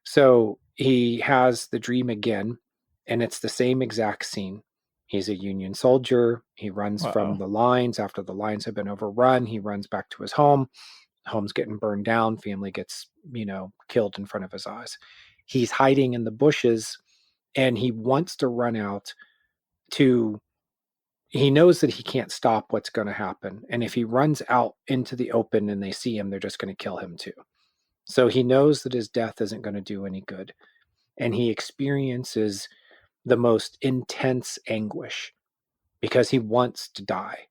So he has the dream again, and it's the same exact scene. He's a Union soldier. He runs from the lines after the lines have been overrun. He runs back to his home. Home's getting burned down. Family gets, killed in front of his eyes. He's hiding in the bushes, and he wants to run out to. He knows that he can't stop what's going to happen. And if he runs out into the open and they see him, they're just going to kill him too. So he knows that his death isn't going to do any good. And he experiences the most intense anguish because he wants to die,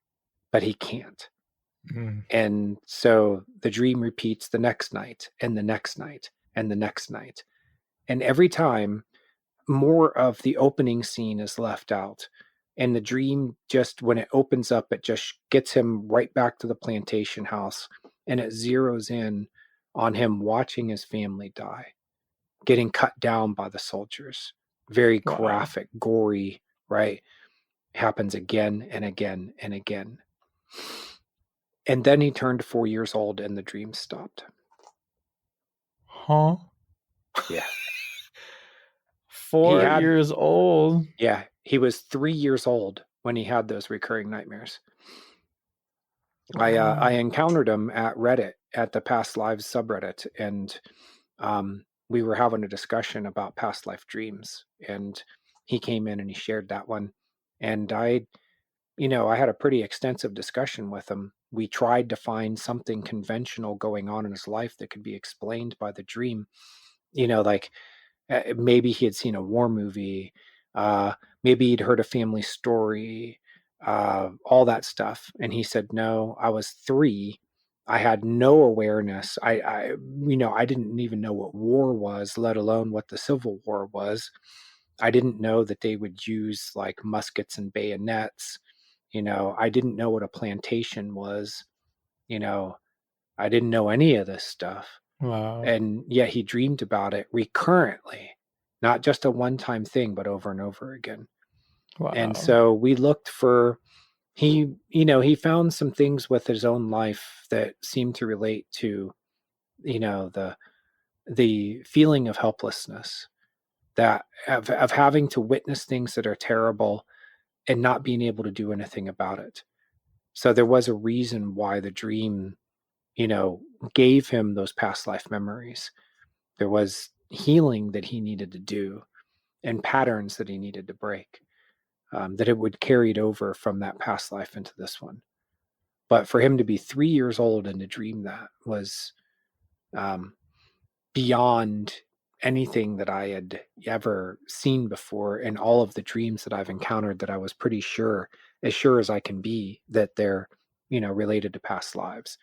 but he can't. And so the dream repeats the next night and the next night and the next night. And every time, more of the opening scene is left out. And the dream, just when it opens up, it just gets him right back to the plantation house. And it zeroes in on him watching his family die, getting cut down by the soldiers. Very graphic, gory, right? Happens again and again and again. And then he turned 4 years old and the dream stopped. Huh? Yeah. 4 years old? Yeah. He was 3 years old when he had those recurring nightmares. I encountered him at Reddit, at the Past Lives subreddit, and we were having a discussion about past life dreams, and he came in and he shared that one. And I had a pretty extensive discussion with him. We tried to find something conventional going on in his life that could be explained by the dream. Like maybe he had seen a war movie, maybe he'd heard a family story, all that stuff. And he said, no, I was 3. I had no awareness. I didn't even know what war was, let alone what the Civil War was. I didn't know that they would use like muskets and bayonets. I didn't know what a plantation was. I didn't know any of this stuff. Wow. And yet he dreamed about it recurrently, not just a one-time thing, but over and over again. Wow. And so we looked for, he found some things with his own life that seemed to relate to, the feeling of helplessness, that of having to witness things that are terrible and not being able to do anything about it. So there was a reason why the dream, gave him those past life memories. There was healing that he needed to do and patterns that he needed to break, that it would carry it over from that past life into this one. But for him to be 3 years old and to dream that was beyond anything that I had ever seen before, and all of the dreams that I've encountered, that I was pretty sure as I can be, that they're, related to past lives.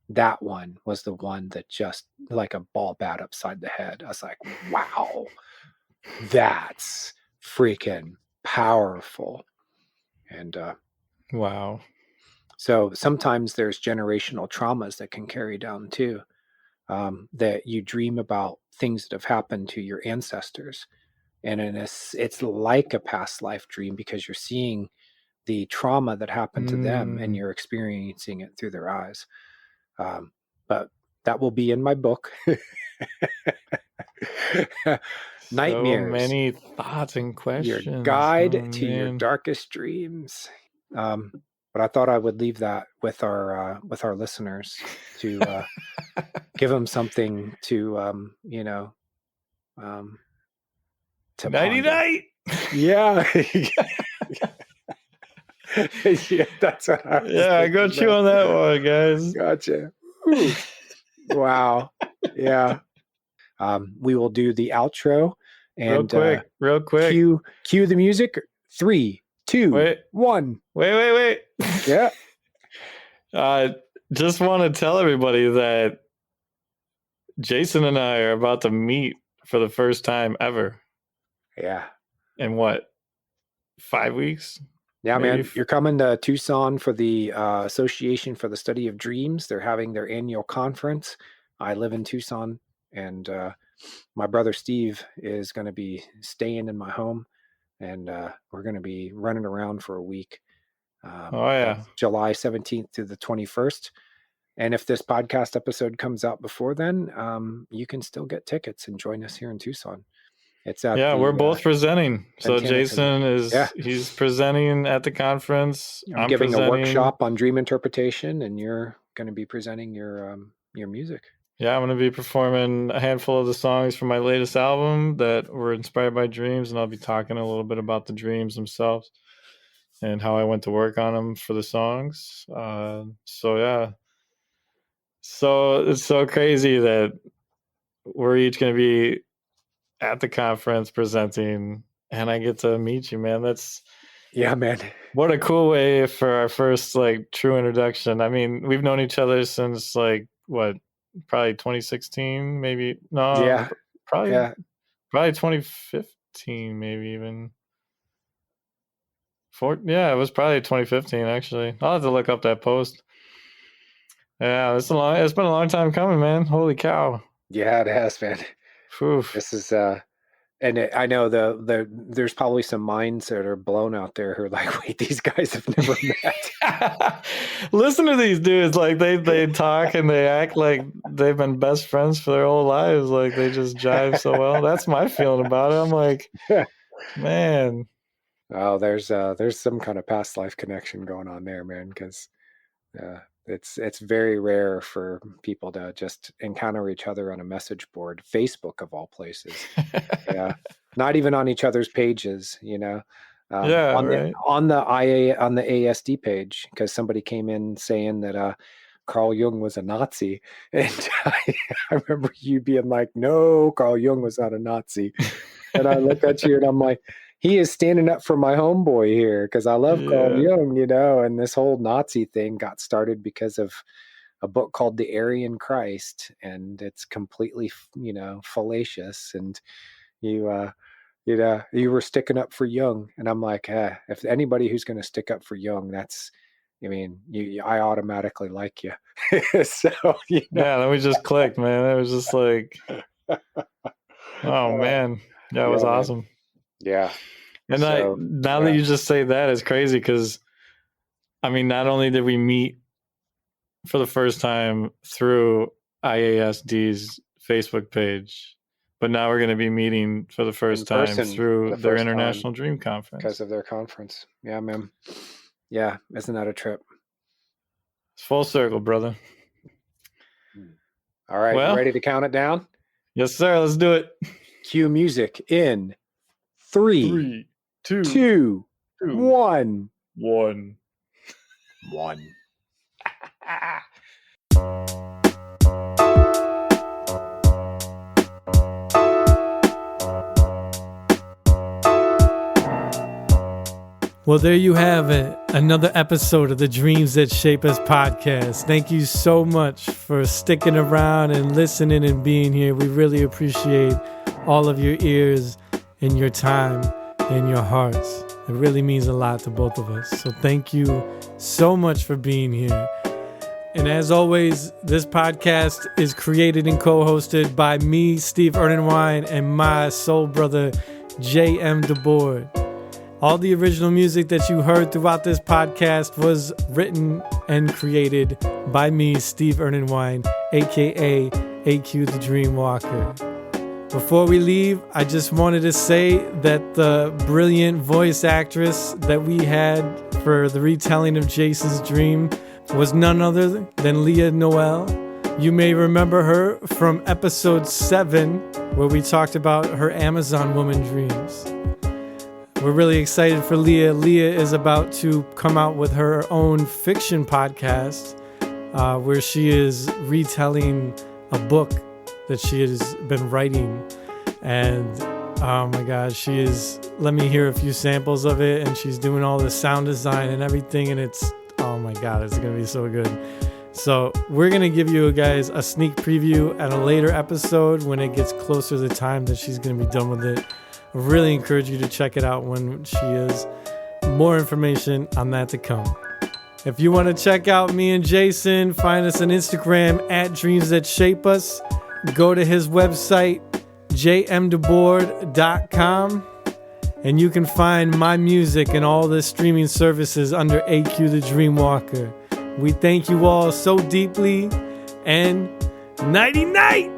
That one was the one that just like a ball bat upside the head. I was like, wow, that's freaking powerful. And wow. So sometimes there's generational traumas that can carry down too. That you dream about things that have happened to your ancestors. And it's like a past life dream because you're seeing the trauma that happened to them and you're experiencing it through their eyes. But that will be in my book. Nightmares. So many thoughts and questions. Your guide to your darkest dreams. But I thought I would leave that with our listeners to give them something to to nighty night. Yeah. Yeah, that's what I was I got you on that one, guys. Gotcha. Ooh. Wow. Yeah. We will do the outro and real quick. Cue the music. 3, 2, 1. Wait. Yeah. Just want to tell everybody that Jason and I are about to meet for the first time ever. Yeah. In what? 5 weeks? Yeah, maybe. Man, you're coming to Tucson for the Association for the Study of Dreams. They're having their annual conference. I live in Tucson, and my brother Steve is going to be staying in my home, and we're going to be running around for a week. July 17th to the 21st. And if this podcast episode comes out before then, you can still get tickets and join us here in Tucson. It's at we're both presenting. So Jason he's presenting at the conference. I'm giving a workshop on dream interpretation, and you're going to be presenting your music. Yeah, I'm going to be performing a handful of the songs from my latest album that were inspired by dreams, and I'll be talking a little bit about the dreams themselves and how I went to work on them for the songs. So it's so crazy that we're each going to be at the conference presenting, and I get to meet you, man. Man. What a cool way for our first like true introduction. I mean, we've known each other since like probably 2016, maybe. No, yeah, probably 2015, maybe even. It was probably 2015 actually. I'll have to look up that post. Yeah, it's been a long time coming, man. Holy cow. Yeah, it has, man. Whew. This is I know there's probably some minds that are blown out there who are like, wait, these guys have never met. Listen to these dudes. Like they talk and they act like they've been best friends for their whole lives. Like they just jive so well. That's my feeling about it. I'm like, man. Oh, there's some kind of past life connection going on there, man, because it's very rare for people to just encounter each other on a message board, Facebook of all places. Yeah, not even on each other's pages, you know. On the ASD page, because somebody came in saying that Carl Jung was a Nazi, and I remember you being like, "No, Carl Jung was not a Nazi," and I looked at you and I'm like, he is standing up for my homeboy here because I love Carl Jung, you know, and this whole Nazi thing got started because of a book called The Aryan Christ, and it's completely, you know, fallacious. And you were sticking up for Jung, and I'm like, if anybody who's going to stick up for Jung, I automatically like you. So, you know. Yeah, then we just clicked, man. It was just like, oh man, that was awesome. Man. Yeah. And now that you just say that, it's crazy because, I mean, not only did we meet for the first time through IASD's Facebook page, but now we're going to be meeting for the first time through their International Dream Conference. Because of their conference. Yeah, man. Yeah, isn't that a trip? It's full circle, brother. All right, you ready to count it down? Yes, sir. Let's do it. Cue music in 3, 2, 1. Well, there you have it. Another episode of the Dreams That Shape Us podcast. Thank you so much for sticking around and listening and being here. We really appreciate all of your ears and your time and your hearts. It really means a lot to both of us. So thank you so much for being here. And as always, this podcast is created and co-hosted by me, Steve Ernenwine, and my soul brother, J.M. DeBoard. All the original music that you heard throughout this podcast was written and created by me, Steve Ernenwine, aka AQ the Dreamwalker. Before we leave, I just wanted to say that the brilliant voice actress that we had for the retelling of Jason's dream was none other than Leah Noel. You may remember her from episode 7, where we talked about her Amazon woman dreams. We're really excited for Leah. Leah is about to come out with her own fiction podcast where she is retelling a book that she has been writing. And oh my God, let me hear a few samples of it, and she's doing all the sound design and everything, and oh my God, it's going to be so good. So we're going to give you guys a sneak preview at a later episode when it gets closer to the time that she's going to be done with it. I really encourage you to check it out when she is. More information on that to come. If you want to check out me and Jason, find us on Instagram at Dreams That Shape Us. Go to his website, jmdeboard.com, and you can find my music and all the streaming services under AQ the Dreamwalker. We thank you all so deeply, and nighty night!